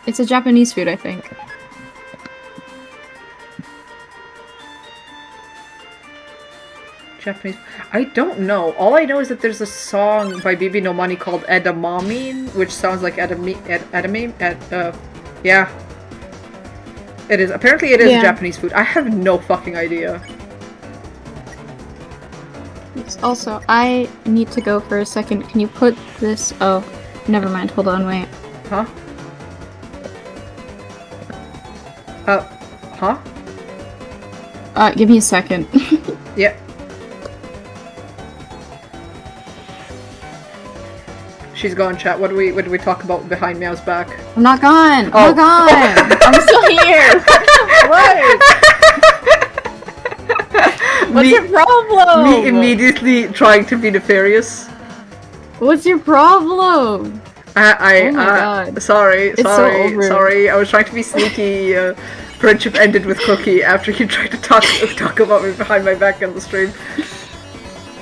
It's a Japanese food, I think. Japanese. I don't know. All I know is that there's a song by Bibi no Mani called Edamame, which sounds like yeah. It is. Apparently it is Japanese food. I have no fucking idea. Also, I need to go for a second. Can you put this... Oh, never mind. Hold on, wait. Huh? Huh? Give me a second. Yeah. She's gone, chat. What do we talk about behind Meow's back? I'm not gone! Oh. I'm not gone! I'm still here! What? What's your problem? Me immediately trying to be nefarious. What's your problem? Oh my God. Sorry. It's so over. Sorry. I was trying to be sneaky. Friendship ended with Cookie after he tried to talk about me behind my back on the stream.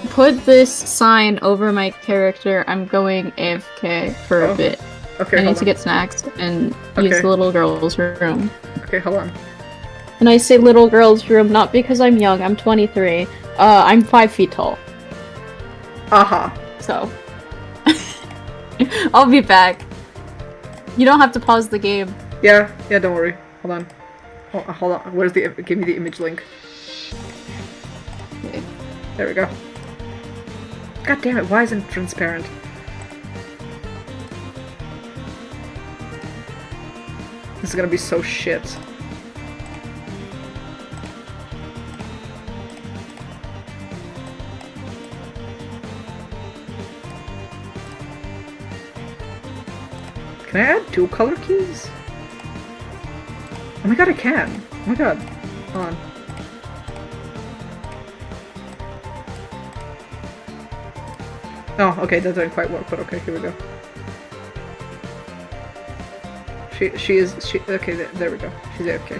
Put this sign over my character. I'm going AFK for a bit. Okay, I need to get snacks and Okay. use the little girl's room. Okay, hold on. And I say little girl's room not because I'm young. I'm 23. I'm 5 feet tall. Aha. So I'll be back. You don't have to pause the game. Yeah, don't worry. Hold on. Hold on. Where's the... Give me the image link. Okay. There we go. God damn it, why isn't it transparent? This is gonna be so shit. Can I add 2 color keys? Oh my god, I can. Oh my god. Hold on. Oh, okay, that didn't quite work, but okay, here we go. She okay, there we go. She's okay.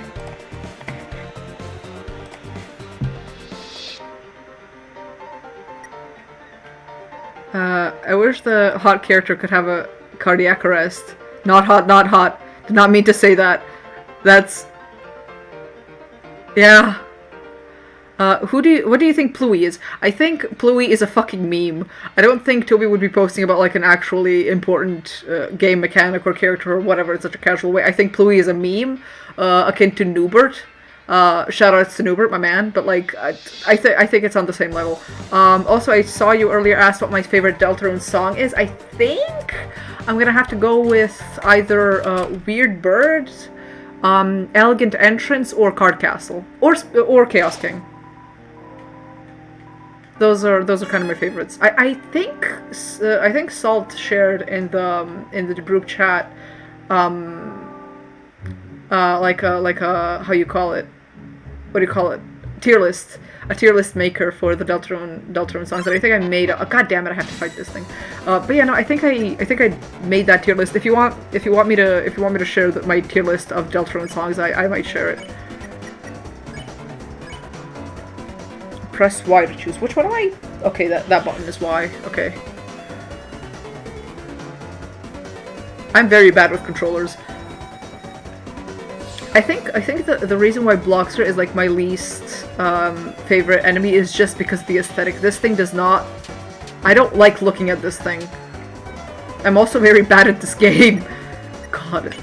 I wish the hot character could have a cardiac arrest. Not hot, not hot. Did not mean to say that. That's... Yeah. What do you think Pluie is? I think Pluie is a fucking meme. I don't think Toby would be posting about like an actually important game mechanic or character or whatever in such a casual way. I think Pluie is a meme, akin to Newbert. Shoutouts to Newbert, my man, but like, I think it's on the same level. Also, I saw you earlier asked what my favorite Deltarune song is. I think I'm gonna have to go with either Weird Bird, Elegant Entrance, or Card Castle, or Chaos King. Those are kind of my favorites. I think Salt shared in the group chat, like how you call it? What do you call it? Tier list. A tier list maker for the Deltarune songs. And I think I made a god damn it, I have to fight this thing. But yeah, no, I think I made that tier list. If you want me to share my tier list of Deltarune songs, I might share it. Press Y to choose. Which one am I? Okay, that button is Y. Okay. I'm very bad with controllers. I think the reason why Blockster is like my least favorite enemy is just because of the aesthetic. This thing does not... I don't like looking at this thing. I'm also very bad at this game. God.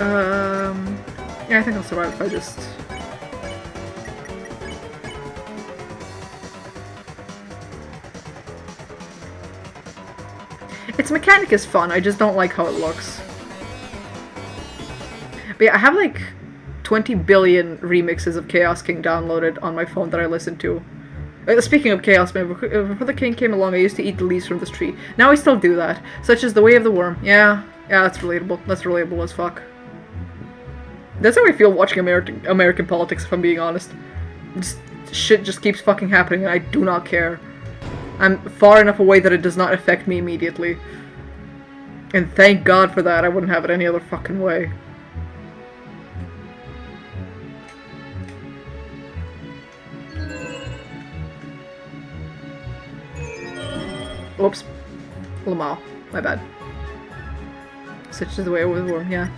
Yeah, I think I'll survive if I just... Its mechanic is fun, I just don't like how it looks. But yeah, I have like 20 billion remixes of Chaos King downloaded on my phone that I listen to. Speaking of Chaos, man, before the king came along, I used to eat the leaves from this tree. Now I still do that. Such as the Way of the Worm. Yeah, that's relatable. That's relatable as fuck. That's how I feel watching American politics, if I'm being honest. Shit just keeps fucking happening and I do not care. I'm far enough away that it does not affect me immediately. And thank God for that, I wouldn't have it any other fucking way. Oops. Lamau. My bad. Such is the way I was born, yeah.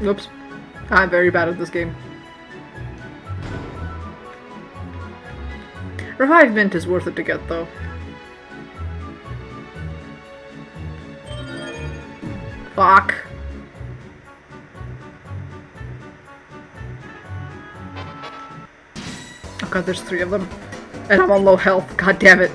Oops. I'm very bad at this game. Revive Mint is worth it to get, though. Fuck. Oh god, there's 3 of them. And I'm on low health. God damn it.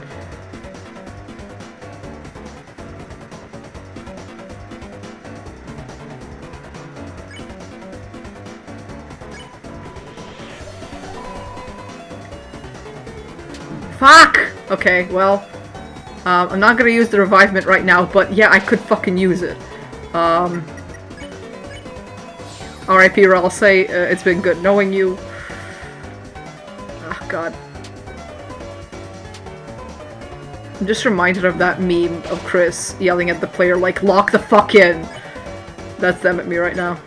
Fuck! Okay, well, I'm not gonna use the revivement right now, but yeah, I could fucking use it. R.I.P. I'll say it's been good knowing you. Oh god. I'm just reminded of that meme of Chris yelling at the player like, lock the fuck in! That's them at me right now.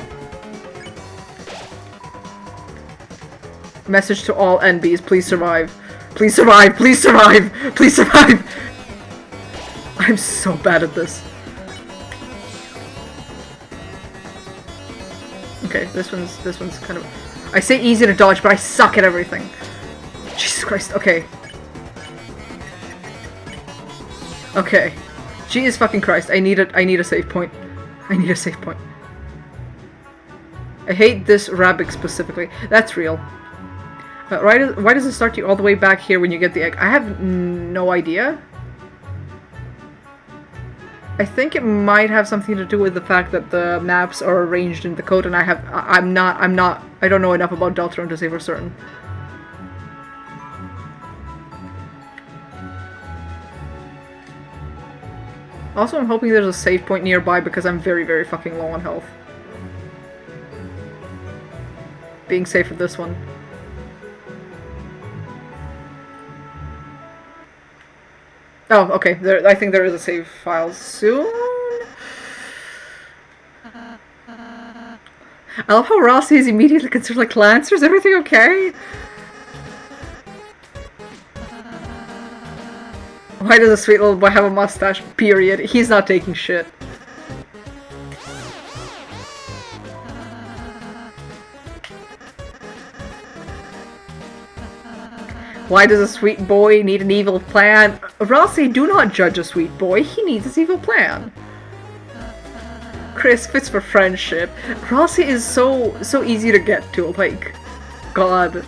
Message to all NBs, please survive. Please survive! Please survive! Please survive! I'm so bad at this. Okay, this one's kind of... I say easy to dodge, but I suck at everything. Jesus Christ, okay. Okay. Jesus fucking Christ, I need a save point. I need a save point. I hate this rabbit specifically. That's real. Why does it start you all the way back here when you get the egg? I have no idea. I think it might have something to do with the fact that the maps are arranged in the code, and I don't know enough about Deltarune to say for certain. Also, I'm hoping there's a save point nearby because I'm very, very fucking low on health. Being safe with this one. Oh, okay. I think there is a save file soon. I love how Rossi is immediately considered like, Lancer, is everything okay? Why does a sweet little boy have a mustache? Period. He's not taking shit. Why does a sweet boy need an evil plan? Rossi, do not judge a sweet boy. He needs his evil plan. Chris fits for friendship. Rossi is so easy to get to. Like, God.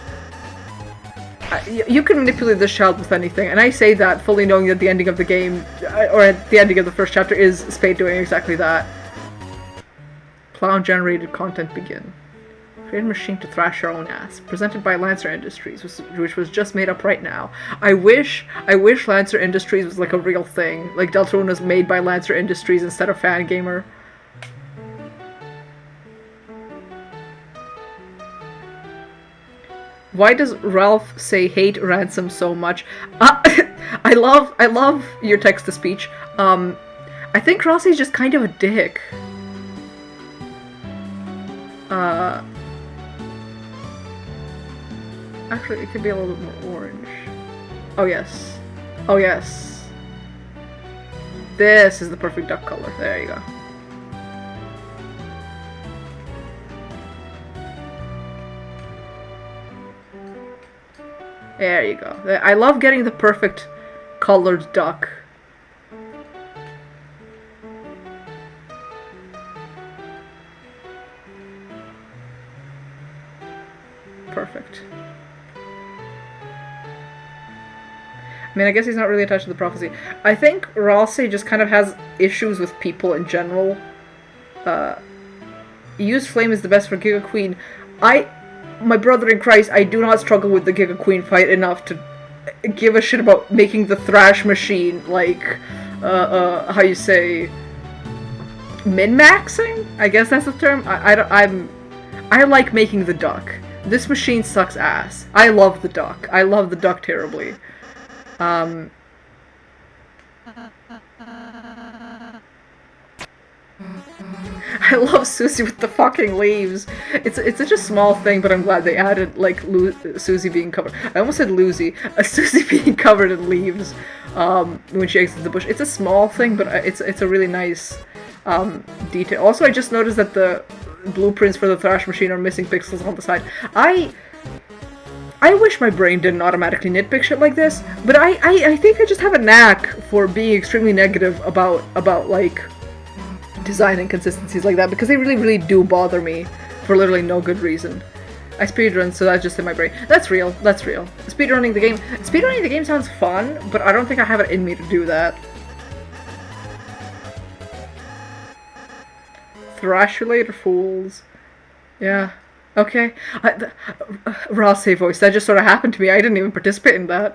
You can manipulate this child with anything, and I say that fully knowing that the ending of the game, or at the ending of the first chapter, is Spade doing exactly that. Clown-generated content begin. Create a machine to thrash your own ass. Presented by Lancer Industries, which was just made up right now. I wish Lancer Industries was like a real thing. Like Deltarune was made by Lancer Industries instead of Fangamer. Why does Ralph say hate ransom so much? I love your text to speech. I think Rossi's just kind of a dick. Actually, it could be a little bit more orange. Oh yes. Oh yes. This is the perfect duck color. There you go. There you go. I love getting the perfect colored duck. Perfect. I mean, I guess he's not really attached to the prophecy. I think Rossi just kind of has issues with people in general. Use Flame is the best for Giga Queen. My brother in Christ, I do not struggle with the Giga Queen fight enough to give a shit about making the Thrash machine, like, how you say, min-maxing? I guess that's the term. I like making the duck. This machine sucks ass. I love the duck. I love the duck terribly. I love Susie with the fucking leaves. It's such a small thing, but I'm glad they added like Susie being covered. I almost said Lucy. Susie being covered in leaves when she exits the bush. It's a small thing, but it's a really nice detail. Also, I just noticed that the blueprints for the thrash machine are missing pixels on the side. I wish my brain didn't automatically nitpick shit like this, but I think I just have a knack for being extremely negative about like design inconsistencies like that, because they really, really do bother me for literally no good reason. I speedrun, so that's just in my brain. That's real. That's real. Speedrunning the game sounds fun, but I don't think I have it in me to do that. Thrash you later, fools. Yeah. Okay. Ross voice. That just sort of happened to me. I didn't even participate in that.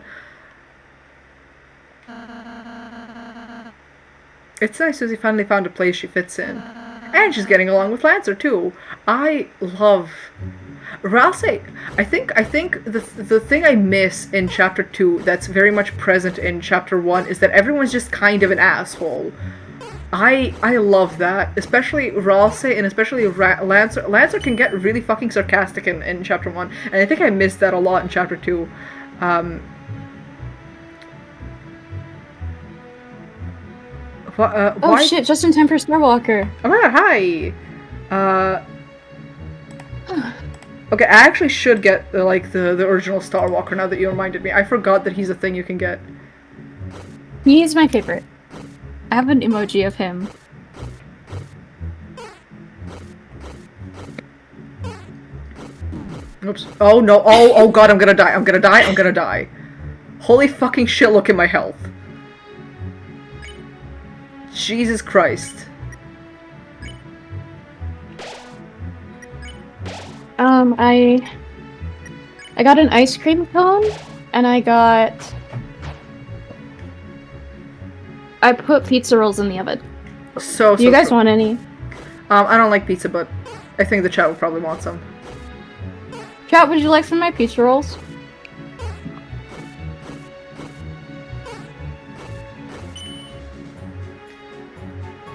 It's nice Susie finally found a place she fits in. And she's getting along with Lancer, too. I love... Ralsei, I think the thing I miss in Chapter 2 that's very much present in Chapter 1 is that everyone's just kind of an asshole. I love that, especially Ralsei and especially Lancer. Lancer can get really fucking sarcastic in Chapter 1, and I think I missed that a lot in Chapter 2. Oh Why? shit, just in time for Starwalker. Oh, hi! Okay, I actually should get the original Starwalker now that you reminded me. I forgot that he's a thing you can get. He's my favorite. I have an emoji of him. Oops. Oh no, oh god, I'm gonna die. Holy fucking shit, look at my health. Jesus Christ. I got an ice cream cone, and I put pizza rolls in the oven. So Do you guys want any? I don't like pizza, but I think the chat would probably want some. Chat, would you like some of my pizza rolls?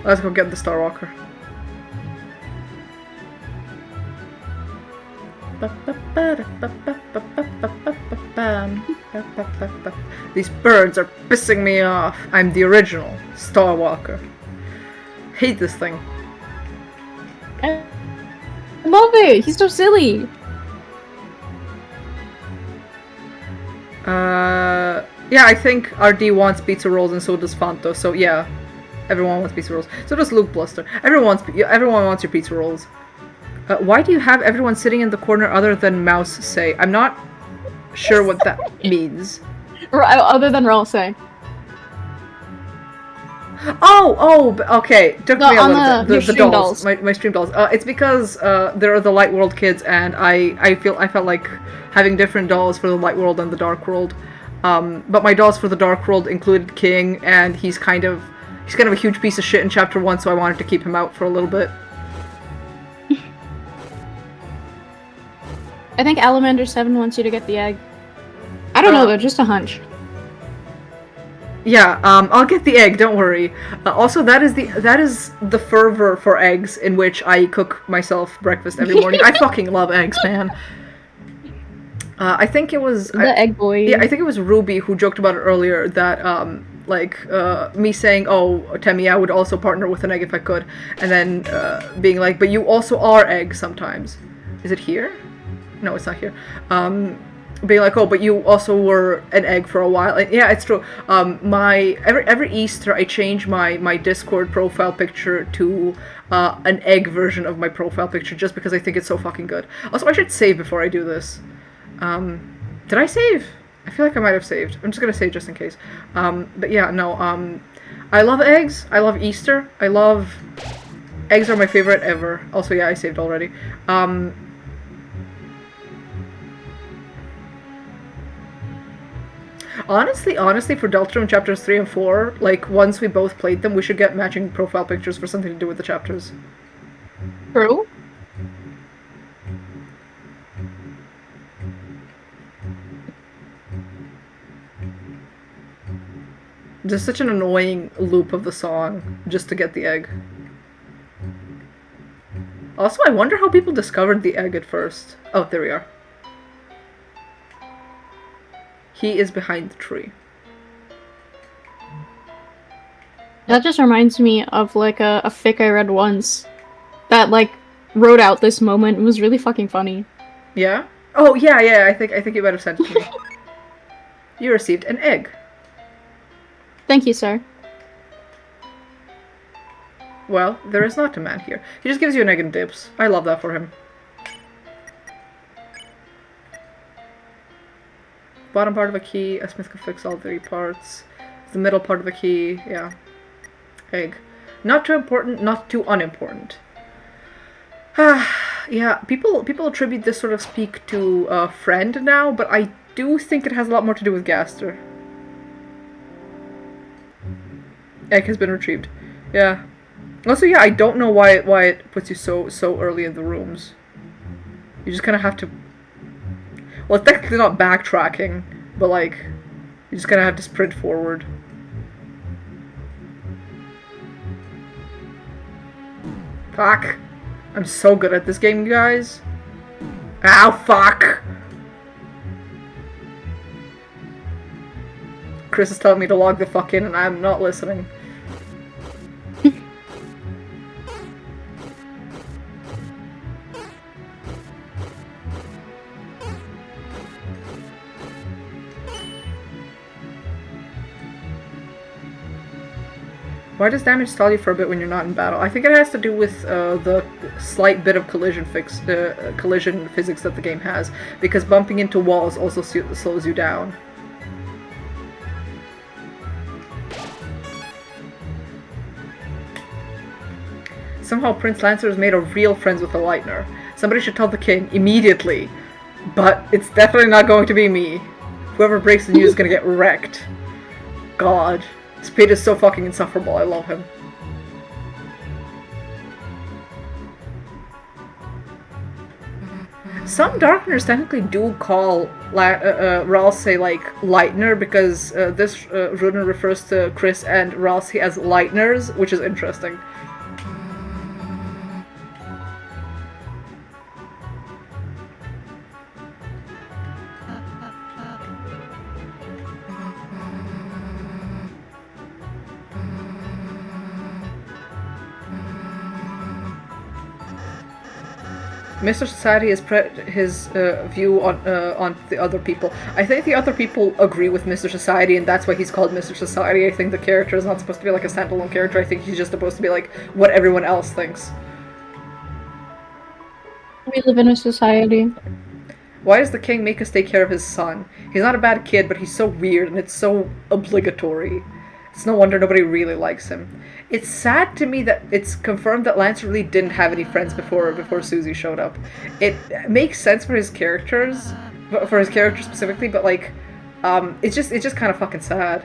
Let's go get the Starwalker. These birds are pissing me off. I'm the original Starwalker. Hate this thing. I love it! He's so silly! Yeah, I think RD wants pizza rolls and so does Fanto, so yeah. Everyone wants pizza rolls. So does Luke Bluster. Everyone wants your pizza rolls. Why do you have everyone sitting in the corner other than Mouse say? I'm not sure what that means. Other than Ralsei. Oh, okay. Took me a little bit. The dolls. My stream dolls. It's because there are the Light World kids, and I felt like having different dolls for the Light World and the Dark World. But my dolls for the Dark World included King, and he's kind of a huge piece of shit in Chapter 1, so I wanted to keep him out for a little bit. I think Alamander7 wants you to get the egg. I don't know though, just a hunch. Yeah, I'll get the egg, don't worry. Also, that is the fervor for eggs in which I cook myself breakfast every morning. I fucking love eggs, man. I think it was... The egg boy. Yeah, I think it was Ruby who joked about it earlier that, me saying, oh, Temmie, I would also partner with an egg if I could. And then being like, but you also are egg sometimes. Is it here? No, it's not here. Being like, oh, but you also were an egg for a while. And yeah, it's true. Every Easter I change my Discord profile picture to an egg version of my profile picture just because I think it's so fucking good. Also, I should save before I do this. Did I save? I feel like I might have saved. I'm just gonna save just in case. But yeah, no. I love eggs. I love Easter. Eggs are my favorite ever. Also, yeah, I saved already. Honestly, for Deltarune chapters 3 and 4, like, once we both played them, we should get matching profile pictures for something to do with the chapters. True. Just such an annoying loop of the song, just to get the egg. Also, I wonder how people discovered the egg at first. Oh, there we are. He is behind the tree. That just reminds me of like a fic I read once that like wrote out this moment. It was really fucking funny. Yeah? Oh, yeah, I think you might have sent it to me. You received an egg. Thank you, sir. Well, there is not a man here. He just gives you an egg and dips. I love that for him. Bottom part of a key, a smith can fix all 3 parts. The middle part of the key, yeah. Egg. Not too important, not too unimportant. Yeah, people attribute this sort of speak to a friend now, but I do think it has a lot more to do with Gaster. Egg has been retrieved. Yeah. Also, yeah, I don't know why it puts you so early in the rooms. You just kind of have to... Well, it's technically not backtracking, but like, you just kind of have to sprint forward. Fuck. I'm so good at this game, you guys. Ow, fuck! Chris is telling me to log the fuck in and I'm not listening. Why does damage stall you for a bit when you're not in battle? I think it has to do with the slight bit of collision physics that the game has, because bumping into walls also slows you down. Somehow Prince Lancer has made a real friends with the Lightner. Somebody should tell the king immediately, but it's definitely not going to be me. Whoever breaks the news is gonna get wrecked. God. Spade is so fucking insufferable, I love him. Some Darkeners technically do call Ralsei like Lightner because this rune refers to Chris and Ralsei as Lightners, which is interesting. Mr. Society has his view on the other people. I think the other people agree with Mr. Society, and that's why he's called Mr. Society. I think the character is not supposed to be like a standalone character. I think he's just supposed to be like what everyone else thinks. We live in a society. Why does the king make us take care of his son? He's not a bad kid, but he's so weird and it's so obligatory. It's no wonder nobody really likes him. It's sad to me that it's confirmed that Lance really didn't have any friends before Susie showed up. It makes sense for his characters, specifically, but like, it's just kind of fucking sad.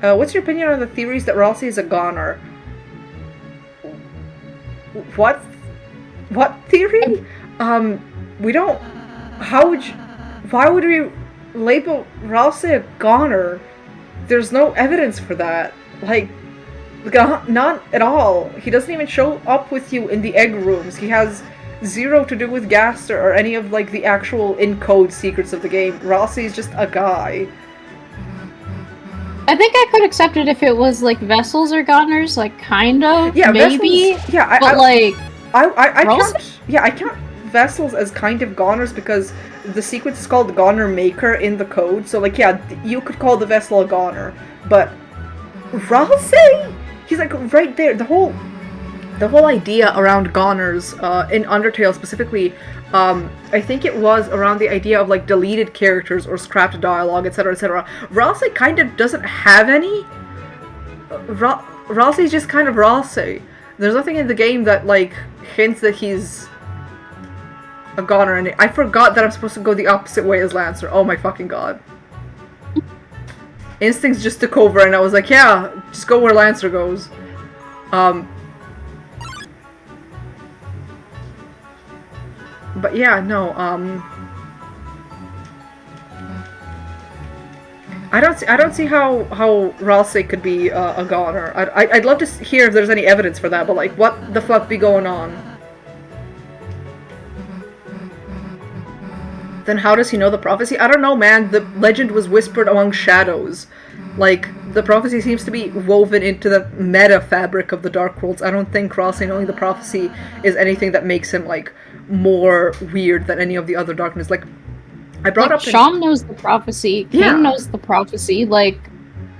What's your opinion on the theories that Ralsei is a goner? What theory? We don't. Why would we label Ralsei a goner? There's no evidence for that. Like, not at all. He doesn't even show up with you in the egg rooms. He has zero to do with Gaster or any of like the actual in-code secrets of the game. Ralsei is just a guy. I think I could accept it if it was like vessels or goners, like kind of. Yeah, maybe. Vessels, yeah, but like I count vessels as kind of goners because the sequence is called Goner Maker in the code. So like, yeah, you could call the vessel a goner, but Ralsei, he's like right there. The whole idea around goners in Undertale specifically, I think it was around the idea of like deleted characters or scrapped dialogue, etc., etc. Ralsei kind of doesn't have any. Ralsei's just kind of Ralsei. There's nothing in the game that like hints that he's a goner, and I forgot that I'm supposed to go the opposite way as Lancer. Oh my fucking god. Instincts just took over and I was like, yeah, just go where Lancer goes. But yeah, no, I don't see how Ralsei could be a goner. I'd love to hear if there's any evidence for that, but like, what the fuck be going on? Then how does he know the prophecy? I don't know, man. The legend was whispered among shadows. Like, the prophecy seems to be woven into the meta fabric of the Dark Worlds. I don't think Ralsei knowing the prophecy is anything that makes him, like, more weird than any of the other Darkness. Like, I brought up... Sham knows the prophecy. King Yeah. knows the prophecy. Like,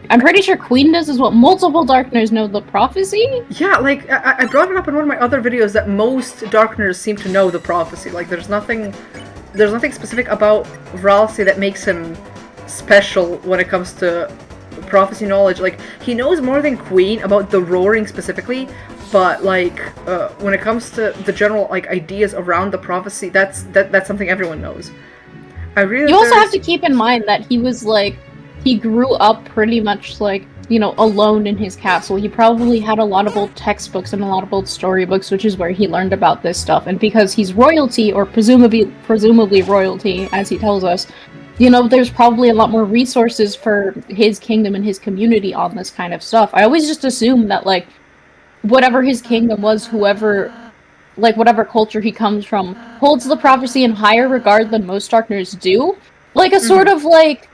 I'm pretty sure Queen does as well. Multiple Darkners know the prophecy. Yeah, like, I brought it up in one of my other videos that most Darkners seem to know the prophecy. Like, there's nothing specific about Ralsei that makes him special when it comes to prophecy knowledge. Like, he knows more than Queen about the roaring specifically, but like when it comes to the general like ideas around the prophecy, that's something everyone knows. You also have to keep in mind that he was like, he grew up pretty much like, you know, alone in his castle. He probably had a lot of old textbooks and a lot of old storybooks, which is where he learned about this stuff. And because he's royalty, or presumably royalty, as he tells us, you know, there's probably a lot more resources for his kingdom and his community on this kind of stuff. I always just assume that, like, whatever his kingdom was, whoever, like, whatever culture he comes from, holds the prophecy in higher regard than most Darkners do. Like, a sort of, like...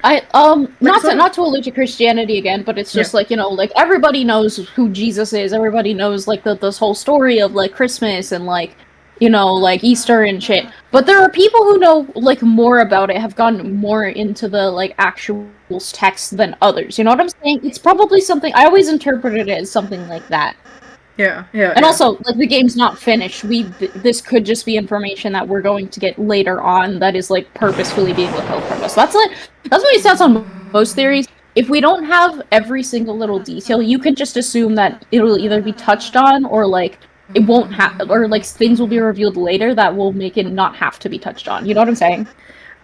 not to allude to Christianity again, but it's just like, you know, like, everybody knows who Jesus is, everybody knows, like, this whole story of, like, Christmas and, like, you know, like, Easter and shit. But there are people who know, like, more about it, have gone more into the, like, actual text than others. You know what I'm saying? It's probably something, I always interpret it as something like that. Yeah. And also, like, the game's not finished. This could just be information that we're going to get later on that is, like, purposefully being withheld from us. That's what he says on most theories. If we don't have every single little detail, you can just assume that it'll either be touched on, or, like, it won't have, or, like, things will be revealed later that will make it not have to be touched on. You know what I'm saying?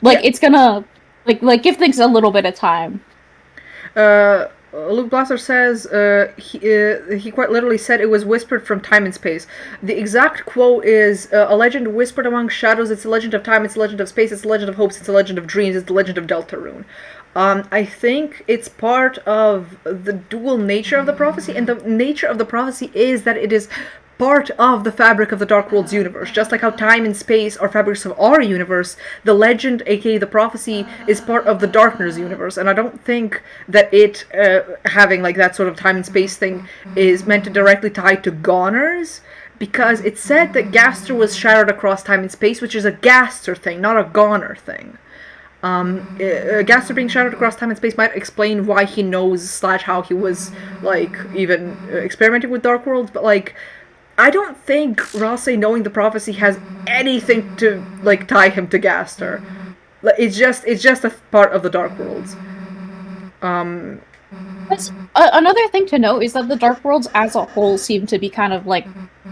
Like, it's gonna, like, give things a little bit of time. Luke Blaster says he quite literally said it was whispered from time and space. The exact quote is, a legend whispered among shadows, it's a legend of time, it's a legend of space, it's a legend of hopes, it's a legend of dreams, it's the legend of Deltarune. I think it's part of the dual nature of the prophecy, and the nature of the prophecy is that it is part of the fabric of the Dark World's universe. Just like how time and space are fabrics of our universe, the legend, aka the prophecy, is part of the Darkner's universe. And I don't think that it, having like that sort of time and space thing, is meant to directly tie to goners, because it said that Gaster was shattered across time and space, which is a Gaster thing, not a goner thing. Gaster being shattered across time and space might explain why he knows / how he was, like, even experimenting with Dark Worlds, but, like, I don't think Ralsei knowing the prophecy has anything to, like, tie him to Gaster. It's just a part of the Dark Worlds. Another thing to note is that the Dark Worlds as a whole seem to be kind of, like,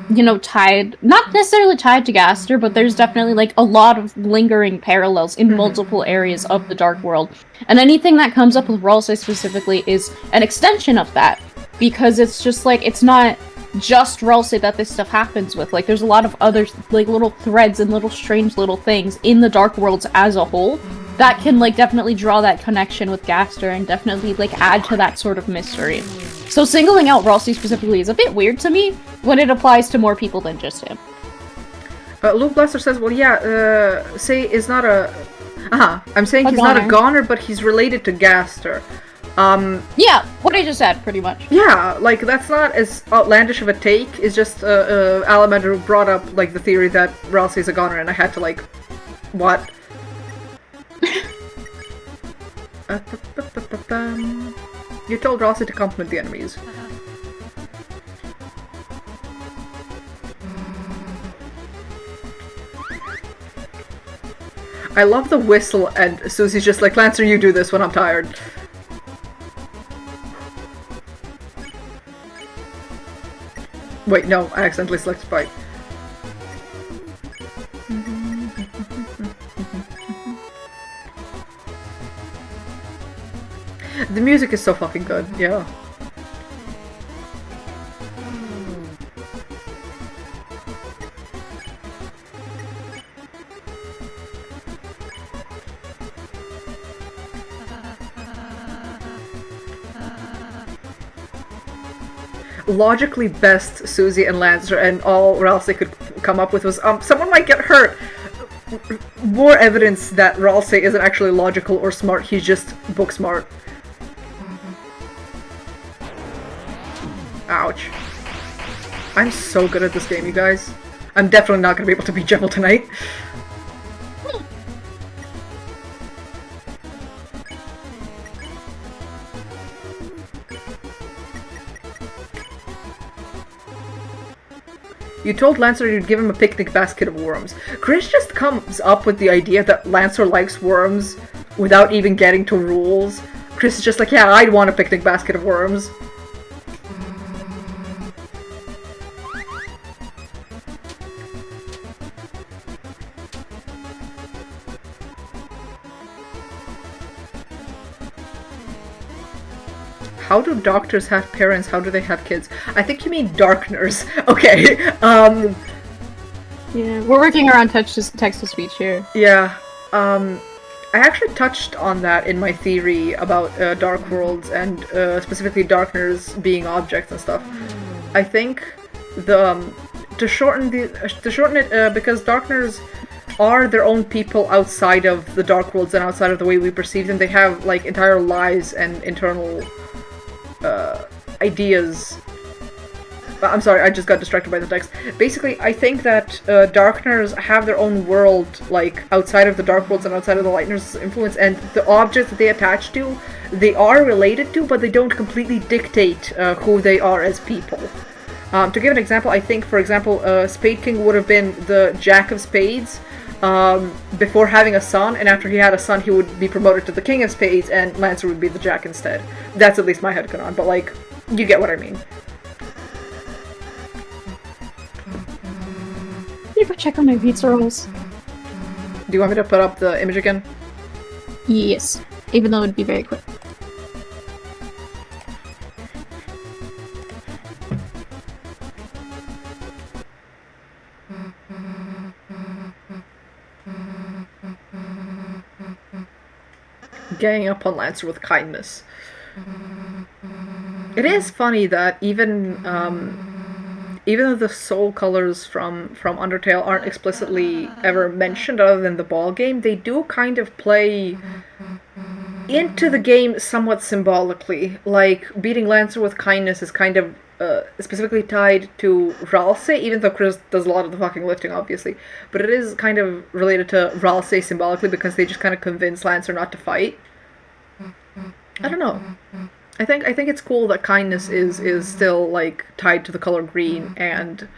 you know, tied, not necessarily tied to Gaster, but there's definitely, like, a lot of lingering parallels in multiple areas of the Dark World. And anything that comes up with Ralsei specifically is an extension of that, because it's just, like, it's not just Ralsei that this stuff happens with. Like, there's a lot of other, like, little threads and little strange little things in the Dark Worlds as a whole that can, like, definitely draw that connection with Gaster and definitely, like, add to that sort of mystery. So singling out Ralsei specifically is a bit weird to me when it applies to more people than just him. Luke Blaster says, well, yeah, Sei is not a... I'm saying he's not a goner, but he's related to Gaster. Yeah, what I just said, pretty much. Yeah, like, that's not as outlandish of a take. It's just, Alamander brought up, like, the theory that Ralsei is a goner, and I had to, like, what? You told Ralsei to compliment the enemies. I love the whistle, and Susie's just like, Lancer, you do this when I'm tired. Wait, no, I accidentally selected fight. The music is so fucking good, yeah. logically best Susie and Lancer, and all else they could come up with was, someone might get hurt. More evidence that Ralsei isn't actually logical or smart, he's just book smart. Ouch. I'm so good at this game, you guys. I'm definitely not gonna be able to beat Jevil tonight. You told Lancer you'd give him a picnic basket of worms. Chris just comes up with the idea that Lancer likes worms without even getting to rules. Chris is just like, yeah, I'd want a picnic basket of worms. How do doctors have parents? How do they have kids? I think you mean darkners. Okay, Yeah, we're working around text-to-speech here. yeah, I actually touched on that in my theory about dark worlds and specifically darkners being objects and stuff. I think to shorten it because darkners are their own people outside of the dark worlds and outside of the way we perceive them. They have like entire lives and internal ideas. I'm sorry, I just got distracted by the text. Basically, I think that Darkners have their own world, like, outside of the Dark Worlds and outside of the Lightners' influence, and the objects that they attach to, they are related to, but they don't completely dictate who they are as people. To give an example, I think, for example, Spade King would have been the Jack of Spades before having a son, and after he had a son, he would be promoted to the King of Spades, and Lancer would be the Jack instead. That's at least my headcanon, but, like, you get what I mean. You go check on my pizza rolls. Do you want me to put up the image again? Yes, even though it'd be very quick. Ganging up on Lancer with kindness. It is funny that even though the soul colors from Undertale aren't explicitly ever mentioned other than the ball game, they do kind of play into the game somewhat symbolically. Like, beating Lancer with kindness is kind of specifically tied to Ralsei, even though Chris does a lot of the fucking lifting, obviously. But it is kind of related to Ralsei symbolically because they just kind of convince Lancer not to fight. I don't know. I think it's cool that kindness is still, like, tied to the color green, and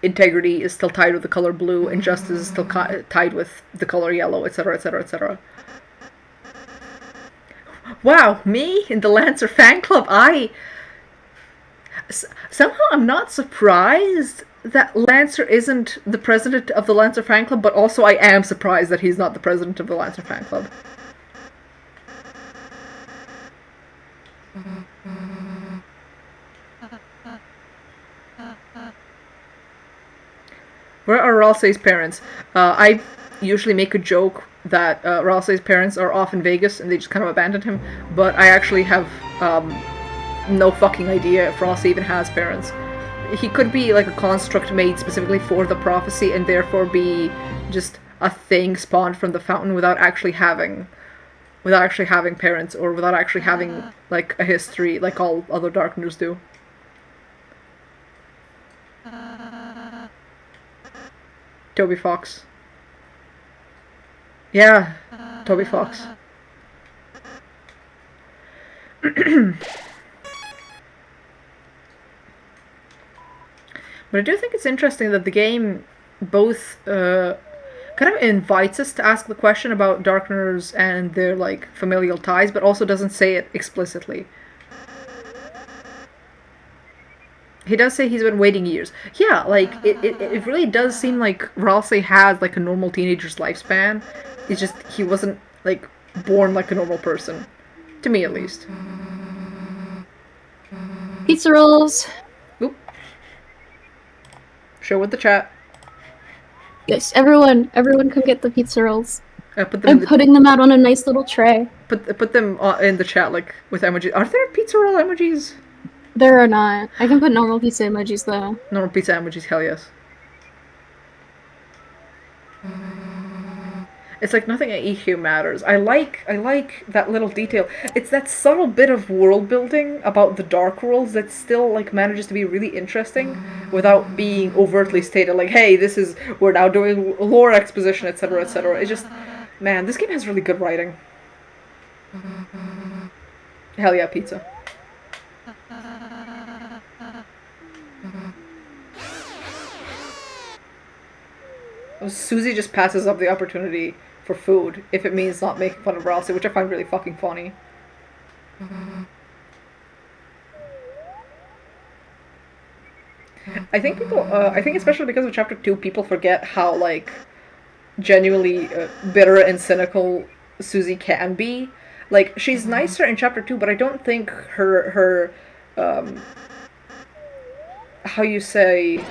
integrity is still tied with the color blue, and justice is still tied with the color yellow, etc., etc., etc. Wow, me in the Lancer fan club, somehow I'm not surprised that Lancer isn't the president of the Lancer fan club, but also I am surprised that he's not the president of the Lancer fan club. Where are Ralsei's parents? I usually make a joke that Ralsei's parents are off in Vegas and they just kind of abandoned him, but I actually have no fucking idea if Ralsei even has parents. He could be like a construct made specifically for the prophecy and therefore be just a thing spawned from the fountain without actually having parents, or without actually having like a history like all other Darkners do. Toby Fox. Yeah, Toby Fox. But I do think it's interesting that the game both kind of invites us to ask the question about Darkners and their like familial ties, but also doesn't say it explicitly. He does say he's been waiting years. Yeah, like, it really does seem like Ralsei has, like, a normal teenager's lifespan. It's just, he wasn't, like, born like a normal person. To me, at least. Pizza rolls! Oop. Show with the chat. Yes, everyone come get the pizza rolls. Put them I'm putting them out on a nice little tray. Put them in the chat, like, with emojis. Are there pizza roll emojis? There are not. I can put normal pizza emojis though. Normal pizza emojis, hell yes. It's like nothing at EQ matters. I like that little detail. It's that subtle bit of world building about the Dark Worlds that still like manages to be really interesting without being overtly stated like, hey, we're now doing lore exposition, etc., etc. It's just, man, this game has really good writing. Hell yeah, pizza. Susie just passes up the opportunity for food if it means not making fun of Ralsei, which I find really fucking funny. I think I think especially because of Chapter 2, people forget how, like, genuinely bitter and cynical Susie can be. Like, she's nicer in Chapter 2, but I don't think her how you say...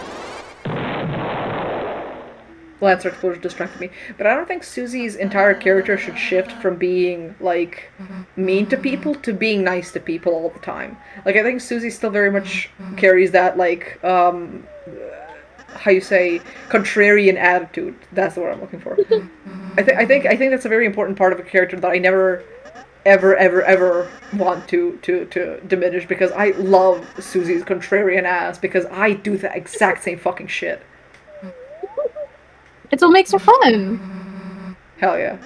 Lancer explosion distracted me. But I don't think Susie's entire character should shift from being, like, mean to people to being nice to people all the time. Like, I think Susie still very much carries that, like, how you say, contrarian attitude. That's the word I'm looking for. I think that's a very important part of a character that I never, ever want to diminish, because I love Susie's contrarian ass, because I do the exact same fucking shit. It's what makes her fun. Hell yeah.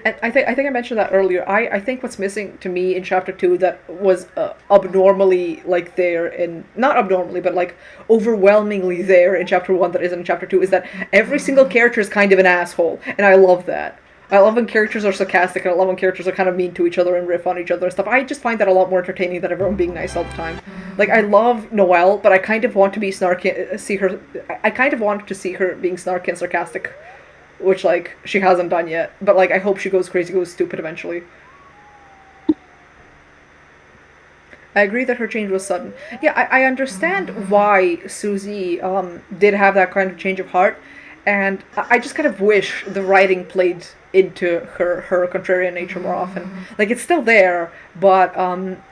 And I think I mentioned that earlier. I think what's missing to me in Chapter 2 that was abnormally, like, there in... Not abnormally, but, like, overwhelmingly there in Chapter 1 that isn't in Chapter 2 is that every single character is kind of an asshole. And I love that. I love when characters are sarcastic, and I love when characters are kind of mean to each other and riff on each other and stuff. I just find that a lot more entertaining than everyone being nice all the time. Like, I love Noelle, but I kind of want to be snarky, I kind of want to see her being snarky and sarcastic, which, like, she hasn't done yet. But, like, I hope she goes crazy, goes stupid eventually. I agree that her change was sudden. Yeah, I understand why Susie did have that kind of change of heart, and I just kind of wish the writing played into her contrarian nature more often. Like, it's still there, but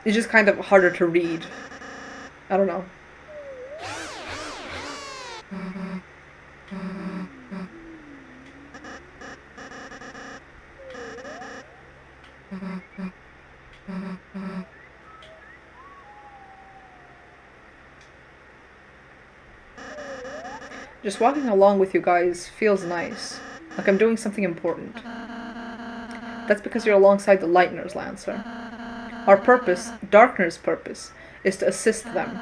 it's just kind of harder to read. I don't know. Just walking along with you guys feels nice. Like I'm doing something important. That's because you're alongside the Lightners, Lancer. Our purpose, Darkner's purpose, is to assist them.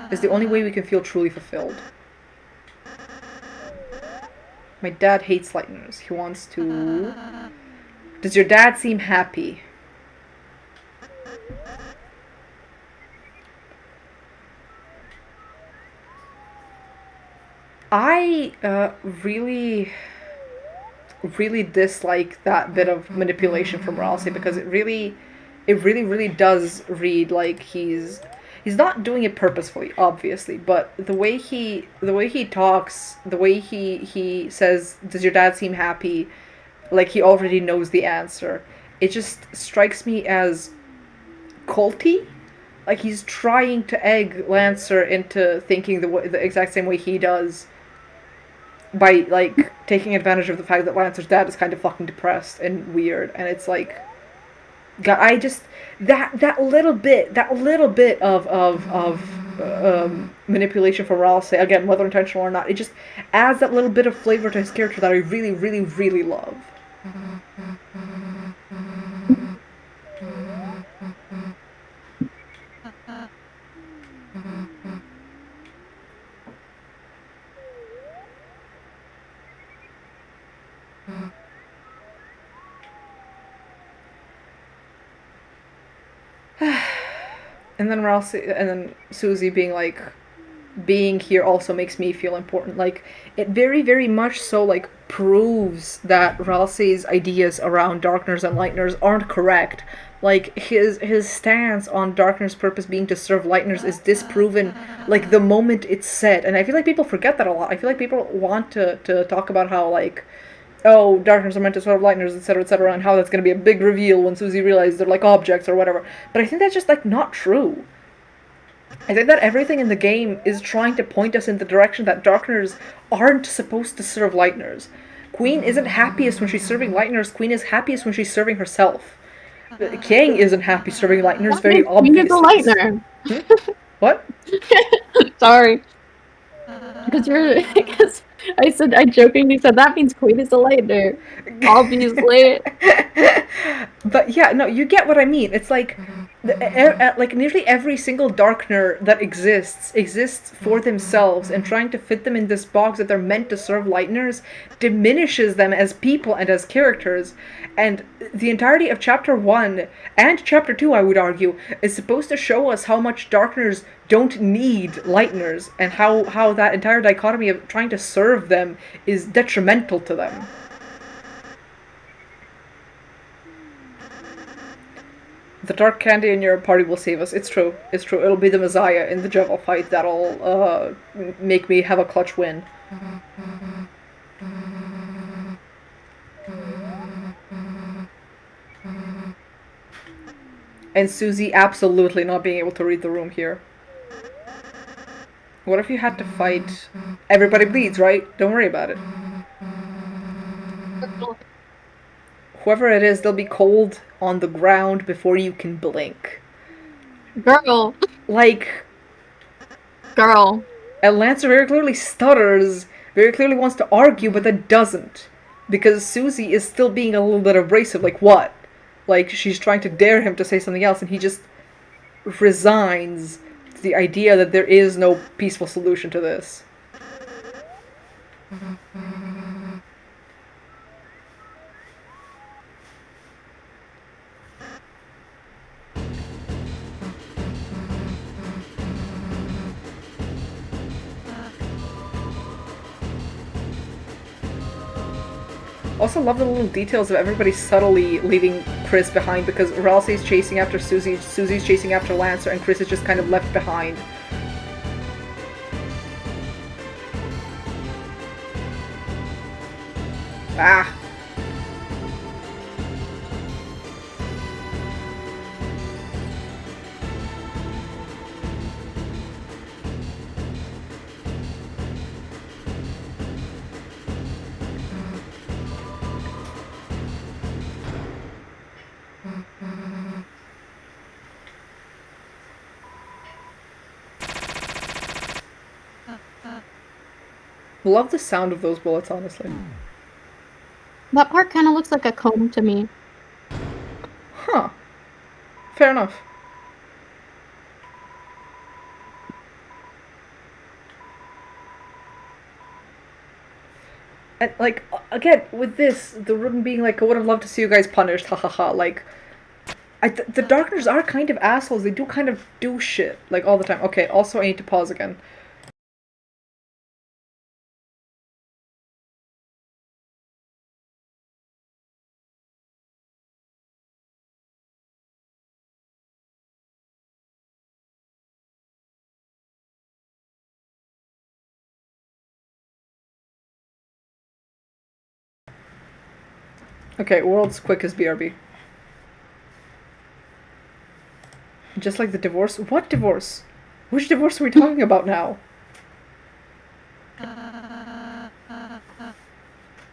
It's the only way we can feel truly fulfilled. My dad hates Lightners. He wants to... Does your dad seem happy? I really dislike that bit of manipulation from Ralsei, because it really does read like he's not doing it purposefully, obviously, but the way he talks, the way he says, "Does your dad seem happy?" Like he already knows the answer. It just strikes me as culty. Like he's trying to egg Lancer into thinking the exact same way he does, by, like, taking advantage of the fact that Lancer's dad is kind of fucking depressed and weird, and it's like, God, I just, that little bit of manipulation from Ralsei, again, whether intentional or not, it just adds that little bit of flavor to his character that I really love. And then Susie being like, being here also makes me feel important. Like, it very much so, like, proves that Ralsei's ideas around Darkners and Lightners aren't correct. Like, his stance on Darkner's purpose being to serve Lightners is disproven, like, the moment it's said. And I feel like people forget that a lot. I feel like people want to talk about how, like, oh, darkness are meant to serve lightners, etc., and how that's going to be a big reveal when Susie realizes they're like objects or whatever. But I think that's just like not true. I think that everything in the game is trying to point us in the direction that darkners aren't supposed to serve lightners. Queen isn't happiest when she's serving lightners. Queen is happiest when she's serving herself. King isn't happy serving lightners, very Queen is a obviously. lightner. What? Sorry. Because I jokingly said that means Queen is a lightner. Obviously. But yeah, no, you get what I mean. It's like, like nearly every single darkner that exists for themselves, and trying to fit them in this box that they're meant to serve lightners diminishes them as people and as characters. And the entirety of Chapter 1 and Chapter 2, I would argue, is supposed to show us how much darkners don't need lightners, and how that entire dichotomy of trying to serve them is detrimental to them. The dark candy in your party will save us. It's true. It's true. It'll be the Messiah in the Jevil fight that'll make me have a clutch win. And Susie absolutely not being able to read the room here. What if you had to fight... Everybody bleeds, right? Don't worry about it. Whoever it is, they'll be cold on the ground before you can blink. Girl. Like... Girl. And Lancer very clearly stutters, very clearly wants to argue, but then doesn't. Because Susie is still being a little bit abrasive, like, what? Like, she's trying to dare him to say something else, and he just resigns to the idea that there is no peaceful solution to this. Also love the little details of everybody subtly leaving Chris behind, because Ralsei's chasing after Susie, Susie's chasing after Lancer, and Chris is just kind of left behind. Ah! Love the sound of those bullets, honestly. That part kind of looks like a comb to me. Huh. Fair enough. And, like, again, with this, the room being like, I would have loved to see you guys punished, hahaha, like... the Darkners are kind of assholes, they do kind of do shit, like, all the time. Okay, also I need to pause again. Okay, world's quickest BRB. Just like the divorce? What divorce? Which divorce are we talking about now?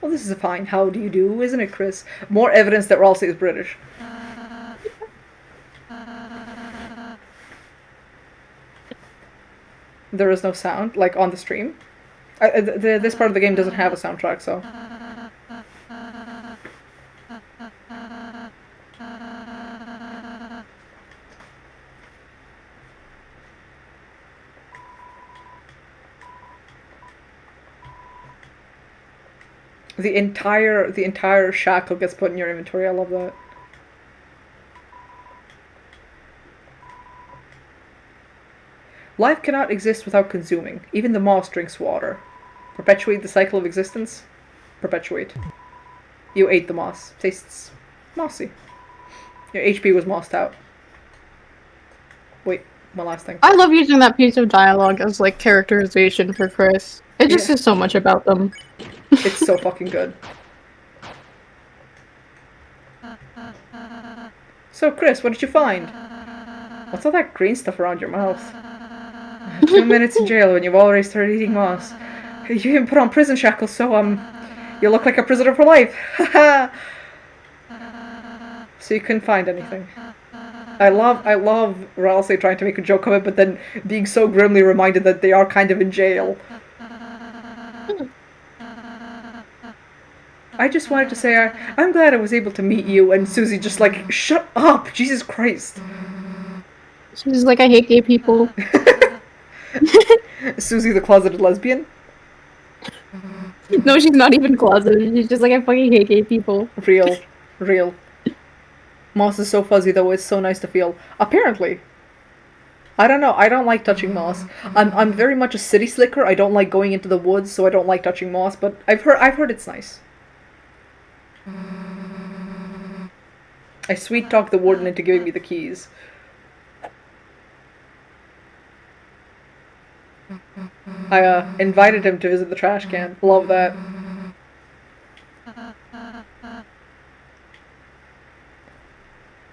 Well, this is a fine how do you do, isn't it, Chris? More evidence that Ralsei is British. There is no sound, like, on the stream. This part of the game doesn't have a soundtrack, so... The entire shackle gets put in your inventory. I love that. Life cannot exist without consuming. Even the moss drinks water. Perpetuate the cycle of existence. Perpetuate. You ate the moss. Tastes mossy. Your HP was mossed out. Wait, one last thing. I love using that piece of dialogue as, like, characterization for Chris. It just is so much about them. It's so fucking good. So, Chris, what did you find? What's all that green stuff around your mouth? 2 minutes in jail when you've already started eating moss. You even put on prison shackles, so, you look like a prisoner for life. Haha! So you couldn't find anything. I love Ralsei trying to make a joke of it, but then being so grimly reminded that they are kind of in jail. I just wanted to say I'm glad I was able to meet you, and Susie just like, shut up, Jesus Christ. She's like, I hate gay people. Susie the closeted lesbian? No, she's not even closeted. She's just like, I fucking hate gay people. Real. Moss is so fuzzy though, it's so nice to feel. Apparently. I don't know, I don't like touching moss. I'm very much a city slicker, I don't like going into the woods, so I don't like touching moss, but I've heard it's nice. I sweet talked the warden into giving me the keys. I invited him to visit the trash can. Love that.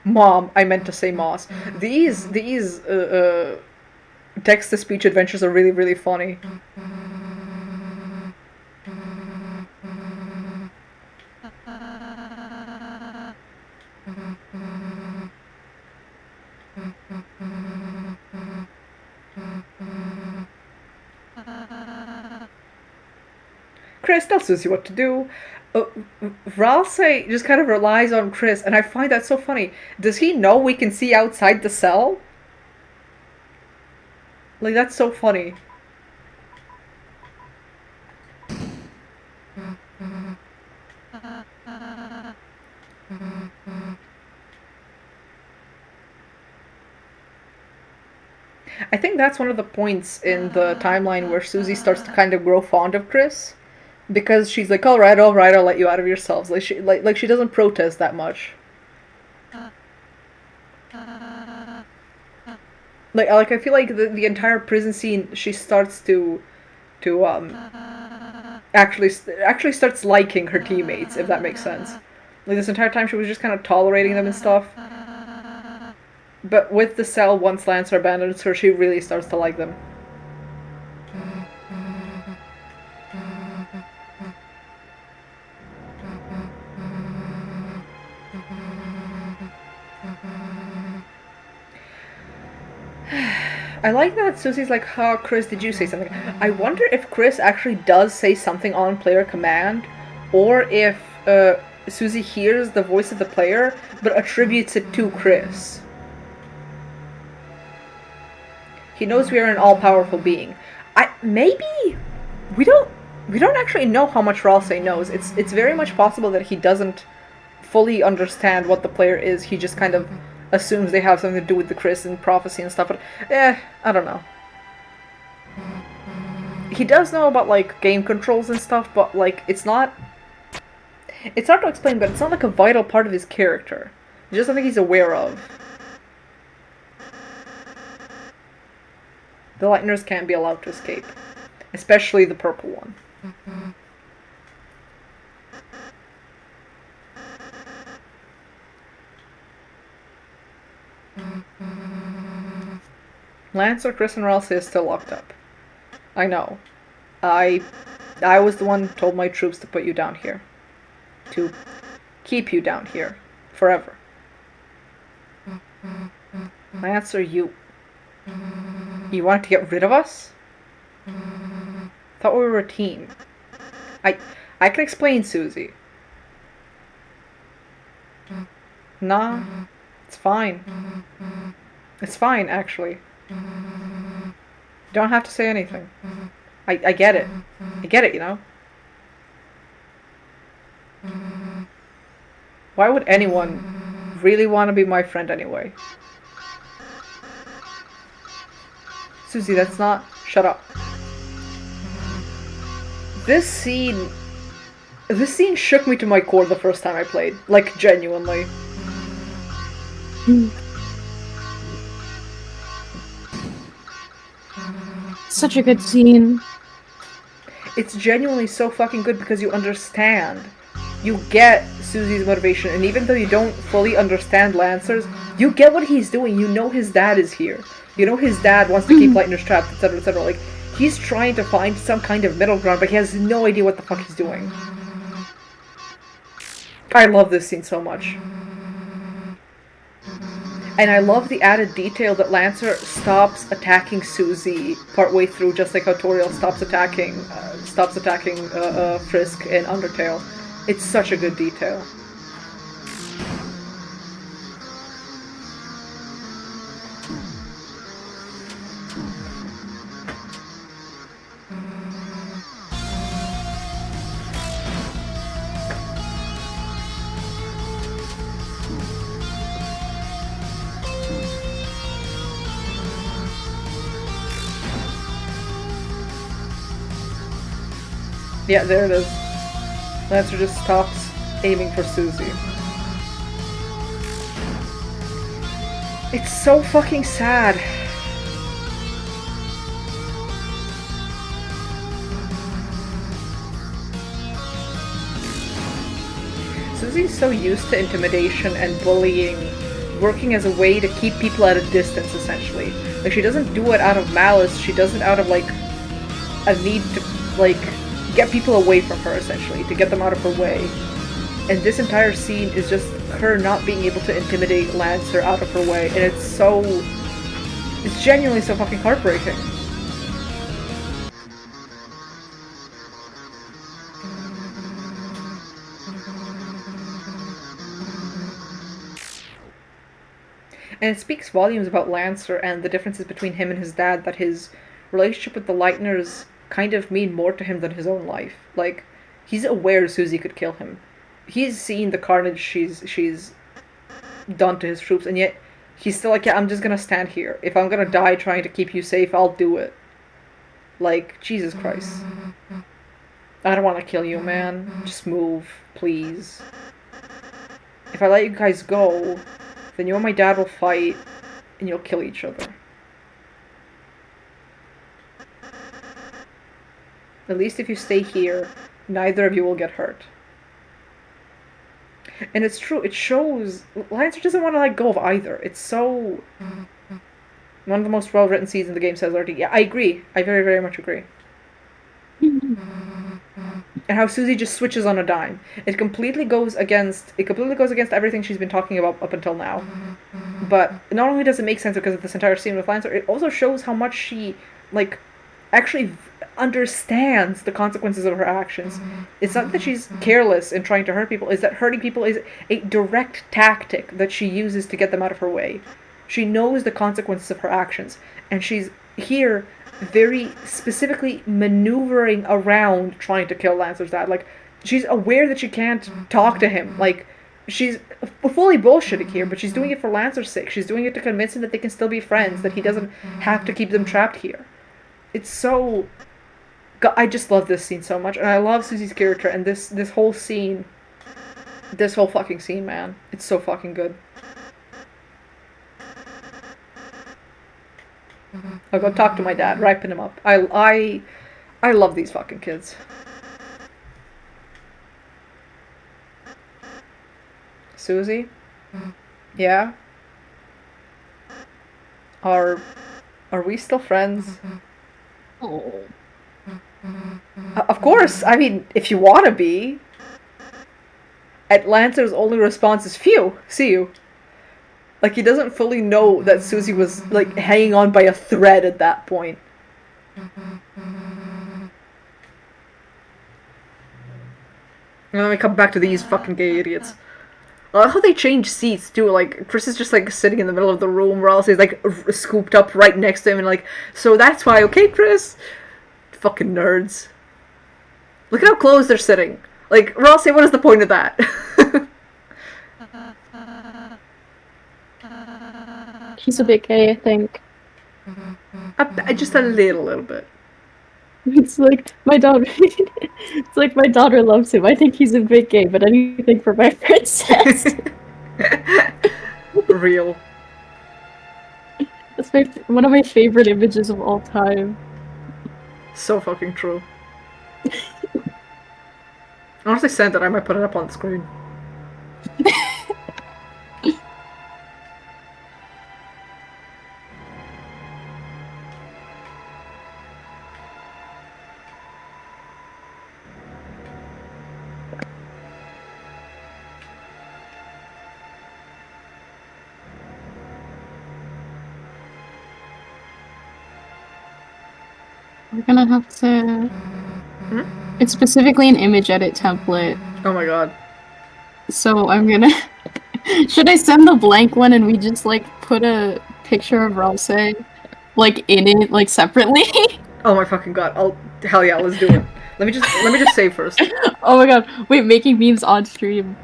Mom, I meant to say Moss. These text-to-speech adventures are really, really funny. Chris tells Susie what to do. Ralsei just kind of relies on Chris, and I find that so funny. Does he know we can see outside the cell? Like, that's so funny. I think that's one of the points in the timeline where Susie starts to kind of grow fond of Chris. Because she's like, all right, I'll let you out of yourselves. Like she doesn't protest that much. Like I feel like the entire prison scene, she starts to actually starts liking her teammates, if that makes sense. Like this entire time she was just kind of tolerating them and stuff. But with the cell, once Lancer abandons her, she really starts to like them. I like that Susie's like, huh, Chris, did you say something? I wonder if Chris actually does say something on player command, or if Susie hears the voice of the player, but attributes it to Chris. He knows we are an all-powerful being. Maybe we don't actually know how much Ralsei knows. It's very much possible that he doesn't fully understand what the player is. He just kind of assumes they have something to do with the Chris and prophecy and stuff, but I don't know. He does know about like game controls and stuff, but like it's hard to explain, but it's not like a vital part of his character. It's just something he's aware of. The Lightners can't be allowed to escape, especially the purple one. Lancer, Chris, and Ralsei is still locked up. I know. I was the one who told my troops to put you down here. To keep you down here. Forever. Lancer, you wanted to get rid of us? Thought we were a team. I can explain, Susie. Nah, it's fine. It's fine, actually. You don't have to say anything. I get it. I get it, you know? Why would anyone really want to be my friend anyway? Susie, that's not... Shut up. This scene shook me to my core the first time I played. Like, genuinely. Such a good scene. It's genuinely so fucking good because you understand. you get Susie's motivation, and even though you don't fully understand Lancer's, you get what he's doing. You know his dad is here. You know his dad wants to keep Lightners trapped, etc., etc. Like, he's trying to find some kind of middle ground, but he has no idea what the fuck he's doing. I love this scene so much. And I love the added detail that Lancer stops attacking Susie partway through, just like how Toriel stops attacking Frisk in Undertale. It's such a good detail. Yeah, there it is. Lancer just stops aiming for Susie. It's so fucking sad. Susie's so used to intimidation and bullying, working as a way to keep people at a distance, essentially. Like, she doesn't do it out of malice, she does it out of, like, a need to, like, get people away from her, essentially, to get them out of her way. And this entire scene is just her not being able to intimidate Lancer out of her way, and it's genuinely so fucking heartbreaking. And it speaks volumes about Lancer and the differences between him and his dad, that his relationship with the Lightners kind of mean more to him than his own life. Like, he's aware Susie could kill him. He's seen the carnage she's done to his troops, and yet he's still like, yeah, I'm just gonna stand here. If I'm gonna die trying to keep you safe, I'll do it. Like, Jesus Christ. I don't want to kill you, man. Just move, please. If I let you guys go, then you and my dad will fight, and you'll kill each other. At least if you stay here, neither of you will get hurt. And it's true, it shows Lancer doesn't want to let go of either. It's so... One of the most well-written scenes in the game, says RD. Yeah, I agree. I very, very much agree. And how Susie just switches on a dime. It completely goes against everything she's been talking about up until now. But not only does it make sense because of this entire scene with Lancer, it also shows how much she, like, actually understands the consequences of her actions. It's not that she's careless in trying to hurt people, it's that hurting people is a direct tactic that she uses to get them out of her way. She knows the consequences of her actions, and she's here very specifically maneuvering around trying to kill Lancer's dad. Like, she's aware that she can't talk to him. Like, she's fully bullshitting here, but she's doing it for Lancer's sake. She's doing it to convince him that they can still be friends, that he doesn't have to keep them trapped here. It's so... I just love this scene so much, and I love Susie's character, and this whole scene, this whole fucking scene, man. It's so fucking good. I'll go talk to my dad, ripen him up. I love these fucking kids. Susie? Yeah? Are we still friends? Oh. Of course, I mean, if you want to be. And Lancer's only response is, phew, see you. Like, he doesn't fully know that Susie was, like, hanging on by a thread at that point. And then we come back to these fucking gay idiots. I love how they change seats, too. Like, Chris is just, like, sitting in the middle of the room, Ross is, like, scooped up right next to him, and, like, so that's why, okay, Chris? Fucking nerds. Look at how close they're sitting. Like, Ross, what is the point of that? He's a bit gay, I think. Just a little bit. It's like my daughter. It's like my daughter loves him. I think he's a bit gay, but anything for my princess. Real. That's one of my favorite images of all time. So fucking true. Once I send it, I might put it up on the screen. We're gonna have to... It's specifically an image edit template. Oh my god. So I'm gonna... Should I send the blank one and we just, like, put a picture of Ralse, like, in it, like, separately? Oh my fucking god. Hell yeah, let's do it. Let me just save first. Oh my god. Wait, making memes on stream.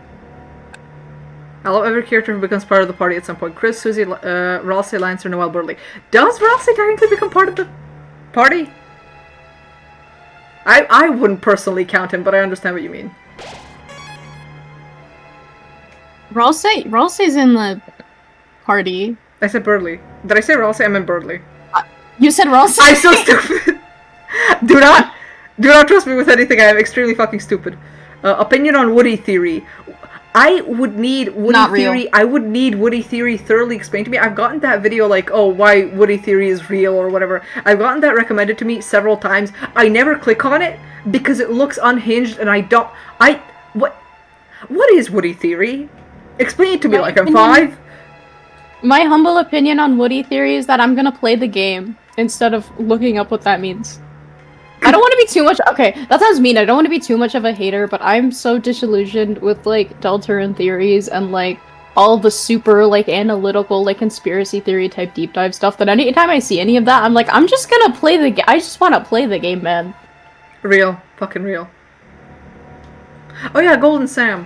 I love every character who becomes part of the party at some point. Chris, Susie, Ralse, Lancer, Noel, Burley. Does Ralse technically become part of the party? I wouldn't personally count him, but I understand what you mean. Ralse's in the party. I said Burley. Did I say Ralse? I meant Burley. You said Ralse? I'm so stupid! Do not trust me with anything. I am extremely fucking stupid. Opinion on Woody theory. I would need Woody theory. I would need Woody theory thoroughly explained to me. I've gotten that video like, oh, why Woody theory is real or whatever. I've gotten that recommended to me several times. I never click on it because it looks unhinged, and what is Woody theory? Explain it to me like I'm 5. My humble opinion on Woody theory is that I'm gonna play the game instead of looking up what that means. I don't want to be too much- okay, that sounds mean, I don't want to be too much of a hater, but I'm so disillusioned with, like, Deltarune theories and, like, all the super, like, analytical, like, conspiracy theory type deep dive stuff that anytime I see any of that, I'm like, I'm just gonna play the game- I just want to play the game, man. Real. Fucking real. Oh yeah, Golden Sam.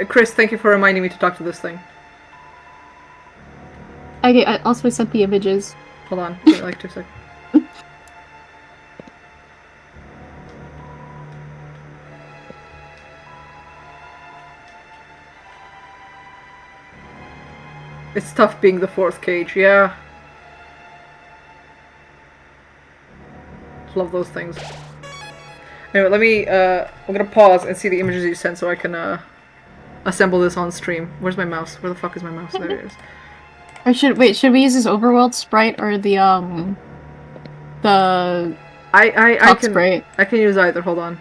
Chris, thank you for reminding me to talk to this thing. Okay, I also sent the images. Hold on, give me like 2 seconds. It's tough being the 4th cage, yeah. Love those things. Anyway, let me, I'm gonna pause and see the images you sent so I can, assemble this on stream. Where's my mouse? Where the fuck is my mouse? There it is. Or should we use this overworld sprite or the I can sprite? I can use either, hold on.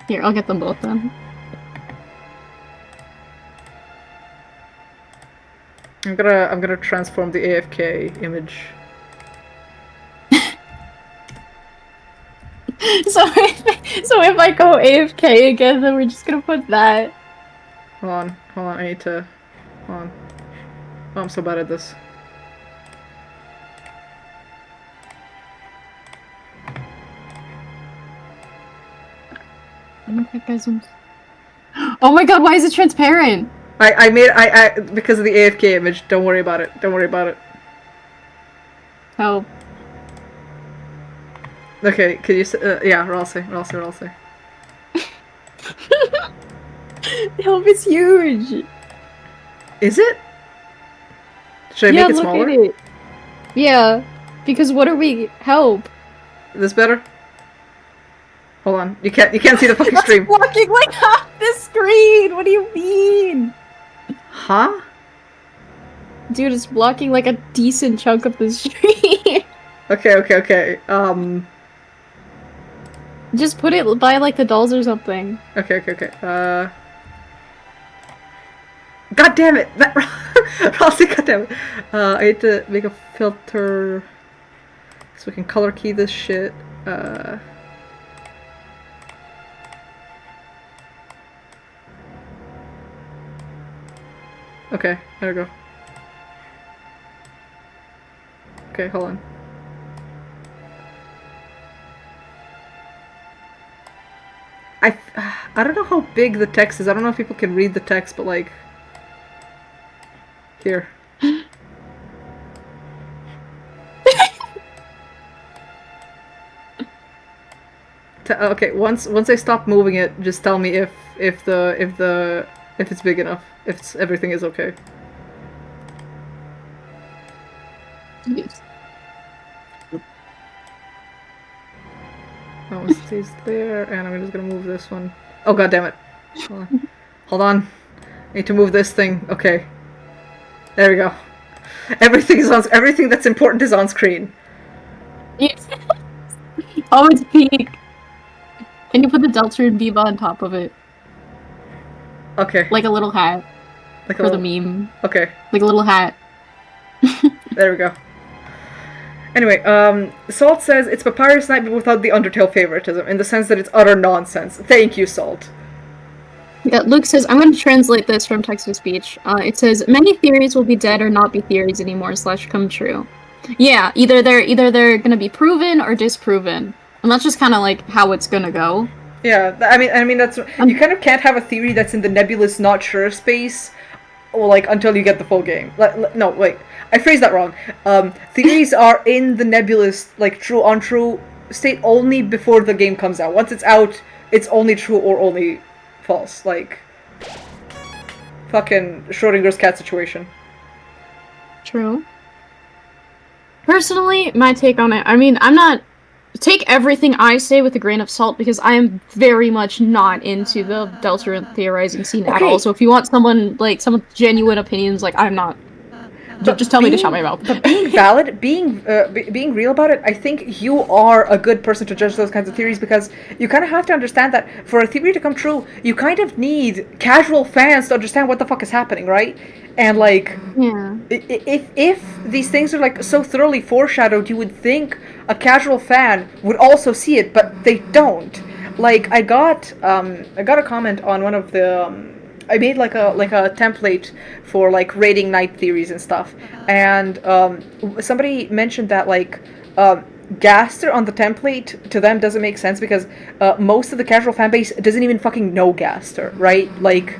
Here, I'll get them both then. I'm gonna transform the AFK image. So if I go AFK again, then we're just gonna put that. Hold on, I need to... Hold on. Oh, I'm so bad at this. Oh my god, why is it transparent? I because of the AFK image. Don't worry about it. Don't worry about it. Oh. Okay, can you yeah, Ralse. Help is huge! Is it? Should I make it smaller? Look at it. Yeah, because what are we- help? This better? Hold on. You can't see the fucking That's stream. blocking like half the screen! What do you mean? Huh? Dude, it's blocking like a decent chunk of the screen. Okay. Just put it by like the dolls or something. Okay. God damn it! Ralsei, god damn it. I need to make a filter so we can color key this shit. Okay, there we go. Okay, hold on. I don't know how big the text is. I don't know if people can read the text, but like... Here. Okay, once I stop moving it, just tell me if it's big enough. If everything is okay. Yes. No, it stays there, and I'm just gonna move this one. Oh god damn it. Hold on. I need to move this thing. Okay. There we go. Everything that's important is on screen. Oh, it's pink. Can you put the Deltarune Biba on top of it? Okay. Like a little hat Like for the meme. Okay. Like a little hat. There we go. Anyway, Salt says it's Papyrus Night but without the Undertale favoritism, in the sense that it's utter nonsense. Thank you, Salt. Yeah, Luke says, I'm going to translate this from text-to-speech. It says, many theories will be dead or not be theories anymore / come true. Yeah, either they're going to be proven or disproven. And that's just kind of like how it's going to go. Yeah, I mean that's you kind of can't have a theory that's in the nebulous, not sure space, or like until you get the full game. No, wait, I phrased that wrong. Theories are in the nebulous, like true untrue state only before the game comes out. Once it's out, it's only true or only false. Like fucking Schrodinger's cat situation. True. Personally, my take on it, I mean, I'm not... Take everything I say with a grain of salt, because I am very much not into the Deltarune theorizing scene at all. So if you want someone, like, some genuine opinions, like, I'm not... Just tell me to shut my mouth. But being valid, being real about it, I think you are a good person to judge those kinds of theories, because you kind of have to understand that for a theory to come true, you kind of need casual fans to understand what the fuck is happening, right? And like, yeah. if these things are like so thoroughly foreshadowed, you would think a casual fan would also see it, but they don't. Like, I got a comment on one of the. I made like a template for like rating night theories and stuff, and somebody mentioned that like Gaster on the template to them doesn't make sense because most of the casual fan base doesn't even fucking know Gaster, right? Like,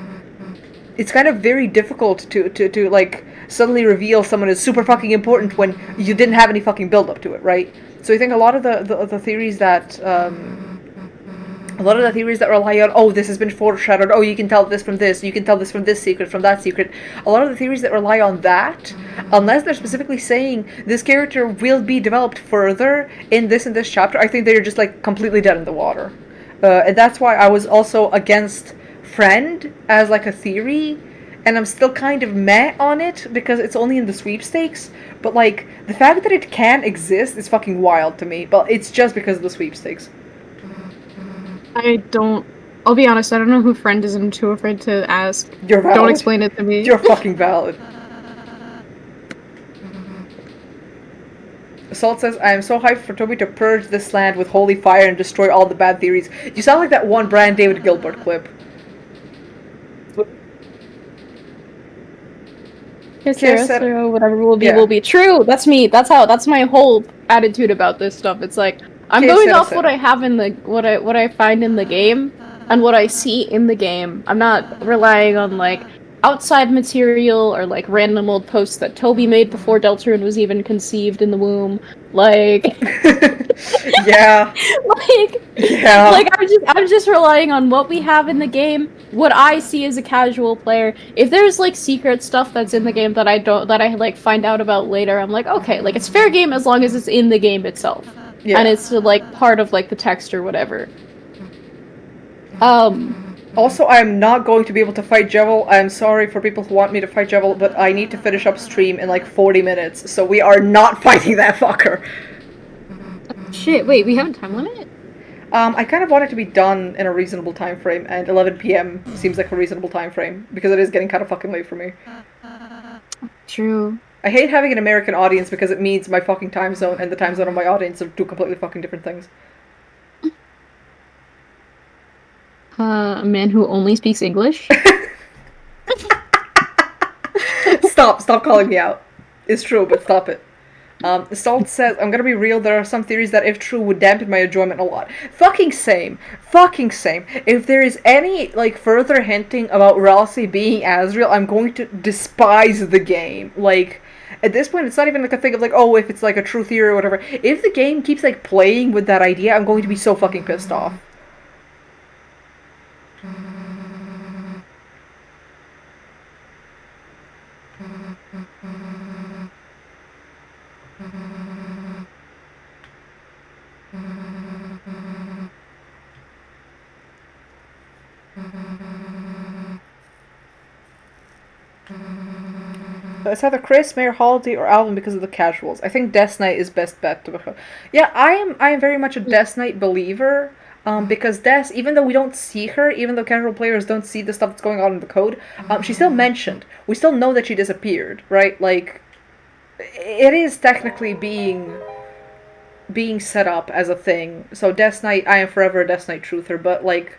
it's kind of very difficult to like suddenly reveal someone is super fucking important when you didn't have any fucking build up to it, right? So I think a lot of the theories that rely on, oh, this has been foreshadowed, oh, you can tell this from this, you can tell this from this secret, from that secret. A lot of the theories that rely on that, unless they're specifically saying this character will be developed further in this and this chapter, I think they're just like completely dead in the water. And that's why I was also against Friend as like a theory, and I'm still kind of meh on it because it's only in the sweepstakes, but like the fact that it can exist is fucking wild to me, but it's just because of the sweepstakes. I'll be honest, I don't know who Friend is and I'm too afraid to ask. You're valid. Don't explain it to me. You're fucking valid. Salt says, I am so hyped for Toby to purge this land with holy fire and destroy all the bad theories. You sound like that one Brian David Gilbert clip. Whatever will be true. That's me. That's my whole attitude about this stuff. It's like I'm going off what I have in the what I find in the game and what I see in the game. I'm not relying on like outside material or like random old posts that Toby made before Deltarune was even conceived in the womb. Like yeah. Like I'm just relying on what we have in the game, what I see as a casual player. If there's like secret stuff that's in the game that I like find out about later, I'm like, okay, like it's fair game as long as it's in the game itself. Yeah. And it's like part of like the text or whatever. Also, I'm not going to be able to fight Jevil. I'm sorry for people who want me to fight Jevil, but I need to finish up stream in like 40 minutes, so we are not fighting that fucker. Shit, wait, we have a time limit? I kind of want it to be done in a reasonable time frame, and 11 p.m. seems like a reasonable time frame, because it is getting kind of fucking late for me. True. I hate having an American audience because it means my fucking time zone and the time zone of my audience are two completely fucking different things. A man who only speaks English? Stop calling me out. It's true, but stop it. Salt says, I'm gonna be real, there are some theories that if true would dampen my enjoyment a lot. Fucking same. If there is any, like, further hinting about Ralsei being Asriel, I'm going to despise the game. Like, at this point, it's not even like a thing of like, oh, if it's like a true theory or whatever. If the game keeps like playing with that idea, I'm going to be so fucking pissed off. It's either Chris, Mayor Holiday, or Alvin because of the casuals. I think Death Knight is best bet to become. Yeah, I am very much a Death Knight believer. Because Des, even though we don't see her, even though casual players don't see the stuff that's going on in the code, she's still mentioned. We still know that she disappeared, right? Like, it is technically being set up as a thing. So Death Knight, I am forever a Death Knight truther, but like,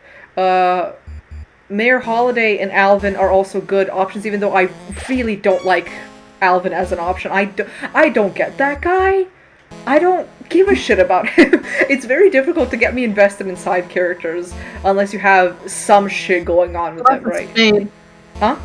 Mayor Holiday and Alvin are also good options, even though I really don't like Alvin as an option. I don't get that guy. I don't give a shit about him. It's very difficult to get me invested in side characters unless you have some shit going on with them, right? Spade. Huh?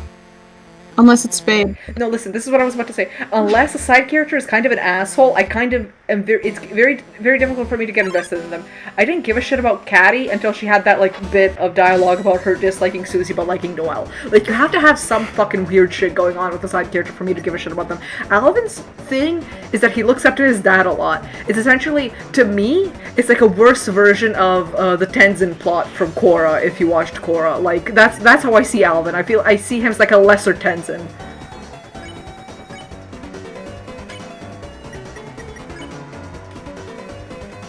Unless it's Spade. No, listen, this is what I was about to say. Unless a side character is kind of an asshole, I kind of am it's very, very difficult for me to get invested in them. I didn't give a shit about Caddy until she had that, like, bit of dialogue about her disliking Susie but liking Noelle. Like, you have to have some fucking weird shit going on with the side character for me to give a shit about them. Alvin's thing is that he looks up to his dad a lot. It's essentially, to me, it's like a worse version of the Tenzin plot from Korra, if you watched Korra. Like, that's how I see Alvin. I see him as like a lesser Tenzin.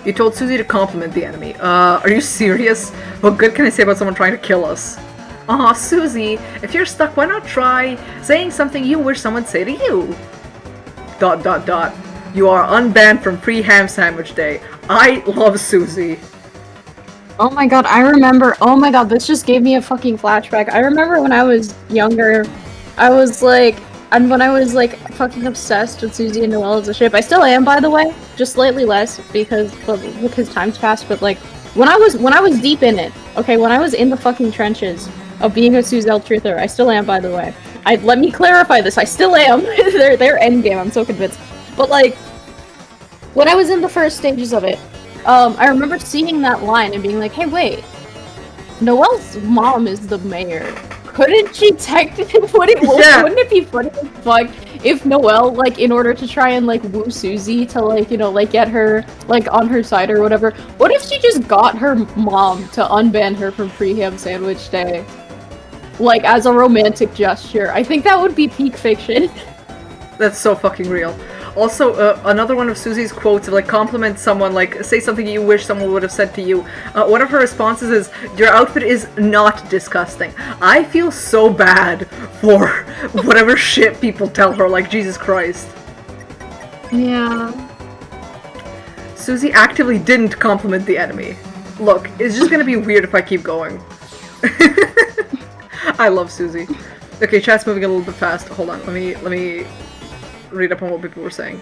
You told Susie to compliment the enemy. Are you serious? What good can I say about someone trying to kill us? Aw, Susie, if you're stuck, why not try saying something you wish someone say to you? ... You are unbanned from pre-ham sandwich day. I love Susie. Oh my god, I remember. Oh my god, this just gave me a fucking flashback. I remember when I was younger, I was like, and when I was like fucking obsessed with Susie and Noelle as a ship. I still am, by the way, just slightly less because time's passed. But like, when I was deep in it, okay, when I was in the fucking trenches of being a Suzelle truther, I still am, by the way. Let me clarify this. I still am. they're endgame. I'm so convinced. But like, when I was in the first stages of it, I remember seeing that line and being like, hey, wait, Noelle's mom is the mayor. Couldn't she technically, wouldn't it be funny as fuck if Noelle, like, in order to try and, like, woo Susie to, like, you know, like, get her, like, on her side or whatever, what if she just got her mom to unban her from pre-ham sandwich day? Like, as a romantic gesture. I think that would be peak fiction. That's so fucking real. Also, another one of Susie's quotes of, like, compliment someone, like, say something you wish someone would have said to you. One of her responses is, your outfit is not disgusting. I feel so bad for whatever shit people tell her, like, Jesus Christ. Yeah. Susie actively didn't compliment the enemy. Look, it's just gonna be weird if I keep going. I love Susie. Okay, chat's moving a little bit fast. Hold on, let me read up on what people were saying.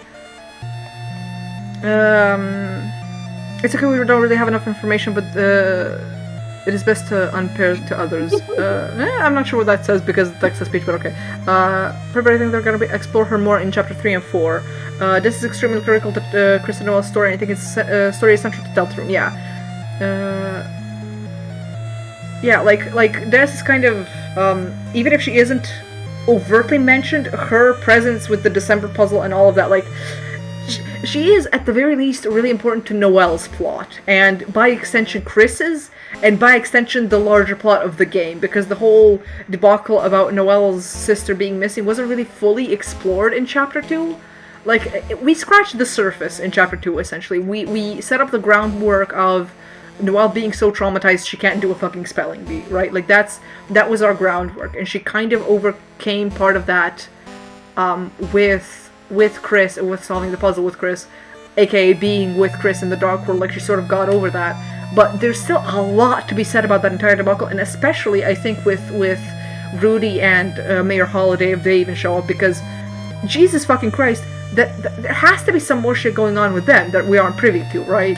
It's okay, we don't really have enough information, but it is best to unpair to others. I'm not sure what that says because the text to speech, but okay. Probably I think they're gonna explore her more in chapter 3 and 4. This is extremely critical to Kristen Noel's story. I think its story is central to Deltarune. Yeah. Yeah, like Des is kind of even if she isn't overtly mentioned, her presence with the December puzzle and all of that, like, she is at the very least really important to Noelle's plot, and by extension Chris's, and by extension the larger plot of the game, because the whole debacle about Noelle's sister being missing wasn't really fully explored in chapter 2. Like, we scratched the surface in chapter 2, essentially. We set up the groundwork of Noelle being so traumatized she can't do a fucking spelling bee, right? Like, that was our groundwork, and she kind of overcame part of that with Chris, and with solving the puzzle with Chris, aka being with Chris in the Dark World. Like, she sort of got over that. But there's still a lot to be said about that entire debacle, and especially, I think, with Rudy and Mayor Holiday, if they even show up, because Jesus fucking Christ, that there has to be some more shit going on with them that we aren't privy to, right?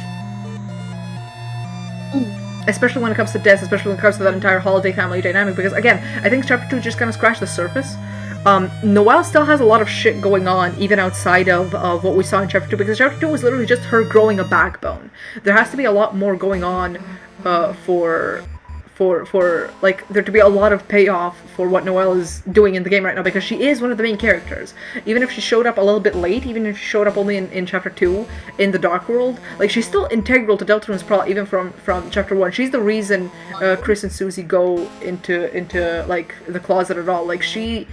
Especially when it comes to Des, especially when it comes to that entire Holiday family dynamic, because again, I think chapter 2 just kind of scratched the surface. Noelle still has a lot of shit going on, even outside of what we saw in chapter 2, because chapter 2 was literally just her growing a backbone. There has to be a lot more going on for like, there to be a lot of payoff for what Noelle is doing in the game right now, because she is one of the main characters. Even if she showed up a little bit late, even if she showed up only in chapter 2, in the Dark World, like, she's still integral to Deltarune's plot, even from chapter 1. She's the reason Chris and Susie go into like, the closet at all. Like, she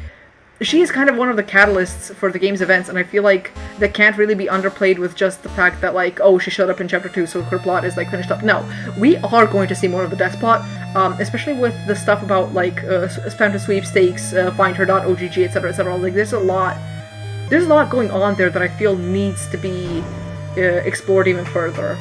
she is kind of one of the catalysts for the game's events, and I feel like that can't really be underplayed with just the fact that, like, oh, she showed up in Chapter 2, so her plot is, like, finished up. No, we are going to see more of the death plot, especially with the stuff about, like, spam to sweepstakes, find her.ogg, etc., etc. Like, there's a lot going on there that I feel needs to be explored even further.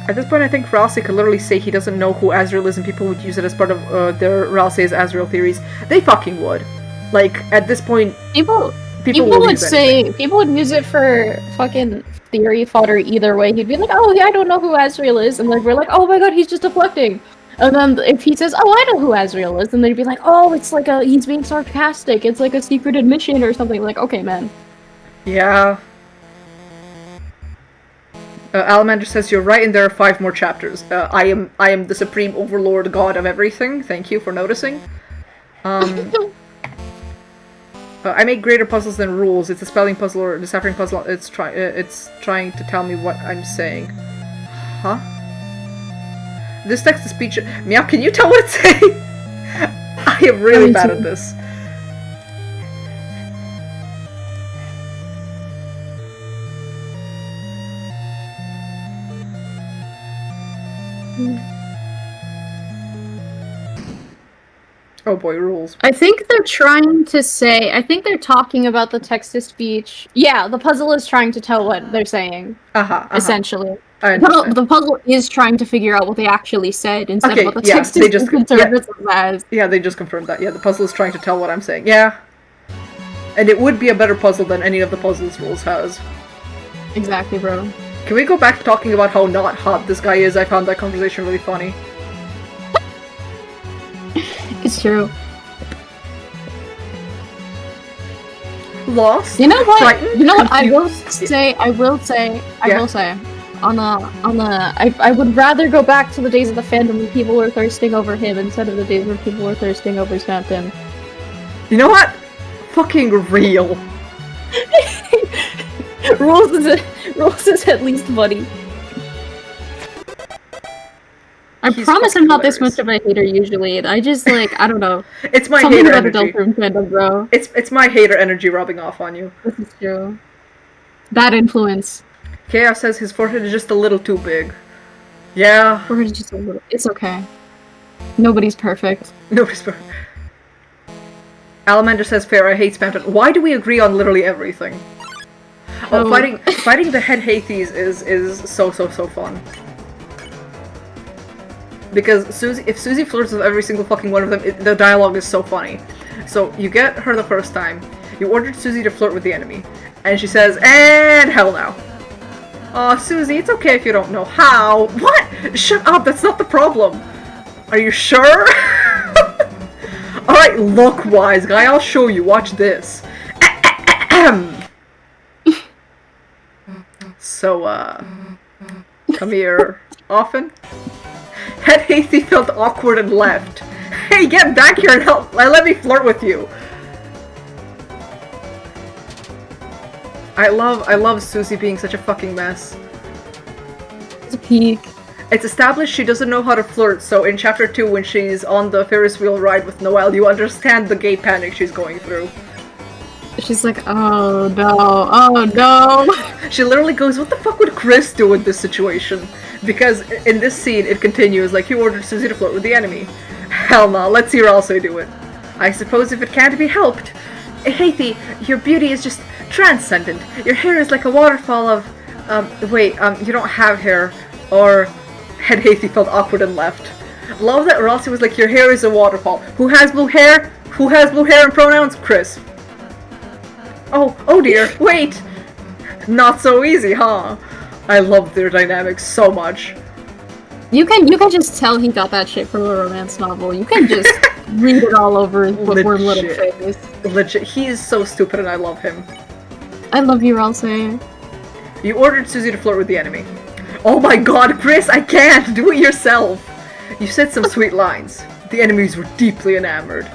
At this point, I think Ralsei could literally say he doesn't know who Azrael is, and people would use it as part of their Ralsei's Azrael theories. They fucking would. Like, at this point, people would say people would use it for fucking theory fodder either way. He'd be like, "Oh yeah, I don't know who Azrael is," and like we're like, "Oh my god, he's just deflecting." And then if he says, "Oh, I know who Azrael is," then they'd be like, "Oh, it's like he's being sarcastic. It's like a secret admission or something." Like, okay, man. Yeah. Alamander says, "You're right, and there are 5 more chapters. I am the supreme overlord god of everything. Thank you for noticing." I make greater puzzles than rules. It's a spelling puzzle or a deciphering puzzle. It's trying to tell me what I'm saying. Huh? This text to speech. Meow, can you tell what it's saying? I am really bad at this. Oh boy, rules. I think they're talking about the text-to-speech. Yeah, the puzzle is trying to tell what they're saying. Essentially. The puzzle is trying to figure out what they actually said instead of what the text is interpreted as. Yeah, they just confirmed that. Yeah, the puzzle is trying to tell what I'm saying. Yeah. And it would be a better puzzle than any of the puzzles rules has. Exactly, bro. Can we go back to talking about how not hot this guy is? I found that conversation really funny. It's true. Lost? You know what? Frightened? You know what? I Confused? will say. I would rather go back to the days of the fandom when people were thirsting over him instead of the days where people were thirsting over Snapton. You know what? Fucking real. Rules is at least funny. I promise I'm not this much of a hater usually. I just like I don't know. It's my Something hater about energy. the Deltarune fandom, bro. It's my hater energy rubbing off on you. This is true. Bad influence. Chaos says his forehead is just a little too big. Yeah. Forehead is just a little. It's okay. Nobody's perfect. Nobody's perfect. Alamander says fair. I hate Spamton. Why do we agree on literally everything? Oh, fighting the head Hathies is so fun. Because if Susie flirts with every single fucking one of them, the dialogue is so funny. So you get her the first time, you ordered Susie to flirt with the enemy, and she says, "And hell no." Aw, Susie, it's okay if you don't know how. What? Shut up, that's not the problem. Are you sure? Alright, look, wise guy, I'll show you. Watch this. So, come here often? Head Hasty felt awkward and left. Hey, get back here and help! Let me flirt with you! I love Susie being such a fucking mess. It's a peak. It's established she doesn't know how to flirt, so in chapter 2 when she's on the Ferris wheel ride with Noelle, you understand the gay panic she's going through. She's like, oh no. She literally goes, what the fuck would Chris do in this situation? Because in this scene, it continues, like, he ordered Susie to flirt with the enemy. Hell no, let's hear Elsa do it. I suppose if it can't be helped. Hathi, your beauty is just transcendent. Your hair is like a waterfall of... you don't have hair. Or... Head Hathi felt awkward and left. Love that Ralsei was like, your hair is a waterfall. Who has blue hair? Who has blue hair and pronouns? Chris. Oh dear, wait! Not so easy, huh? I love their dynamics so much. You can just tell he got that shit from a romance novel. You can just read it all over his bookworm little face. Legit, he is so stupid and I love him. I love you, Ralsei. You ordered Susie to flirt with the enemy. Oh my god, Chris, I can't! Do it yourself! You said some sweet lines. The enemies were deeply enamored.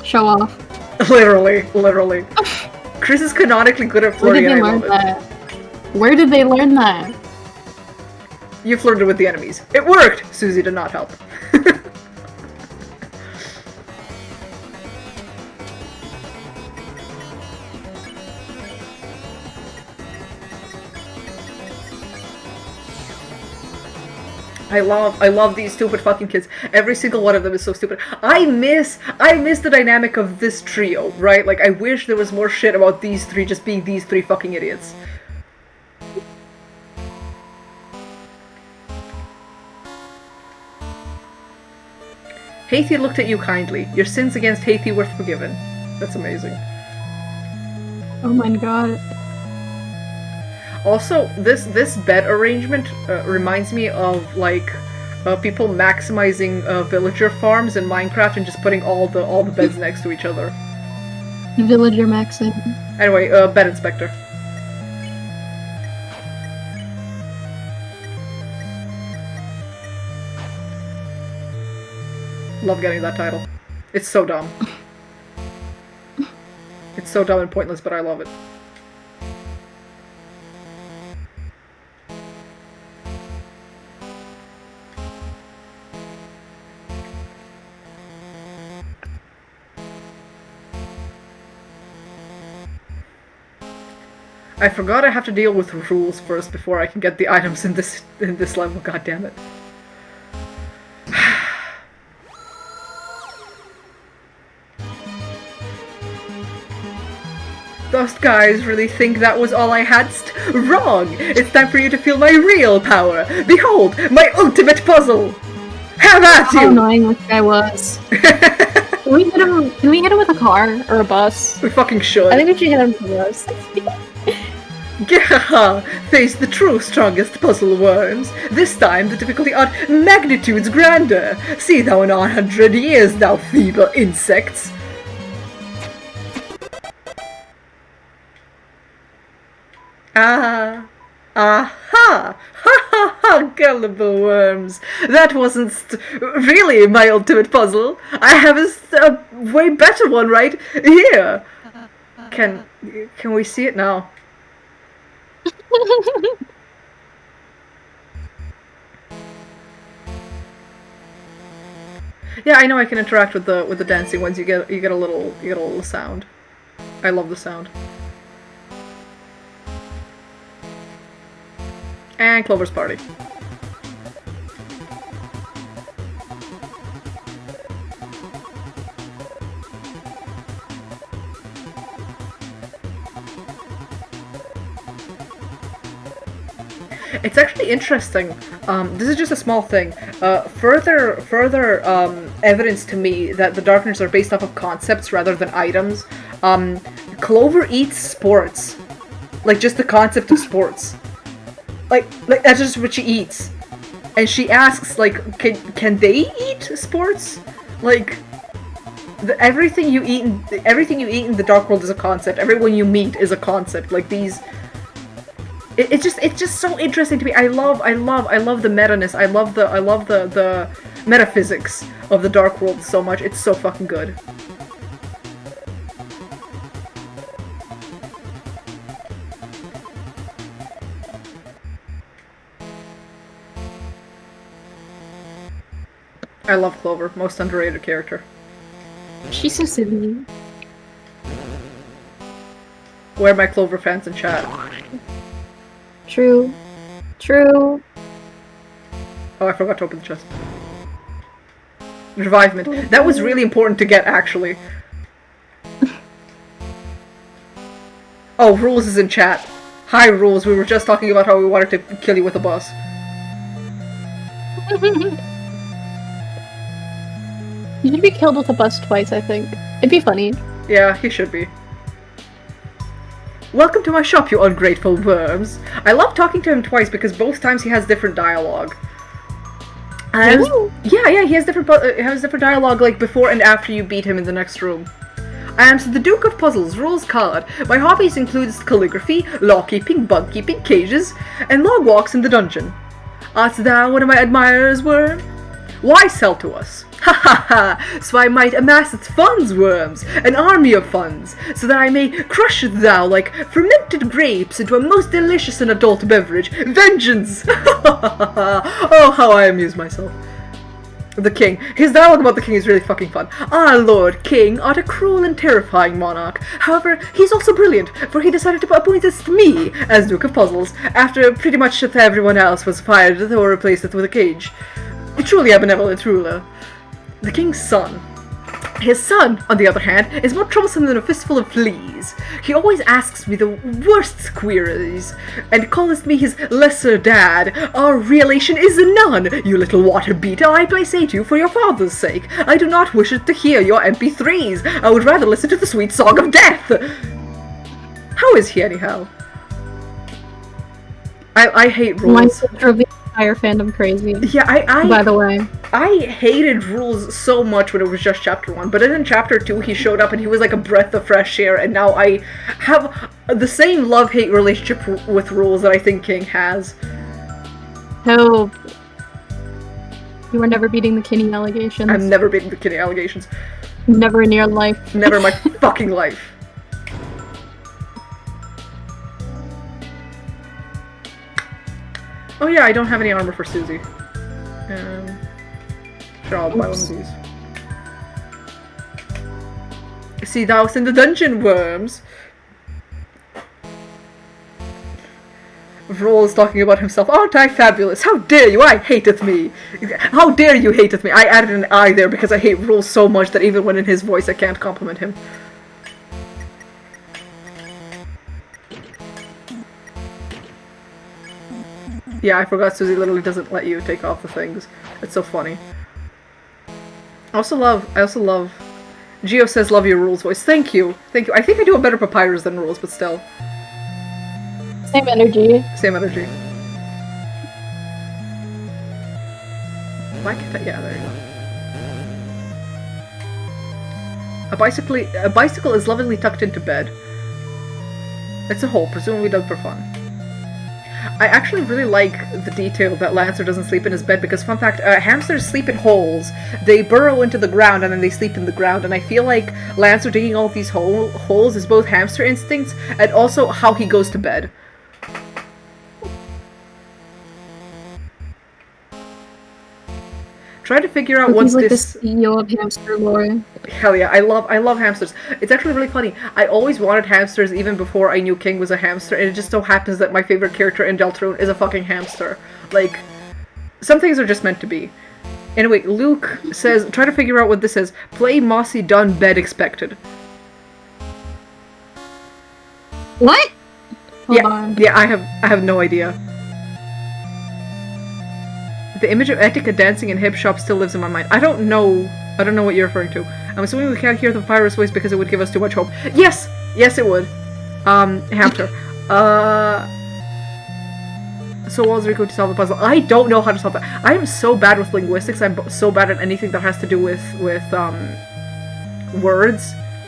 Show off. Literally. Chris is canonically good at flirting and I love it. Where did they learn that? You flirted with the enemies. It worked! Susie did not help. I love these stupid fucking kids. Every single one of them is so stupid. I miss the dynamic of this trio, right? Like, I wish there was more shit about these three just being these three fucking idiots. Hathi looked at you kindly. Your sins against Hathi were forgiven. That's amazing. Oh my god. Also, this bed arrangement reminds me of, like, people maximizing villager farms in Minecraft and just putting all the beds next to each other. Villager maxing. Anyway, bed inspector. Love getting that title. It's so dumb. It's so dumb and pointless, but I love it. I forgot I have to deal with rules first before I can get the items in this level, god damn it. Those guys really think that was all I had? Wrong! It's time for you to feel my real power! Behold, my ultimate puzzle! Have at you! How annoying this guy was. Can we hit him with a car or a bus? We fucking should. I think we should hit him with a bus. Gah! Face the true strongest puzzle worms. This time the difficulty are magnitudes grander. See thou in 100 years, thou feeble insects. Aha! Ha ha ha, gullible worms. That wasn't really my ultimate puzzle. I have a way better one right here. Can we see it now? Yeah, I know I can interact with the dancing ones. You get a little sound. I love the sound. And Clover's party. It's actually interesting. This is just a small thing. Further evidence to me that the Darkness are based off of concepts rather than items. Clover eats sports, like just the concept of sports. Like that's just what she eats, and she asks like, can they eat sports? Like, everything you eat in the Dark World is a concept. Everyone you meet is a concept. Like these. It's just so interesting to me. I love the meta-ness. I love the metaphysics of the Dark World so much. It's so fucking good. I love Clover. Most underrated character. She's so silly. Where are my Clover fans in chat? True. True. Oh, I forgot to open the chest. Revivement. That was really important to get, actually. Oh, Rules is in chat. Hi, Rules. We were just talking about how we wanted to kill you with a bus. You should be killed with a bus twice, I think. It'd be funny. Yeah, he should be. Welcome to my shop, you ungrateful worms. I love talking to him twice because both times he has different dialogue. Really? Yeah, he has different dialogue like before and after you beat him in the next room. I am the Duke of Puzzles, Rules Card. My hobbies include calligraphy, law-keeping, bug-keeping, cages, and log walks in the dungeon. Art thou one of my admirers, worm? Why sell to us? Ha ha ha! So I might amass its funds, worms, an army of funds, so that I may crush thou like fermented grapes into a most delicious and adult beverage. Vengeance! Oh, how I amuse myself. The king. His dialogue about the king is really fucking fun. Our lord king art a cruel and terrifying monarch. However, he's also brilliant, for he decided to appoint me as Duke of Puzzles, after pretty much everyone else was fired or replaced with a cage. Truly a benevolent ruler. The king's son. His son, on the other hand, is more troublesome than a fistful of fleas. He always asks me the worst queries, and calls me his lesser dad. Our relation is none, you little water beater. I say to you, for your father's sake, I do not wish to hear your MP3s. I would rather listen to the sweet song of death. How is he, anyhow? I hate rules. My drove the entire fandom crazy. Yeah, by the way. I hated rules so much when it was just chapter 1, but then in chapter 2 he showed up and he was like a breath of fresh air, and now I have the same love-hate relationship with rules that I think King has. Help. You were never beating the Kinney allegations. I'm never beating the Kinney allegations. Never in your life. Never in my fucking life. Oh yeah, I don't have any armor for Susie. Sure, I'll buy one of these. See thou's in the dungeon, worms! Vroll is talking about himself. Aren't I fabulous? How dare you? I hateth me! How dare you hateth me? I added an I there because I hate Vroll so much that even when in his voice I can't compliment him. Yeah, I forgot Susie literally doesn't let you take off the things. It's so funny. I also love... Geo says, love your rules voice. Thank you. Thank you. I think I do a better Papyrus than rules, but still. Same energy. Same energy. Why can't I? Yeah, there you go. A bicycle is lovingly tucked into bed. It's a hole, presumably dug for fun. I actually really like the detail that Lancer doesn't sleep in his bed because, fun fact, hamsters sleep in holes. They burrow into the ground and then they sleep in the ground, and I feel like Lancer digging all of these holes is both hamster instincts and also how he goes to bed. Try to figure out what's like this. The CEO of hamster lore. Hell yeah, I love hamsters. It's actually really funny. I always wanted hamsters even before I knew King was a hamster, and it just so happens that my favorite character in Deltarune is a fucking hamster. Like, some things are just meant to be. Anyway, Luke says, try to figure out what this is. Play Mossy Done Bed Expected. What? Hold Yeah, on. yeah, I have no idea. The image of Etika dancing in hip shop still lives in my mind. I don't know what you're referring to. I'm assuming we can't hear the Papyrus voice because it would give us too much hope. Yes! Yes, it would. Hamster. So Walzerico to solve the puzzle. I don't know how to solve that. I am so bad with linguistics. I'm so bad at anything that has to do with words.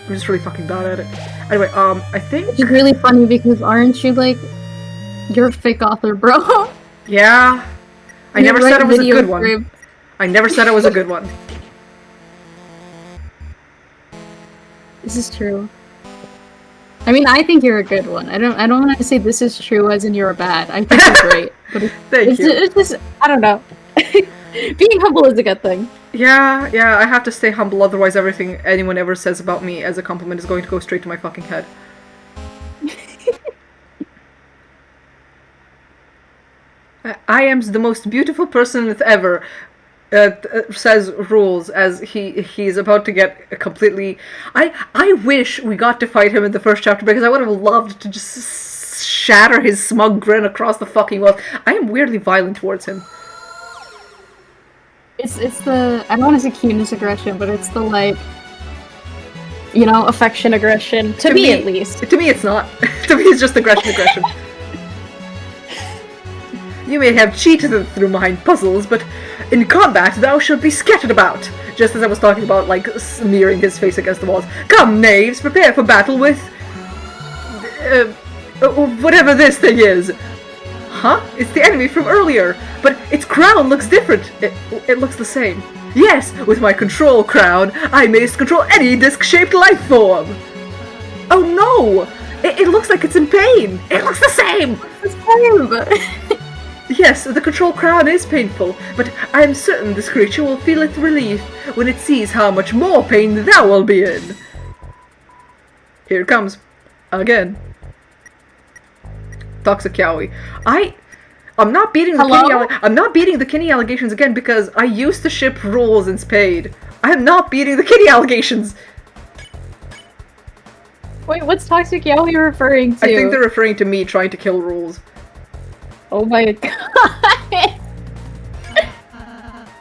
I'm just really fucking bad at it. Anyway, I think... It's really funny because aren't you like... You're a fake author, bro. Yeah. I never said it was a good one. I never said it was a good one. This is true. I mean, I think you're a good one. I don't want to say this is true as in you're bad. I think you're great. But Thank you. It's just, I don't know. Being humble is a good thing. Yeah, I have to stay humble, otherwise everything anyone ever says about me as a compliment is going to go straight to my fucking head. I am the most beautiful person ever, says Rules, as he's about to get completely... I wish we got to fight him in the first chapter, because I would have loved to just shatter his smug grin across the fucking world. I am weirdly violent towards him. It's the... I don't want to say cuteness aggression, but it's the, like... You know, affection aggression. To me, at least. To me, it's not. To me, it's just aggression. You may have cheated through mine puzzles, but in combat thou shalt be scattered about. Just as I was talking about, like, smearing his face against the walls. Come, knaves, prepare for battle with... whatever this thing is. Huh? It's the enemy from earlier, but its crown looks different. It looks the same. Yes, with my control crown, I may control any disc-shaped life form. Oh no! It looks like it's in pain! It looks the same! It's fine. Yes, the control crown is painful, but I am certain this creature will feel its relief when it sees how much more pain thou will be in. Here it comes. Again. Toxic Yowie. I'm not beating the I'm not beating the Kinney allegations again because I used to ship rules in Spade. I am not beating the Kinney allegations. Wait, what's Toxic Yaoi referring to? I think they're referring to me trying to kill rules. Oh my god.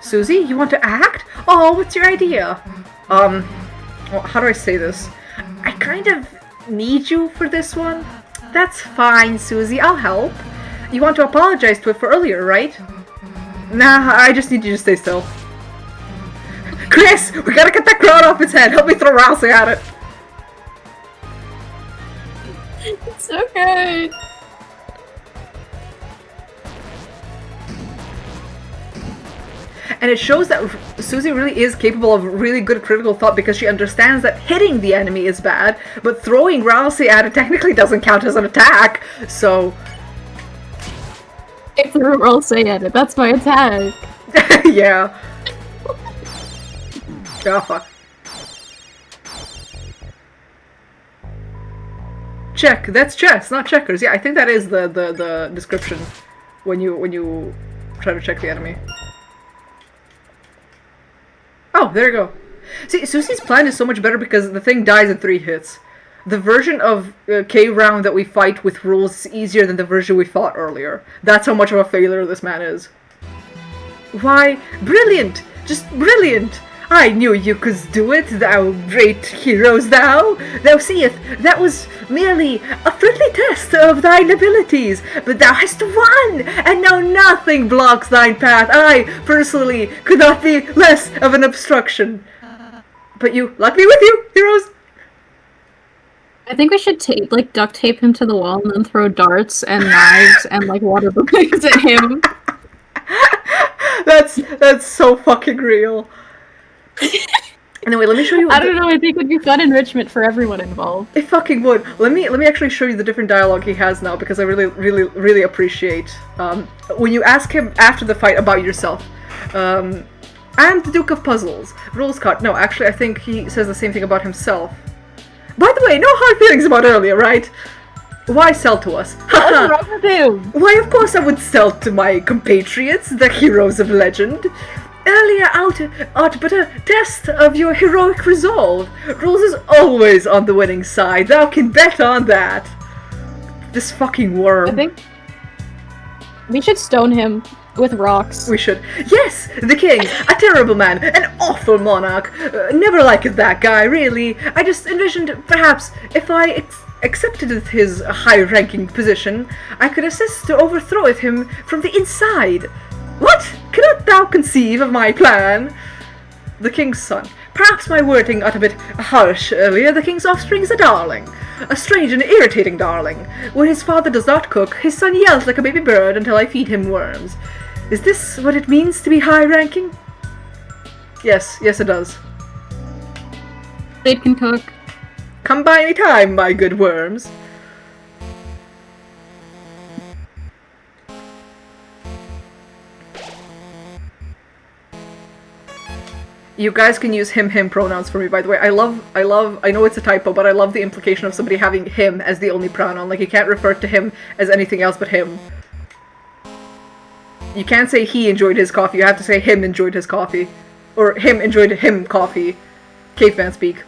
Susie, you want to act? Oh, what's your idea? Well, how do I say this? I kind of need you for this one. That's fine, Susie, I'll help. You want to apologize to it for earlier, right? Nah, I just need you to stay still. Chris, we gotta get that crown off its head. Help me throw Rousey at it. It's okay. And it shows that Susie really is capable of really good critical thought because she understands that hitting the enemy is bad, but throwing Rousey at it technically doesn't count as an attack, so... I threw Rousey at it, that's my attack. Yeah. Oh, fuck. Check, that's chess, not checkers. Yeah, I think that is the description when you try to check the enemy. Oh, there you go. See, Susie's plan is so much better because the thing dies in 3 hits. The version of K round that we fight with rules is easier than the version we fought earlier. That's how much of a failure this man is. Why, brilliant! Just brilliant! I knew you could do it, thou great heroes thou! Thou seest, that was merely a friendly test of thine abilities, but thou hast won, and now nothing blocks thine path. I, personally, could not be less of an obstruction. But you, luck me with you, heroes! I think we should duct tape him to the wall and then throw darts and knives and water balloons at him. That's so fucking real. Anyway, let me show you. I don't know. I think it would be fun enrichment for everyone involved. It fucking would. Let me actually show you the different dialogue he has now because I really appreciate when you ask him after the fight about yourself. I'm the Duke of Puzzles. Rules cut. No, actually, I think he says the same thing about himself. By the way, no hard feelings about earlier, right? Why sell to us? What's wrong with him? Why, of course I would sell to my compatriots, the heroes of legend. Earlier art but a test of your heroic resolve. Rules is always on the winning side. Thou can bet on that. This fucking worm. I think we should stone him with rocks. We should. Yes, the king, a terrible man, an awful monarch. Never liked that guy, really. I just envisioned, perhaps, if I accepted his high-ranking position, I could assist to overthrow him from the inside. What? Cannot thou conceive of my plan? The king's son. Perhaps my wording got a bit harsh earlier. The king's offspring is a darling. A strange and irritating darling. When his father does not cook, his son yells like a baby bird until I feed him worms. Is this what it means to be high-ranking? Yes, it does. They can cook. Come by any time, my good worms. You guys can use him pronouns for me, by the way. I know it's a typo, but I love the implication of somebody having him as the only pronoun. Like, you can't refer to him as anything else but him. You can't say he enjoyed his coffee, you have to say him enjoyed his coffee. Or him enjoyed him coffee. Caveman speak.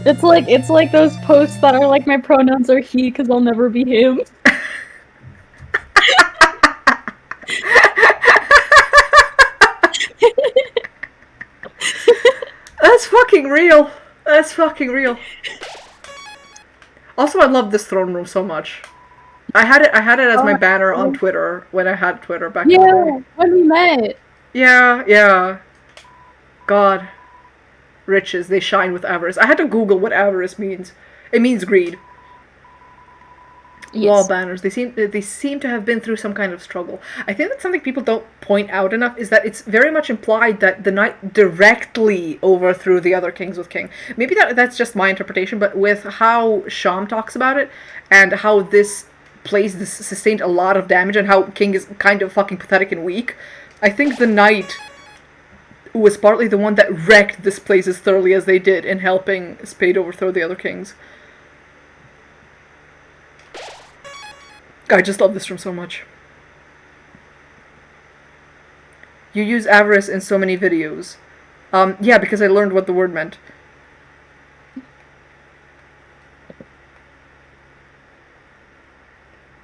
It's like those posts that are like my pronouns are he because I'll never be him. That's fucking real. That's fucking real. Also, I love this throne room so much. I had it as my banner on Twitter when I had Twitter back in the day. When we met. Yeah. God. Riches, they shine with avarice. I had to Google what avarice means. It means greed. Wall banners. They seem to have been through some kind of struggle. I think that's something people don't point out enough, is that it's very much implied that the knight directly overthrew the other kings with king. Maybe that's just my interpretation, but with how Sham talks about it and how this sustained a lot of damage and how king is kind of fucking pathetic and weak, I think the knight was partly the one that wrecked this place as thoroughly as they did in helping Spade overthrow the other kings. I just love this room so much. You use avarice in so many videos. Yeah, because I learned what the word meant.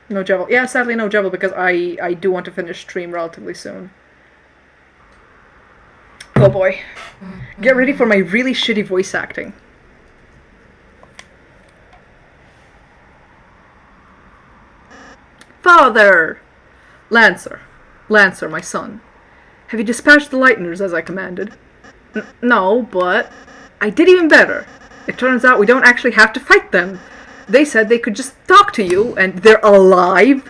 No Jevil. Yeah, sadly no Jevil, because I do want to finish stream relatively soon. Oh boy. Get ready for my really shitty voice acting. Father! Lancer, my son. Have you dispatched the Lightners as I commanded? No, but I did even better. It turns out we don't actually have to fight them. They said they could just talk to you, and they're alive.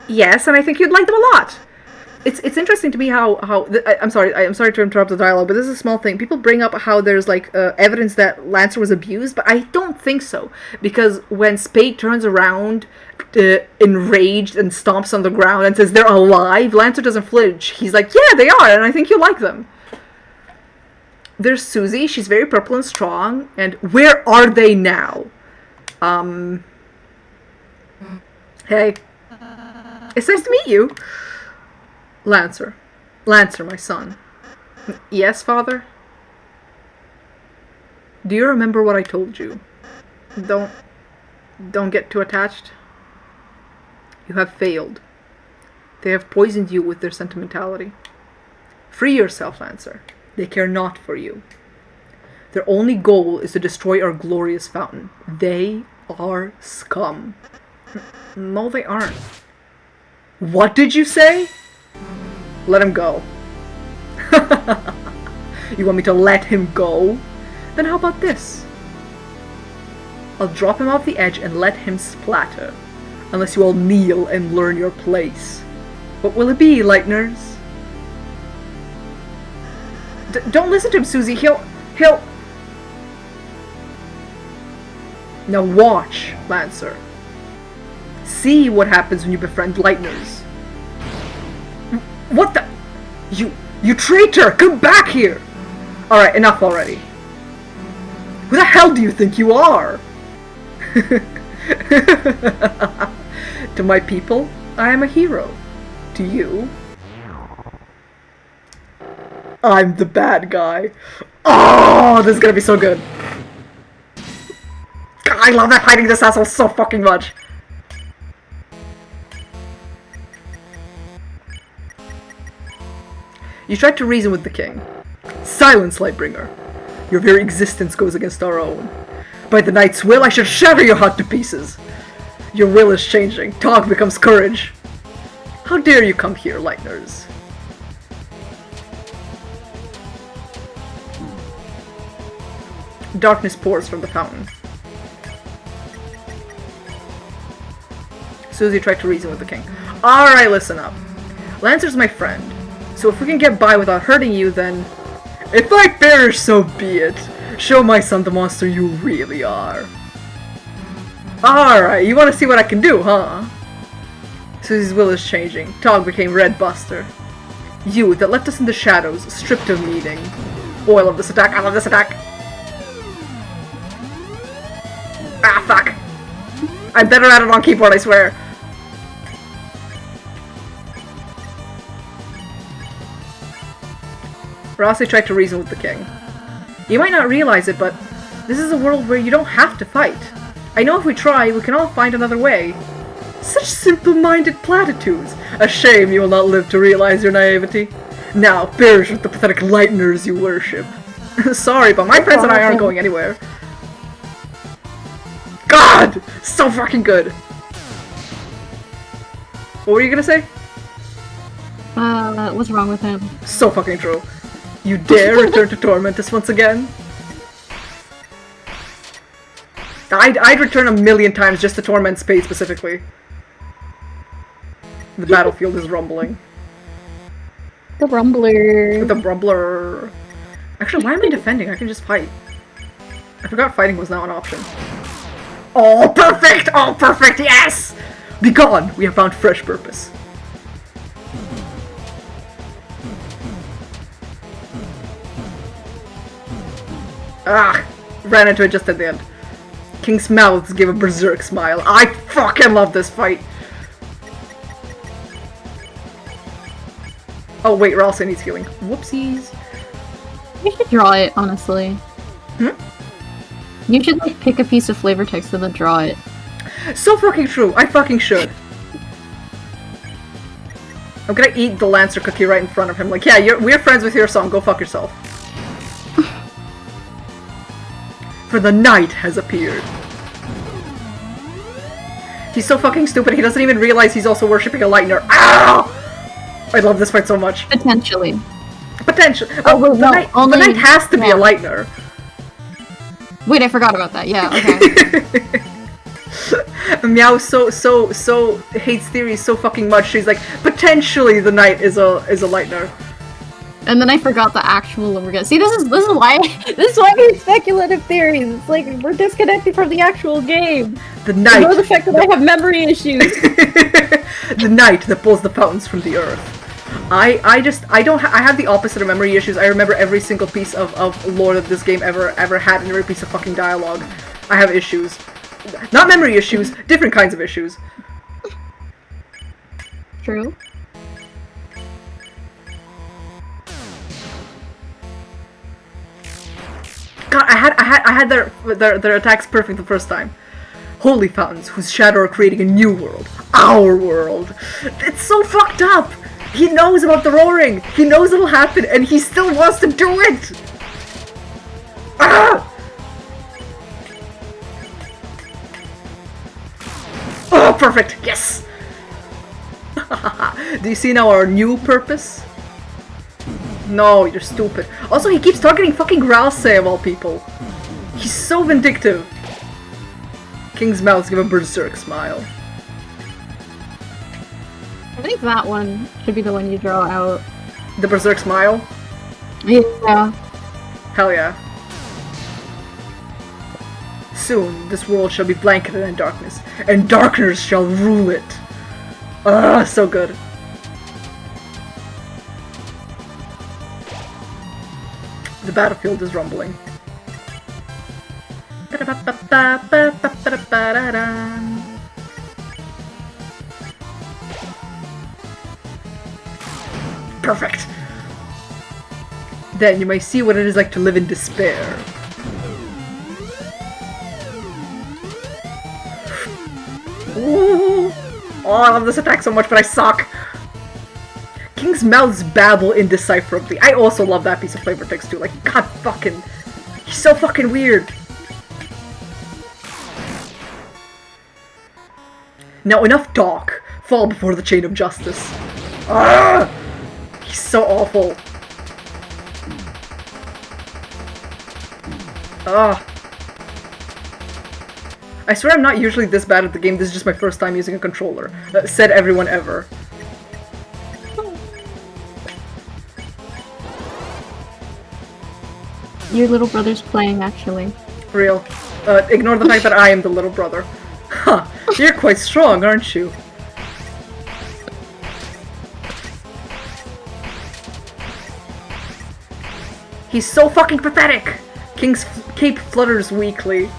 Yes, and I think you'd like them a lot. It's interesting to me how I'm sorry to interrupt the dialogue, but this is a small thing. People bring up how there's like evidence that Lancer was abused, but I don't think so, because when Spade turns around enraged and stomps on the ground and says they're alive, Lancer doesn't flinch. He's like, yeah, they are, and I think you like them. There's Susie. She's very purple and strong. And where are they now? Hey. It's nice to meet you. Lancer, my son. Yes, father? Do you remember what I told you? Don't get too attached. You have failed. They have poisoned you with their sentimentality. Free yourself, Lancer. They care not for you. Their only goal is to destroy our glorious fountain. They are scum. No, they aren't. What did you say? Let him go. You want me to let him go? Then how about this? I'll drop him off the edge and let him splatter. Unless you all kneel and learn your place. What will it be, Lightners? Don't listen to him, Susie. He'll... Now watch, Lancer. See what happens when you befriend Lightners. What the... You traitor! Come back here! Alright, enough already. Who the hell do you think you are? To my people, I am a hero. To you, I'm the bad guy. Oh, this is gonna be so good. God, I love that fighting this asshole so fucking much. You tried to reason with the king. Silence, Lightbringer. Your very existence goes against our own. By the knight's will, I should shatter your heart to pieces. Your will is changing. Talk becomes courage. How dare you come here, Lightners? Darkness pours from the fountain. Susie tried to reason with the king. Alright, listen up. Lancer's my friend. So if we can get by without hurting you, then... If I perish, so be it. Show my son the monster you really are. Alright, you want to see what I can do, huh? Susie's will is changing. Tog became Red Buster. You, that left us in the shadows, stripped of meaning. Oh, I love this attack, I love this attack! Ah, fuck! I'm better at it on keyboard, I swear! Rossi tried to reason with the king. You might not realize it, but this is a world where you don't have to fight. I know if we try, we can all find another way. Such simple-minded platitudes. A shame you will not live to realize your naivety. Now, perish with the pathetic Lightners you worship. Sorry, but my friends and I aren't going anywhere. God! So fucking good! What were you gonna say? What's wrong with him? So fucking true. You dare return to torment us once again? I'd return 1,000,000 times just to torment Spade specifically. The battlefield is rumbling. The Rumbler. The Rumbler. Actually, why am I defending? I can just fight. I forgot fighting was now an option. Oh, perfect! Oh, perfect! Yes! Be gone! We have found fresh purpose. Ah! Ran into it just at the end. King's mouths give a berserk smile. I fucking love this fight! Oh wait, Ralsei needs healing. Whoopsies. You should draw it, honestly. Hmm? You should like pick a piece of flavor text and then draw it. So fucking true. I fucking should. I'm gonna eat the Lancer cookie right in front of him. Like, yeah, we're friends with your song. Go fuck yourself. For the night has appeared. He's so fucking stupid. He doesn't even realize he's also worshipping a lightner. Ow! I love this fight so much. Potentially. Potentially. Oh, well, no, the knight has to be a lightner. Wait, I forgot about that. Yeah, okay. Meow so hates theories so fucking much. She's like, potentially the knight is a lightner. And then I forgot the actual again. See, this is why This is why there's speculative theories. It's like we're disconnected from the actual game. The knight. Ignore the fact that I have memory issues. The knight that pulls the fountains from the earth. I have the opposite of memory issues. I remember every single piece of lore that this game ever had, and every piece of fucking dialogue. I have issues. Not memory issues, different kinds of issues. True. God, I had their attacks perfect the first time. Holy fountains, whose shadow are creating a new world. Our world. It's so fucked up. He knows about the roaring. He knows it'll happen, and he still wants to do it. Ah! Oh, perfect. Yes. Do you see now our new purpose? No, you're stupid. Also, he keeps targeting fucking Ralsei of all people. He's so vindictive. King's mouths give a berserk smile. I think that one should be the one you draw out. The berserk smile? Yeah. Hell yeah. Soon, this world shall be blanketed in darkness, and darkness shall rule it. Ah, so good. The battlefield is rumbling. Perfect. Then you may see what it is like to live in despair. Ooh. Oh, I love this attack so much, but I suck. King's mouths babble indecipherably. I also love that piece of flavor text too. Like, god fucking... He's so fucking weird. Now enough talk. Fall before the chain of justice. Ah! He's so awful. Ah. I swear I'm not usually this bad at the game. This is just my first time using a controller. Said everyone ever. Your little brother's playing, actually. Real. Ignore the fact that I am the little brother. Huh. You're quite strong, aren't you? He's so fucking pathetic! King's cape flutters weakly.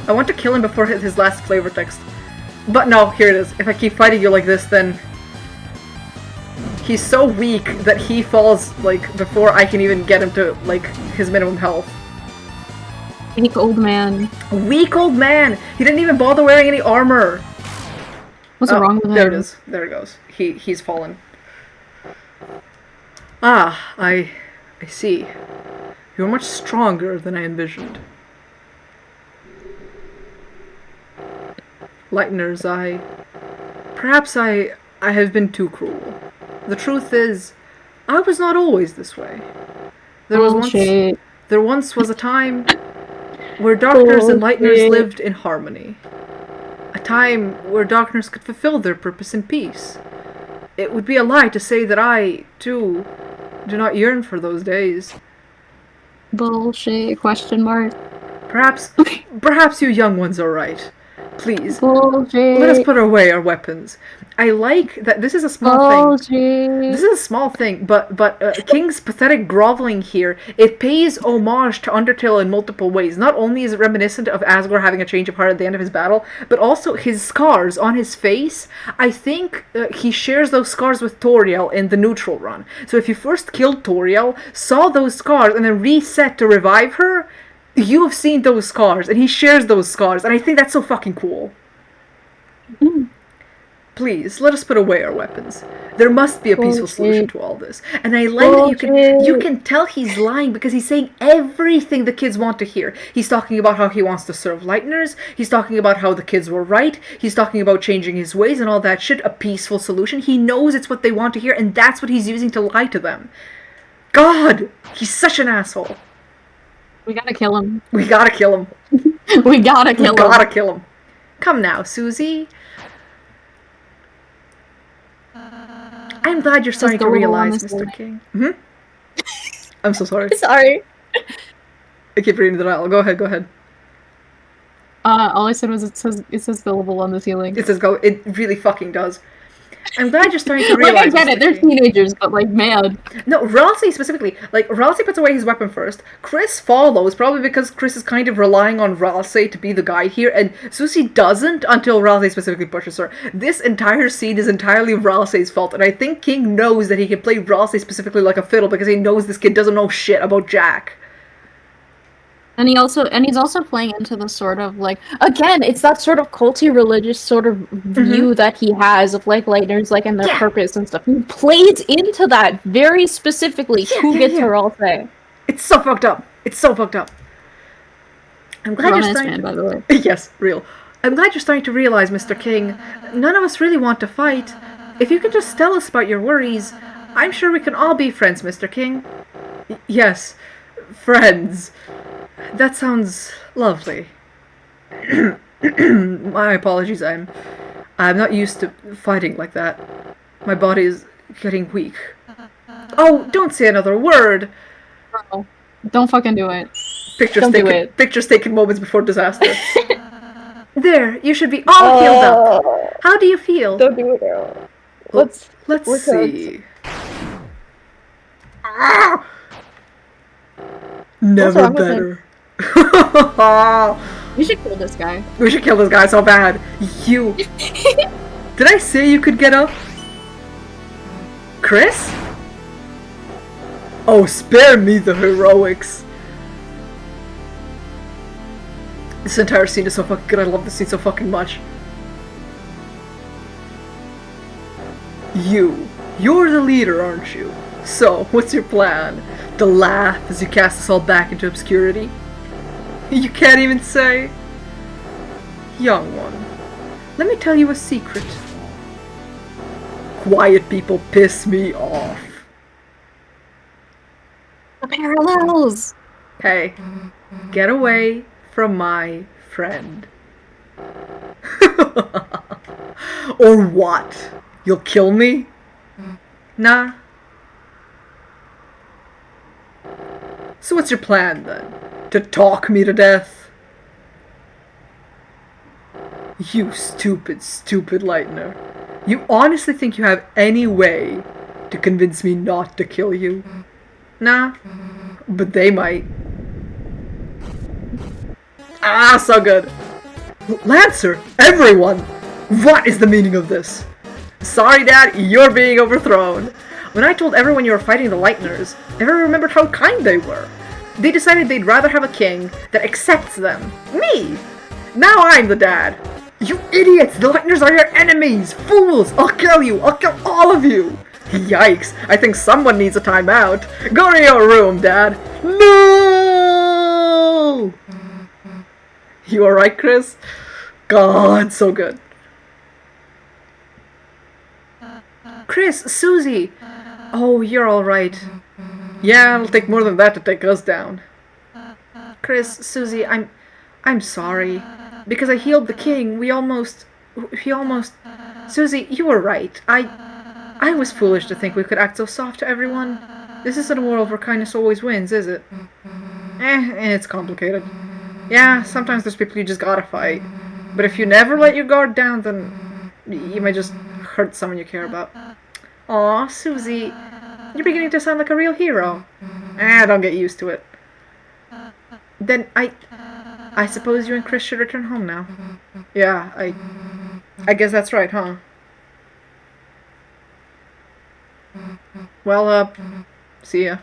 I want to kill him before his last flavor text. But no, here it is. If I keep fighting you like this, then... He's so weak that he falls, like, before I can even get him to, like, his minimum health. Weak old man. Weak old man! He didn't even bother wearing any armor! What's wrong with him? There it is. There it goes. He's fallen. Ah, I see. You're much stronger than I envisioned. Lightners, perhaps I have been too cruel. The truth is, I was not always this way. There Bullshit. once was a time where Darkners and Lightners Bullshit. lived in harmony. A time where Darkners could fulfill their purpose in peace. It would be a lie to say that I, too, do not yearn for those days. Bullshit. Question mark. Perhaps you young ones are right. Please, Bullshit. let us put away our weapons. I like that this is a small thing. Bullshit. This is a small thing, but King's pathetic groveling here, it pays homage to Undertale in multiple ways. Not only is it reminiscent of Asgore having a change of heart at the end of his battle, but also his scars on his face. I think he shares those scars with Toriel in the neutral run. So if you first killed Toriel, saw those scars, and then reset to revive her, you have seen those scars, and he shares those scars, and I think that's so fucking cool. Please, let us put away our weapons. There must be a peaceful solution to all this. And I like that you can tell he's lying because he's saying everything the kids want to hear. He's talking about how he wants to serve Lightners. He's talking about how the kids were right. He's talking about changing his ways and all that shit. A peaceful solution. He knows it's what they want to hear, and that's what he's using to lie to them. God! He's such an asshole. We gotta kill him. We gotta kill him. We gotta kill him. We gotta kill him. Come now, Susie. I'm glad you're starting to realize, Mr. King. I'm so sorry. Sorry. I keep reading the dialogue. Go ahead. All I said was it says billable on the ceiling. It says go. It really fucking does. I'm glad you're starting to realize. Like, I get it, they're teenagers, but like, man. No, Ralsei specifically. Like, Ralsei puts away his weapon first. Chris follows, probably because Chris is kind of relying on Ralsei to be the guide here, and Susie doesn't until Ralsei specifically pushes her. This entire scene is entirely Ralsei's fault, and I think King knows that he can play Ralsei specifically like a fiddle because he knows this kid doesn't know shit about Jack. And he's also playing into the sort of like, again, it's that sort of culty religious sort of view that he has of like Lightners, like, and their purpose and stuff. He plays into that very specifically. Who gets her all say? It's so fucked up. I'm glad you're starting by the way. Yes, real. I'm glad you're starting to realize, Mr. King, none of us really want to fight. If you could just tell us about your worries, I'm sure we can all be friends, Mr. King. Yes, friends. That sounds lovely. My apologies, I'm not used to fighting like that. My body is getting weak. Oh, don't say another word! Bro, don't fucking do it. Pictures taken moments before disaster. There, you should be all healed up. How do you feel? Don't do it, girl. Let's see. Never better. We should kill this guy. We should kill this guy so bad. You. Did I say you could get up? Chris? Oh, spare me the heroics. This entire scene is so fucking good. I love this scene so fucking much. You're the leader, aren't you? So, what's your plan? To laugh as you cast us all back into obscurity? You can't even say? Young one, let me tell you a secret. Quiet people piss me off. The parallels! Hey, get away from my friend. Or what? You'll kill me? Nah. So what's your plan then? To talk me to death? You stupid Lightner. You honestly think you have any way to convince me not to kill you? Nah. But they might. Ah, so good. Lancer! Everyone! What is the meaning of this? Sorry, Dad, you're being overthrown. When I told everyone you were fighting the Lightners, everyone remembered how kind they were. They decided they'd rather have a king that accepts them. Me! Now I'm the dad. You idiots! The Lightners are your enemies! Fools! I'll kill you! I'll kill all of you! Yikes! I think someone needs a timeout. Go to your room, Dad. No! You alright, Chris? God, so good. Chris, Susie! Oh, you're alright. Yeah, it'll take more than that to take us down. Chris, Susie, I'm sorry. Because I healed the king, we almost... Susie, you were right. I was foolish to think we could act so soft to everyone. This isn't a world where kindness always wins, is it? It's complicated. Yeah, sometimes there's people you just gotta fight. But if you never let your guard down, then you might just hurt someone you care about. Aw, Susie, you're beginning to sound like a real hero. Don't get used to it. Then I suppose you and Chris should return home now. Yeah, I guess that's right, huh? Well, see ya.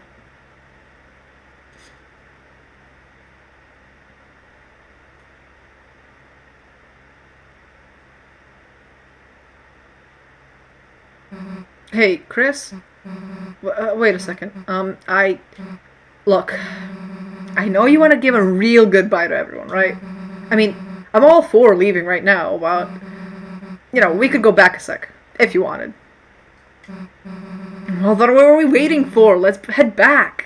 Hey, Chris? Wait a second. Look. I know you want to give a real goodbye to everyone, right? I mean, I'm all for leaving right now, but... You know, we could go back a sec, if you wanted. Well, then what are we waiting for? Let's head back.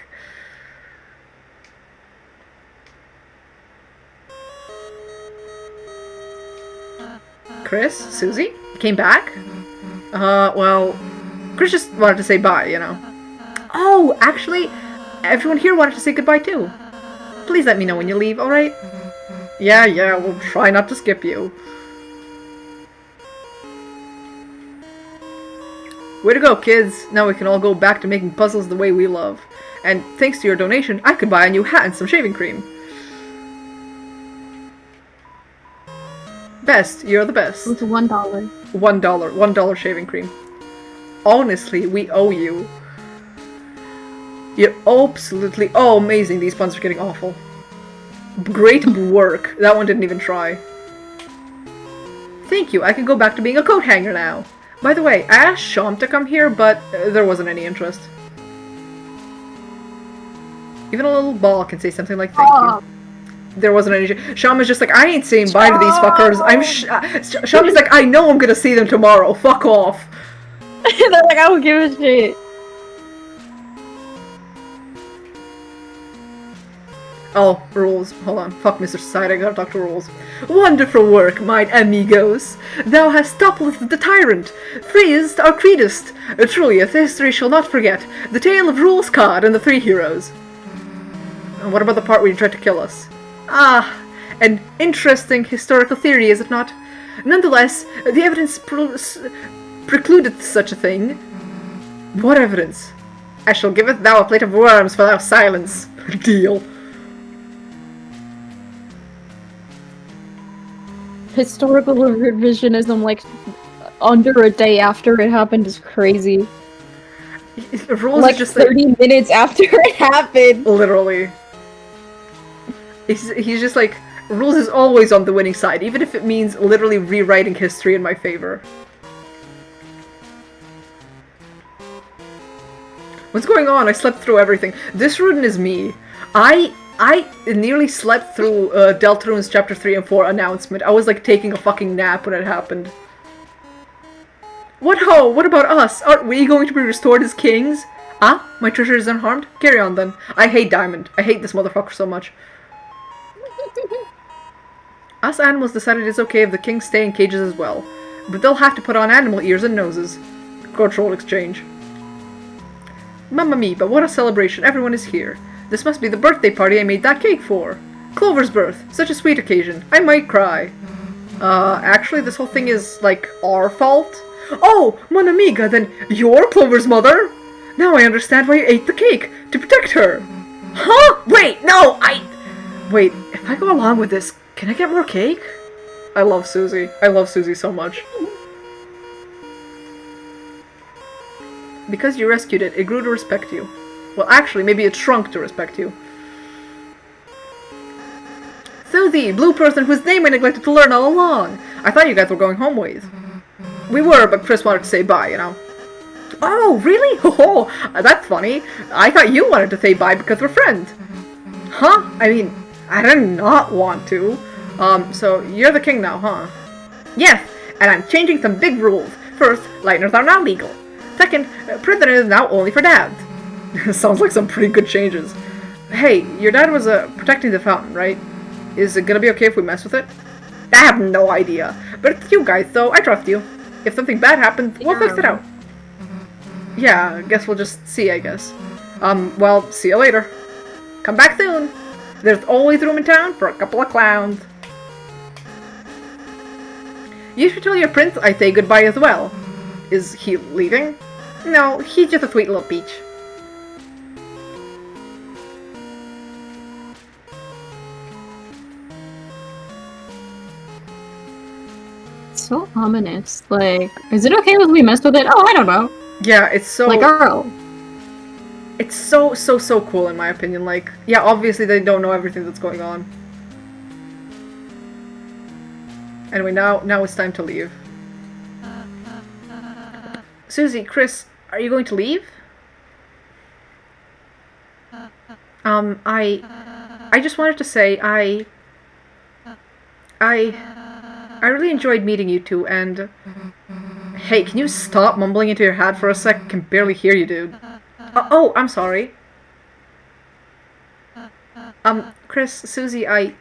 Chris? Susie? You came back? Well... Chris just wanted to say bye, you know. Oh, actually, everyone here wanted to say goodbye too. Please let me know when you leave, alright? Yeah, we'll try not to skip you. Way to go, kids! Now we can all go back to making puzzles the way we love. And thanks to your donation, I could buy a new hat and some shaving cream. Best, you're the best. It's $1. $1 shaving cream. Honestly, we owe you. You're absolutely... Oh, amazing. These puns are getting awful. Great work. That one didn't even try. Thank you. I can go back to being a coat hanger now. By the way, I asked Sham to come here, but there wasn't any interest. Even a little ball can say something like thank you. There wasn't any... Sham is just like, I ain't saying bye to these fuckers. Sham is like, I know I'm gonna see them tomorrow. Fuck off. They're like, I don't give a shit. Oh, rules. Hold on. Fuck Mr. Society, I gotta talk to rules. Wonderful work, my amigos. Thou hast toppled the tyrant, freest our creedest. Truly, if history shall not forget, the tale of Rules Cod and the three heroes. And what about the part where you tried to kill us? Ah, an interesting historical theory, is it not? Nonetheless, the evidence precluded such a thing. What evidence? I shall giveth thou a plate of worms for thou silence. Deal. Historical revisionism, like, under a day after it happened is crazy. Rules like, just 30 minutes after it happened! Literally. He's just like, Rules is always on the winning side, even if it means literally rewriting history in my favor. What's going on? I slept through everything. This Rudin is me. I nearly slept through Deltarune's Chapter 3 and 4 announcement. I was like taking a fucking nap when it happened. What ho? What about us? Aren't we going to be restored as kings? Ah, my treasure is unharmed? Carry on then. I hate Diamond. I hate this motherfucker so much. Us animals decided it's okay if the kings stay in cages as well. But they'll have to put on animal ears and noses. Cultural exchange. Mamma mia, but what a celebration. Everyone is here. This must be the birthday party I made that cake for. Clover's birth. Such a sweet occasion. I might cry. Actually, this whole thing is, like, our fault? Oh, mon amiga, then you're Clover's mother? Now I understand why you ate the cake. To protect her. Huh? Wait, no, Wait, if I go along with this, can I get more cake? I love Susie. I love Susie so much. Because you rescued it, it grew to respect you. Well, actually, maybe it shrunk to respect you. So the blue person whose name I neglected to learn all along. I thought you guys were going home with. We were, but Chris wanted to say bye, you know. Oh, really? Oh, that's funny. I thought you wanted to say bye because we're friends. Huh? I mean, I did not want to. So you're the king now, huh? Yes, and I'm changing some big rules. First, lighteners are now legal. Second, prison is now only for dads. Sounds like some pretty good changes. Hey, your dad was protecting the fountain, right? Is it gonna be okay if we mess with it? I have no idea. But it's you guys, though. I trust you. If something bad happens, we'll fix it out. Yeah, I guess we'll just see, I guess. Well, see you later. Come back soon. There's always room in town for a couple of clowns. You should tell your prince I say goodbye as well. Is he leaving? No, he's just a sweet little peach. So ominous. Like, is it okay if we mess with it? Oh, I don't know. Yeah, it's so... Like, girl. It's so cool in my opinion. Like, yeah, obviously they don't know everything that's going on. Anyway, now it's time to leave. Susie, Chris, are you going to leave? I just wanted to say I really enjoyed meeting you two, and hey, can you stop mumbling into your hat for a sec? I can barely hear you, dude. Oh, I'm sorry. Chris, Susie, I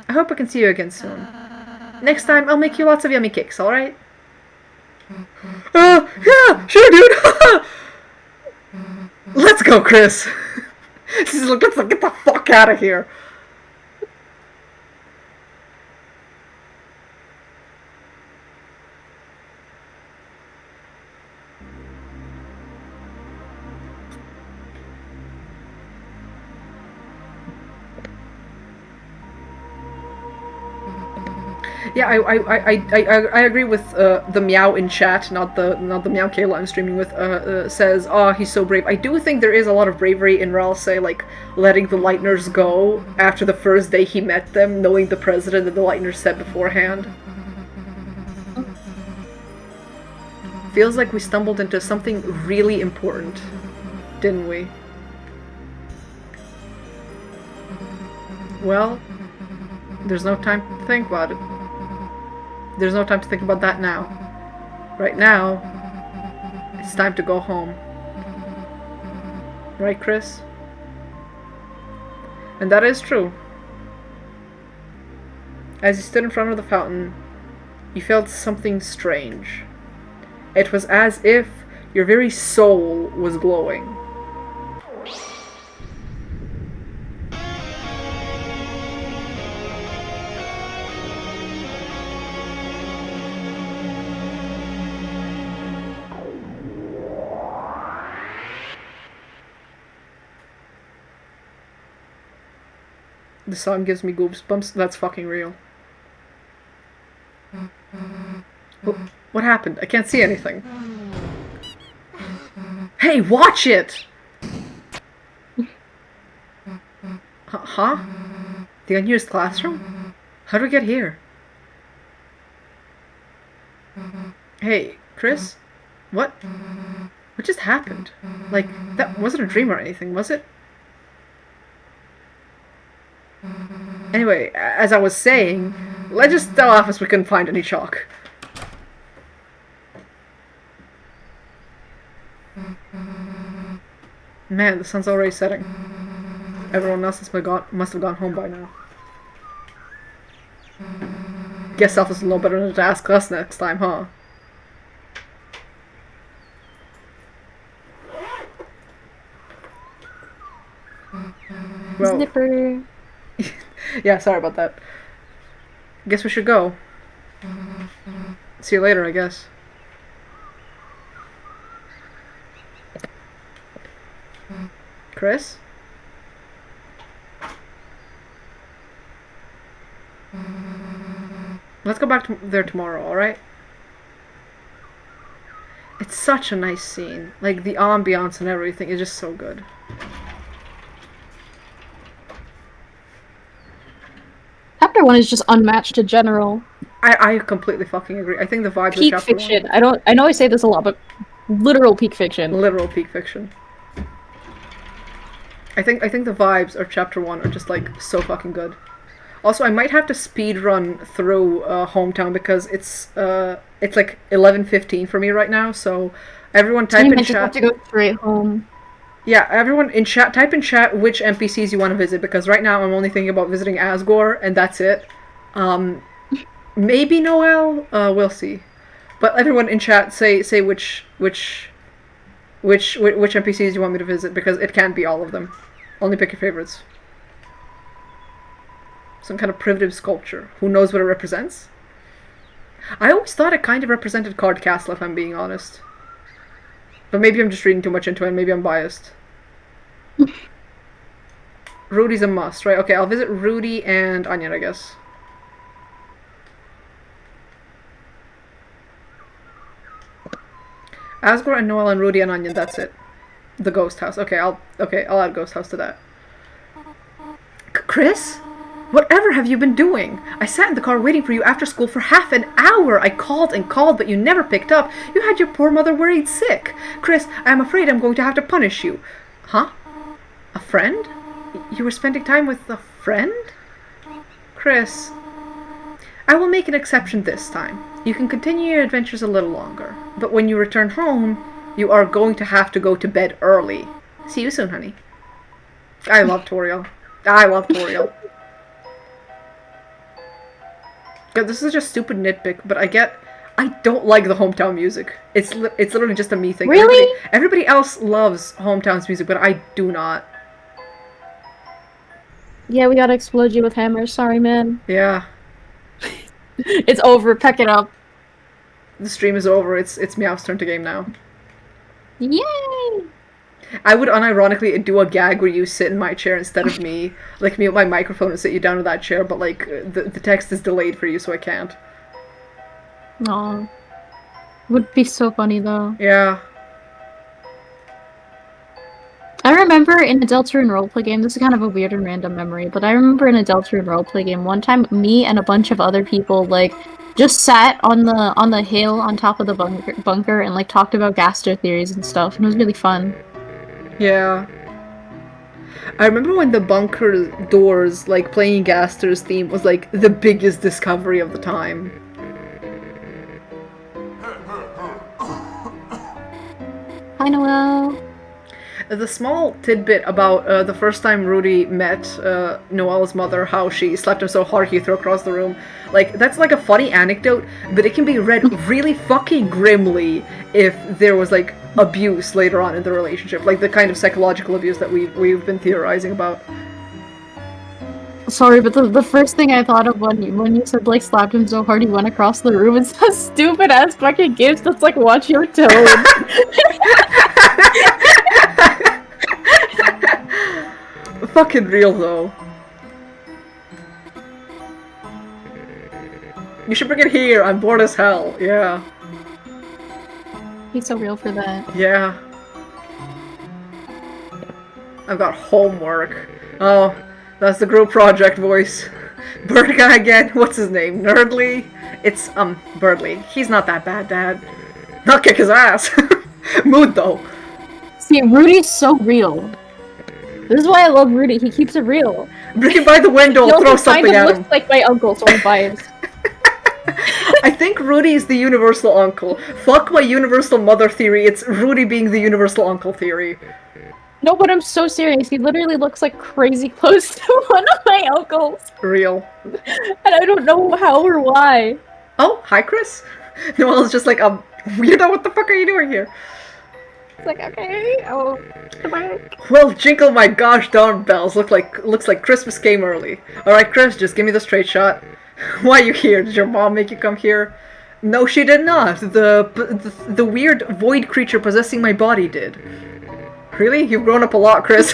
hope I can see you again soon. Next time, I'll make you lots of yummy cakes, alright? Yeah, sure, dude! Let's go, Chris! Let's get the fuck out of here! Yeah, I agree with the Meow in chat, not the Meowchela I'm streaming with. Says, "Oh, he's so brave." I do think there is a lot of bravery in Ralph, say, like letting the Lightners go after the first day he met them, knowing the president that the Lightners said beforehand. Feels like we stumbled into something really important, didn't we? Well, there's no time to think about it. There's no time to think about that now. Right now, it's time to go home. Right, Chris? And that is true. As you stood in front of the fountain, you felt something strange. It was as if your very soul was glowing. The song gives me goosebumps. That's fucking real. What happened? I can't see anything. Hey, watch it! Huh? The unused classroom? How do we get here? Hey, Chris? What? What just happened? Like, that wasn't a dream or anything, was it? Anyway, as I was saying, let's just tell Office we couldn't find any chalk. Man, the sun's already setting. Everyone else must have gone home by now. Guess Office will know better than to ask us next time, huh? Well, Snipper. yeah, sorry about that. Guess we should go. See you later, I guess. Chris? Let's go back there tomorrow, alright? It's such a nice scene. Like, the ambiance and everything is just so good. Chapter 1 is just unmatched in general. I completely fucking agree. I think the vibes Peak of chapter fiction. I know I say this a lot, but literal peak fiction. Literal peak fiction. I think the vibes of chapter 1 are just like so fucking good. Also, I might have to speed run through Hometown because it's like 11:15 for me right now. So Everyone So type you in might just have chat. to go straight home. Yeah, everyone in chat, type in chat which NPCs you want to visit, because right now I'm only thinking about visiting Asgore, and that's it. Maybe Noel. We'll see. But everyone in chat, say which NPCs you want me to visit, because it can't be all of them. Only pick your favorites. Some kind of primitive sculpture. Who knows what it represents? I always thought it kind of represented Card Castle, if I'm being honest. But maybe I'm just reading too much into it, and maybe I'm biased. Rudy's a must, right? Okay, I'll visit Rudy and Onion, I guess. Asgore and Noel and Rudy and Onion, that's it. The ghost house. Okay, I'll add ghost house to that. Chris? Whatever have you been doing? I sat in the car waiting for you after school for half an hour. I called and called, but you never picked up. You had your poor mother worried sick. Chris, I am afraid I'm going to have to punish you. Huh? A friend? You were spending time with a friend? Chris, I will make an exception this time. You can continue your adventures a little longer, but when you return home, you are going to have to go to bed early. See you soon, honey. I love Toriel. I love Toriel. God, this is just stupid nitpick, but I don't like the hometown music. It's literally just a me thing. Really? Everybody else loves hometown's music, but I do not. Yeah, we gotta explode you with hammers. Sorry, man. Yeah. It's over. Pack it up. The stream is over. It's Meow's turn to game now. Yay! I would unironically do a gag where you sit in my chair instead of me. Like, mute my microphone and sit you down in that chair, but, like, the text is delayed for you, so I can't. Aw. Would be so funny, though. Yeah. I remember in a Deltarune roleplay game, this is kind of a weird and random memory, but I remember in a Deltarune roleplay game, one time me and a bunch of other people, like, just sat on the hill on top of the bunker and, like, talked about Gaster theories and stuff, and it was really fun. Yeah. I remember when the bunker doors, like, playing Gaster's theme was, like, the biggest discovery of the time. Hi, Noel. The small tidbit about the first time Rudy met Noel's mother, how she slapped him so hard he threw across the room, like, that's like a funny anecdote, but it can be read really fucking grimly if there was, like, abuse later on in the relationship, like the kind of psychological abuse that we've been theorizing about. Sorry, but the first thing I thought of when you said, like, slapped him so hard he went across the room is that stupid ass fucking gift that's like, watch your tone. Fucking real though. You should bring it here. I'm bored as hell. Yeah. He's so real for that. Yeah. I've got homework. Oh, that's the group project voice. Bird guy again. What's his name? Nerdly? It's, Birdly. He's not that bad, Dad. Not kick his ass. Mood, though. See, Rudy's so real. This is why I love Rudy. He keeps it real. Bring him by the window, He also throw something kind of at him. looks like my uncle, so I'm biased. I think Rudy is the universal uncle. Fuck my universal mother theory, it's Rudy being the universal uncle theory. No, but I'm so serious. He literally looks like crazy close to one of my uncles. Real. And I don't know how or why. Oh, hi Chris? Noel's just like, weirdo, what the fuck are you doing here? It's like, okay, oh, come back. Well, jingle my gosh darn bells, looks like Christmas came early. Alright Chris, just give me the straight shot. Why are you here? Did your mom make you come here? No, she did not. The weird void creature possessing my body did. Really? You've grown up a lot, Chris.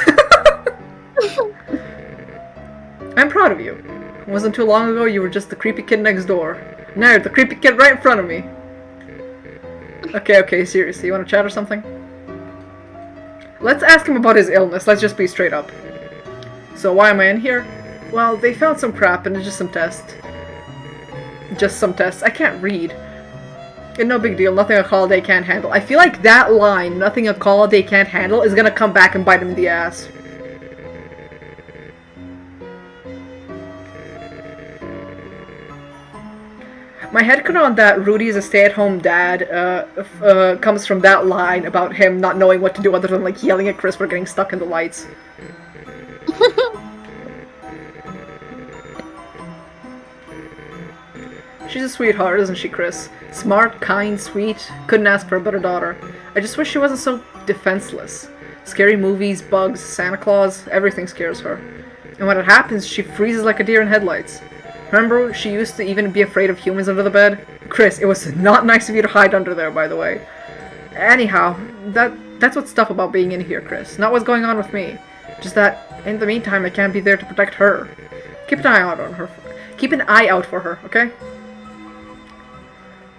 I'm proud of you. It wasn't too long ago you were just the creepy kid next door. Now you're the creepy kid right in front of me. Okay, seriously, you wanna chat or something? Let's ask him about his illness, let's just be straight up. So why am I in here? Well, they found some crap and it's just some tests. Just some tests. I can't read. No big deal, nothing a holiday can't handle. I feel like that line, nothing a holiday can't handle, is gonna come back and bite him in the ass. My headcanon on that Rudy is a stay-at-home dad comes from that line about him not knowing what to do other than like yelling at Chris for getting stuck in the lights. She's a sweetheart, isn't she, Chris? Smart, kind, sweet. Couldn't ask for a better daughter. I just wish she wasn't so defenseless. Scary movies, bugs, Santa Claus, everything scares her. And when it happens, she freezes like a deer in headlights. Remember, she used to even be afraid of humans under the bed? Chris, it was not nice of you to hide under there, by the way. Anyhow, that's what's tough about being in here, Chris. Not what's going on with me. Just that, in the meantime, I can't be there to protect her. Keep an eye out on her. Keep an eye out for her, okay?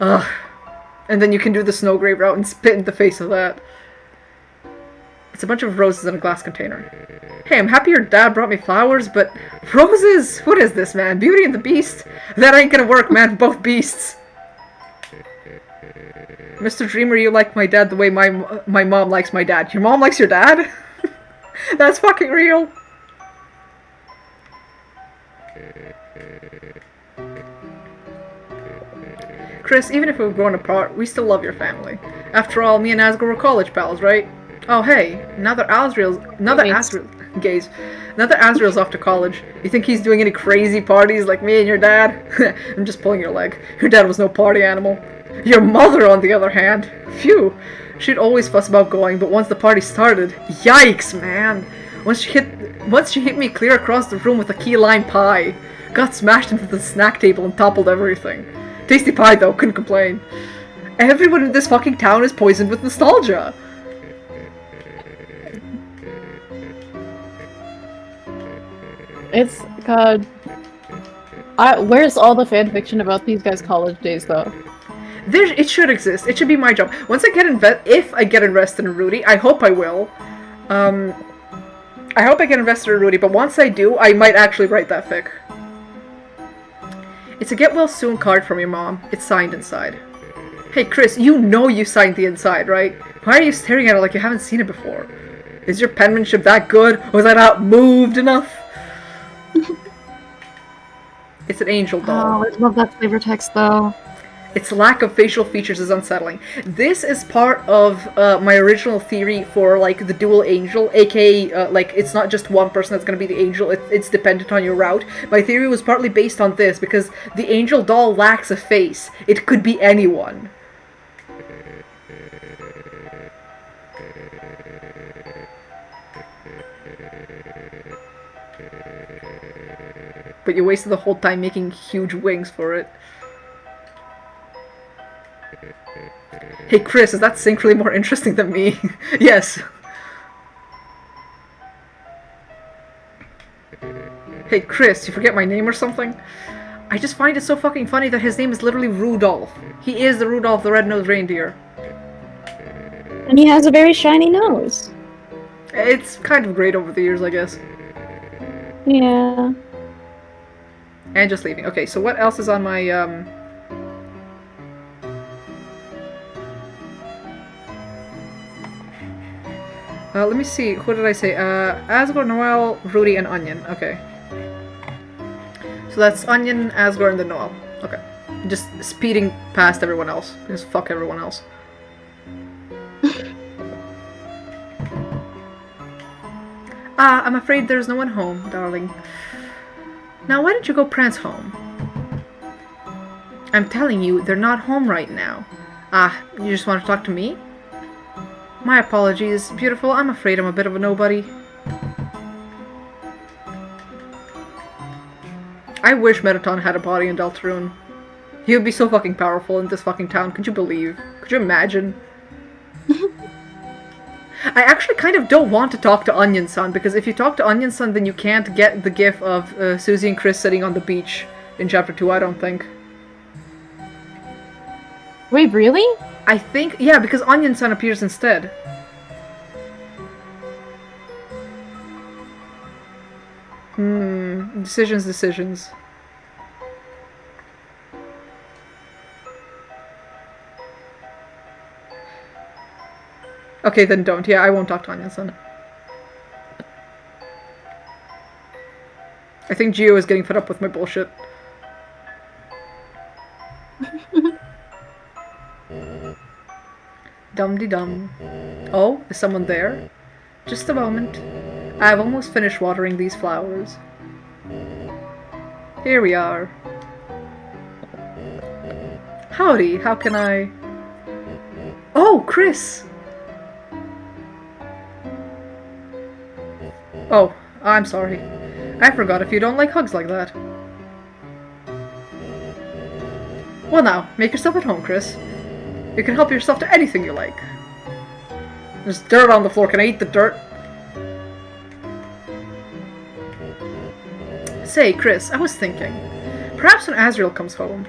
Ugh. And then you can do the snow grave route and spit in the face of that. It's a bunch of roses in a glass container. Hey, I'm happy your dad brought me flowers, but... Roses? What is this, man? Beauty and the Beast? That ain't gonna work, man. Both beasts. Mr. Dreamer, you like my dad the way my mom likes my dad. Your mom likes your dad? That's fucking real. Chris, even if we've grown apart, we still love your family. After all, me and Asgore were college pals, right? Oh hey, another Asriel's off to college. You think he's doing any crazy parties like me and your dad? I'm just pulling your leg. Your dad was no party animal. Your mother, on the other hand, phew. She'd always fuss about going, but once the party started, yikes, man. Once she hit me clear across the room with a key lime pie. Got smashed into the snack table and toppled everything. Tasty pie though, couldn't complain. Everyone in this fucking town is poisoned with nostalgia. It's, God. Where's all the fanfiction about these guys' college days, though? It should exist. It should be my job. Once I get if I get invested in Rudy, I hope I will. I hope I get invested in Rudy, but once I do, I might actually write that fic. It's a get well soon card from your mom. It's signed inside. Hey Chris, you know you signed the inside, right? Why are you staring at it like you haven't seen it before? Is your penmanship that good? Was I not moved enough? It's an angel doll. Oh, I love that flavor text though. Its lack of facial features is unsettling. This is part of my original theory for like the dual angel, aka like it's not just one person that's going to be the angel, it's dependent on your route. My theory was partly based on this because the angel doll lacks a face. It could be anyone. But you wasted the whole time making huge wings for it. Hey Chris, is that sync really more interesting than me? Yes. Hey Chris, you forget my name or something? I just find it so fucking funny that his name is literally Rudolph. He is the Rudolph the Red-Nosed Reindeer. And he has a very shiny nose. It's kind of great over the years, I guess. Yeah. And just leaving. Okay, so what else is on my, let me see. Who did I say? Asgore, Noel, Rudy, and Onion. Okay. So that's Onion, Asgore, and then Noel. Okay. Just speeding past everyone else. Just fuck everyone else. I'm afraid there's no one home, darling. Now, why don't you go prance home? I'm telling you, they're not home right now. You just want to talk to me? My apologies, beautiful. I'm afraid I'm a bit of a nobody. I wish Metaton had a body in Deltarune. He would be so fucking powerful in this fucking town. Could you believe? Could you imagine? I actually kind of don't want to talk to Onion-san, because if you talk to Onion-san, then you can't get the gif of Susie and Chris sitting on the beach in Chapter 2, I don't think. Wait, really? I think, yeah, because Onion-san appears instead. Decisions. Okay, then don't. Yeah, I won't talk to Onion-san. I think Gio is getting fed up with my bullshit. Dum-de-dum. Oh, is someone there? Just a moment. I've almost finished watering these flowers. Here we are. Howdy, how can I... Oh, Chris! Oh, I'm sorry. I forgot if you don't like hugs like that. Well now, make yourself at home, Chris. You can help yourself to anything you like. There's dirt on the floor. Can I eat the dirt? Say, Chris, I was thinking. Perhaps when Azrael comes home,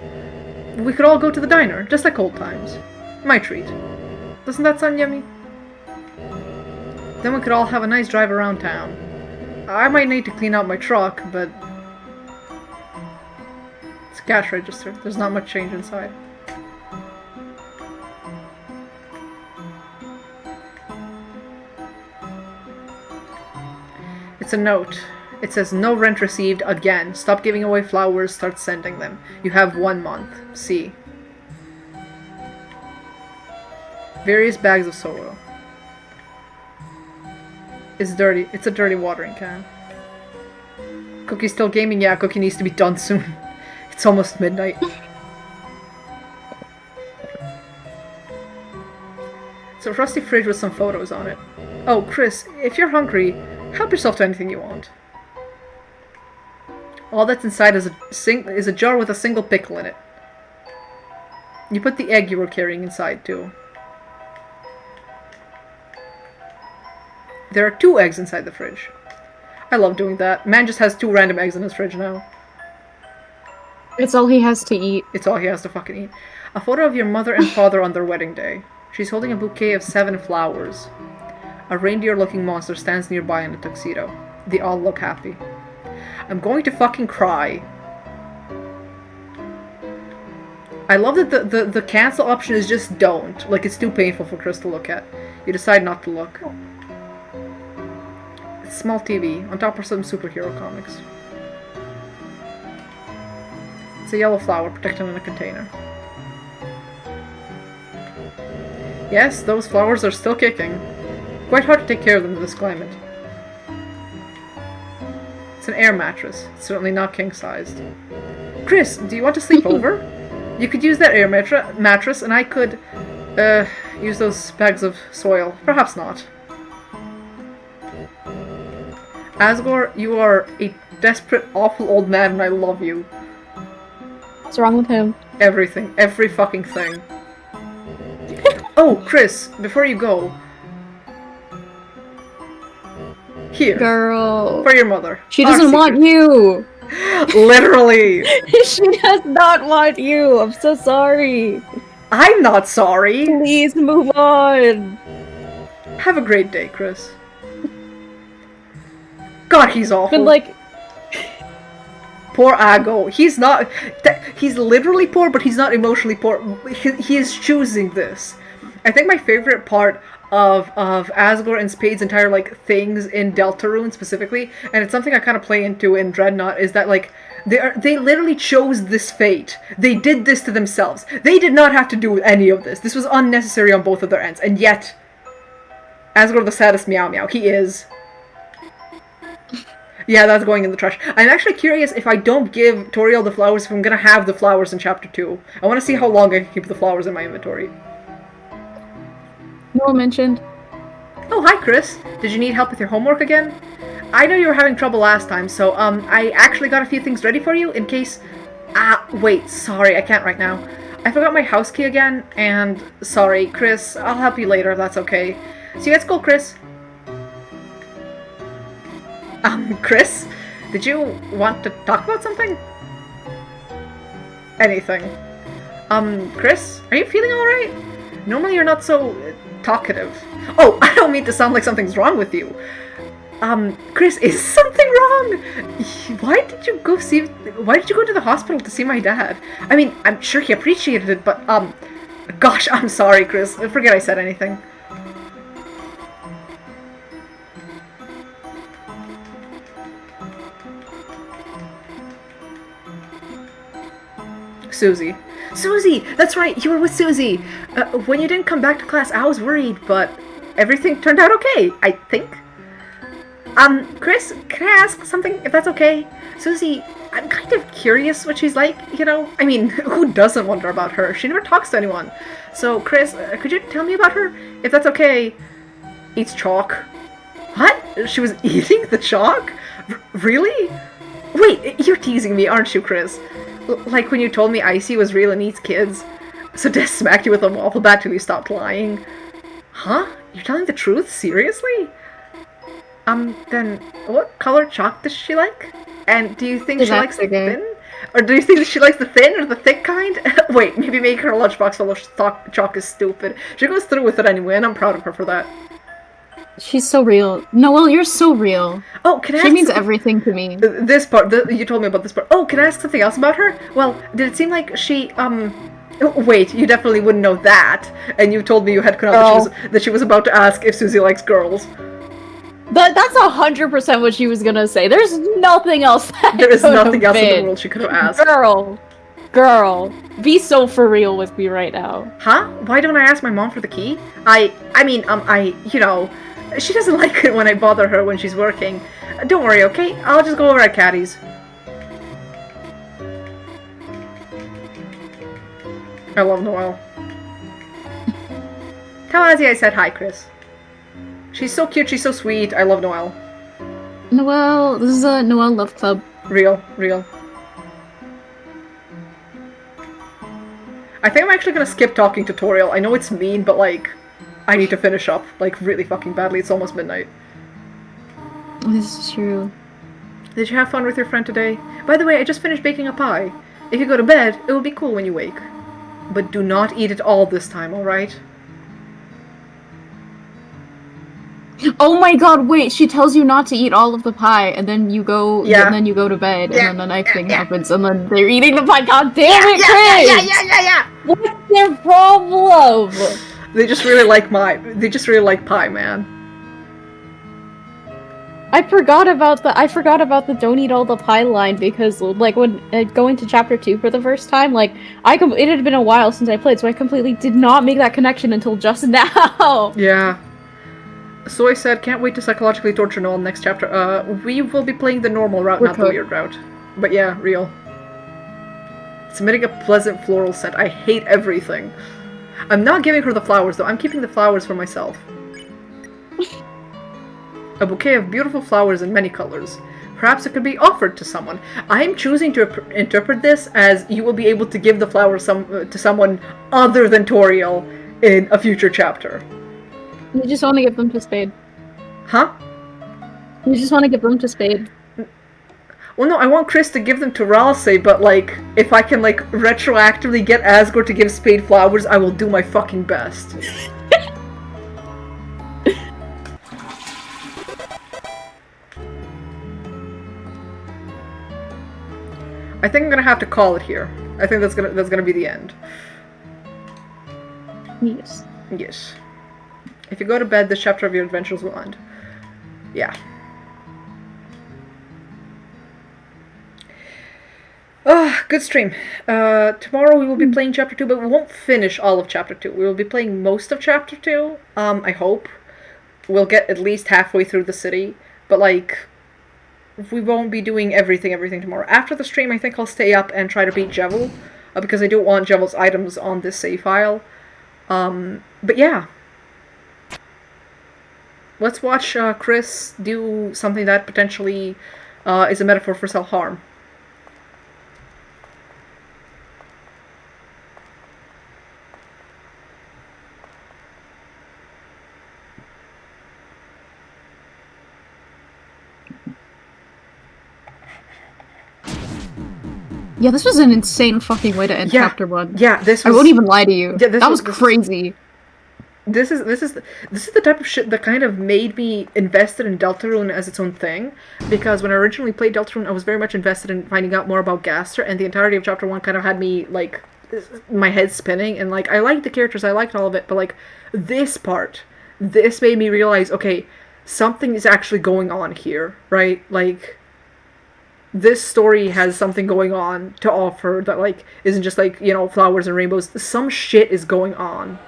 we could all go to the diner, just like old times. My treat. Doesn't that sound yummy? Then we could all have a nice drive around town. I might need to clean out my truck, but... It's a cash register. There's not much change inside. It's a note. It says, no rent received again. Stop giving away flowers, start sending them. You have 1 month. See. Various bags of soil. It's dirty. It's a dirty watering can. Cookie's still gaming? Yeah, Cookie needs to be done soon. It's almost midnight. It's a rusty fridge with some photos on it. Oh, Chris, if you're hungry, help yourself to anything you want. All that's inside is a jar with a single pickle in it. You put the egg you were carrying inside, too. There are 2 eggs inside the fridge. I love doing that. Man just has 2 random eggs in his fridge now. It's all he has to eat. It's all he has to fucking eat. A photo of your mother and father on their wedding day. She's holding a bouquet of 7 flowers. A reindeer-looking monster stands nearby in a tuxedo. They all look happy. I'm going to fucking cry. I love that the cancel option is just don't. Like, it's too painful for Chris to look at. You decide not to look. It's small TV. On top are some superhero comics. It's a yellow flower protected in a container. Yes, those flowers are still kicking. Quite hard to take care of them in this climate. It's an air mattress. It's certainly not king-sized. Chris, do you want to sleep over? You could use that air mattress, and I could, use those bags of soil. Perhaps not. Asgore, you are a desperate, awful old man, and I love you. What's wrong with him? Everything. Every fucking thing. Oh, Chris, before you go... Here. Girl. For your mother. She doesn't want you! Literally! She does not want you! I'm so sorry! I'm not sorry! Please move on! Have a great day, Chris. God, he's awful. But like... Poor Ago. He's not... He's literally poor, but he's not emotionally poor. He is choosing this. I think my favorite part of Asgore and Spade's entire, like, things in Deltarune specifically, and it's something I kind of play into in Dreadnought, is that, like, they literally chose this fate. They did this to themselves. They did not have to do any of this. This was unnecessary on both of their ends, and yet... Asgore the saddest Meow Meow. He is. Yeah, that's going in the trash. I'm actually curious if I don't give Toriel the flowers, if I'm gonna have the flowers in Chapter 2. I want to see how long I can keep the flowers in my inventory. No one mentioned. Oh, hi, Chris. Did you need help with your homework again? I know you were having trouble last time, so, I actually got a few things ready for you in case... wait, sorry, I can't right now. I forgot my house key again, and sorry, Chris, I'll help you later if that's okay. See you at school, Chris. Chris? Did you want to talk about something? Anything. Chris? Are you feeling alright? Normally you're not so talkative. Oh, I don't mean to sound like something's wrong with you. Chris, is something wrong? Why did you go to the hospital to see my dad? I mean, I'm sure he appreciated it, but, gosh, I'm sorry, Chris. Forget I said anything. Susie. Susie! That's right, you were with Susie! When you didn't come back to class, I was worried, but everything turned out okay, I think. Chris, can I ask something, if that's okay? Susie, I'm kind of curious what she's like, you know? I mean, who doesn't wonder about her? She never talks to anyone. So, Chris, could you tell me about her? If that's okay. Eats chalk. What? She was eating the chalk? Really? Wait, you're teasing me, aren't you, Chris? Like when you told me Icy was real and eats kids. So Des smacked you with a waffle bat till you stopped lying. Huh? You're telling the truth? Seriously? Then what color chalk does she like? And do you think she likes the thin? Or do you think she likes the thin or the thick kind? Wait, maybe making her lunchbox full of chalk is stupid. She goes through with it anyway, and I'm proud of her for that. She's so real. Noelle, you're so real. Oh, can I She means everything to me. This part, you told me about this part. Oh, can I ask something else about her? Well, did it seem like she, wait, you definitely wouldn't know that. And you told me you had that she was about to ask if Susie likes girls. That's 100% what she was gonna say. There's nothing else There is nothing else in the world she could have asked. Girl, be so for real with me right now. Huh? Why don't I ask my mom for the key? You know, she doesn't like it when I bother her when she's working. Don't worry, okay? I'll just go over at Caddy's. I love Noelle. Tell Ozzy I said hi, Chris. She's so cute, she's so sweet. I love Noelle. Noelle, this is a Noelle Love Club. Real. I think I'm actually gonna skip talking tutorial. I know it's mean, but like, I need to finish up, like, really fucking badly. It's almost midnight. This is true. Did you have fun with your friend today? By the way, I just finished baking a pie. If you go to bed, it will be cool when you wake. But do not eat it all this time, alright? Oh my god, wait, she tells you not to eat all of the pie, and then you go and then you go to bed, and then the next thing happens, and then they're eating the pie. God damn it, Chris! Yeah. What's their problem? They just really like pie, man. I forgot about the don't eat all the pie line, because like when going to chapter 2 for the first time, like it had been a while since I played, so I completely did not make that connection until just now. Yeah. So I said, can't wait to psychologically torture Noel next chapter. We will be playing the normal route, not the weird route. But yeah, real. Submitting a pleasant floral scent. I hate everything. I'm not giving her the flowers, though. I'm keeping the flowers for myself. A bouquet of beautiful flowers in many colors. Perhaps it could be offered to someone. I am choosing to interpret this as you will be able to give the flowers to someone other than Toriel in a future chapter. You just want to give them to Spade. Huh? You just want to give them to Spade. Well, no, I want Chris to give them to Ralsei, but, like, if I can, like, retroactively get Asgore to give Spade flowers, I will do my fucking best. I think I'm gonna have to call it here. I think that's gonna be the end. Yes. Yes. If you go to bed, this chapter of your adventures will end. Yeah. Good stream. Tomorrow we will be playing chapter 2, but we won't finish all of chapter 2. We will be playing most of chapter 2, I hope. We'll get at least halfway through the city, but, like, we won't be doing everything tomorrow. After the stream, I think I'll stay up and try to beat Jevil, because I do want Jevil's items on this save file. But yeah. Let's watch Chris do something that potentially is a metaphor for self-harm. Yeah, this was an insane fucking way to end chapter 1. Yeah, this was... I won't even lie to you. Yeah, that was crazy. This is the type of shit that kind of made me invested in Deltarune as its own thing, because when I originally played Deltarune, I was very much invested in finding out more about Gaster, and the entirety of chapter 1 kind of had me, like, my head spinning, and, like, I liked the characters, I liked all of it, but, like, this made me realize, okay, something is actually going on here, right? Like, this story has something going on to offer that, like, isn't just, like, you know, flowers and rainbows. Some shit is going on.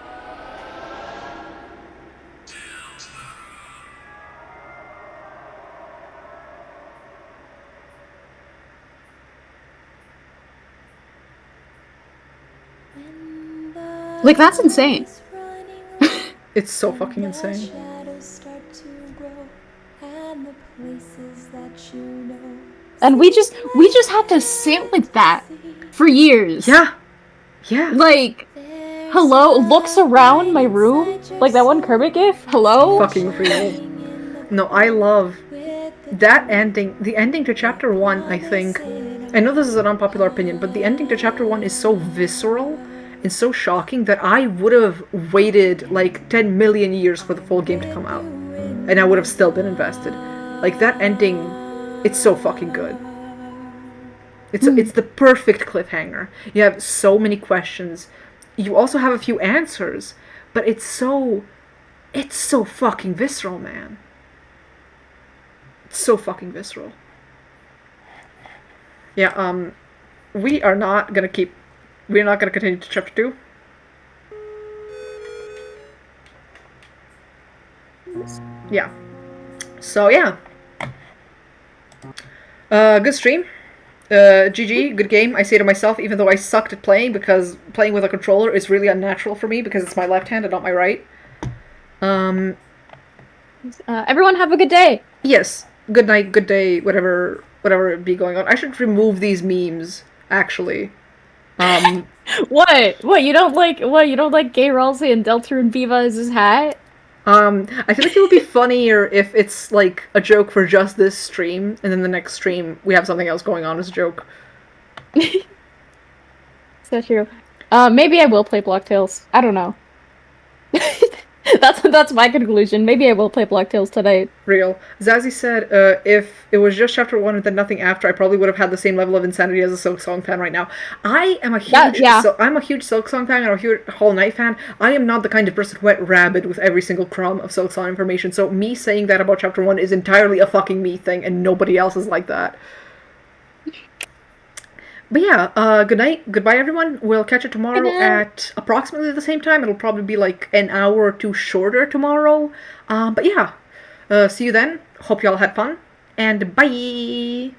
Like, that's insane. It's so fucking insane. And we just had to sit with that for years. Yeah. Yeah. Like, hello, looks around my room, like that one Kermit gif. Hello. Fucking real. No, I love that ending. The ending to chapter 1, I think. I know this is an unpopular opinion, but the ending to chapter 1 is so visceral and so shocking that I would have waited like 10 million years for the full game to come out. And I would have still been invested. Like, that ending, it's so fucking good. It's the perfect cliffhanger. You have so many questions. You also have a few answers, but it's so fucking visceral, man. It's so fucking visceral. Yeah, we're not gonna continue to chapter 2. Yeah. So, yeah. Good stream. GG, good game. I say to myself, even though I sucked at playing, because playing with a controller is really unnatural for me, because it's my left hand and not my right. Everyone have a good day. Yes. Good night, good day, whatever be going on. I should remove these memes, actually. What? You don't like Gay Ralsei and Deltarune Viva as his hat? I feel like it would be funnier if it's like a joke for just this stream, and then the next stream we have something else going on as a joke. So true. Maybe I will play Block Tales. I don't know. That's my conclusion. Maybe I will play Block Tales tonight. Real. Zazie said, if it was just chapter 1 and then nothing after, I probably would have had the same level of insanity as a Silk Song fan right now. I am a huge I'm a huge Silk Song fan and a huge Whole Night fan. I am not the kind of person who went rabid with every single crumb of Silk Song information, so me saying that about chapter 1 is entirely a fucking me thing, and nobody else is like that. But yeah, good night, goodbye everyone. We'll catch you tomorrow at approximately the same time. It'll probably be like an hour or two shorter tomorrow. But yeah, see you then. Hope y'all had fun, and bye!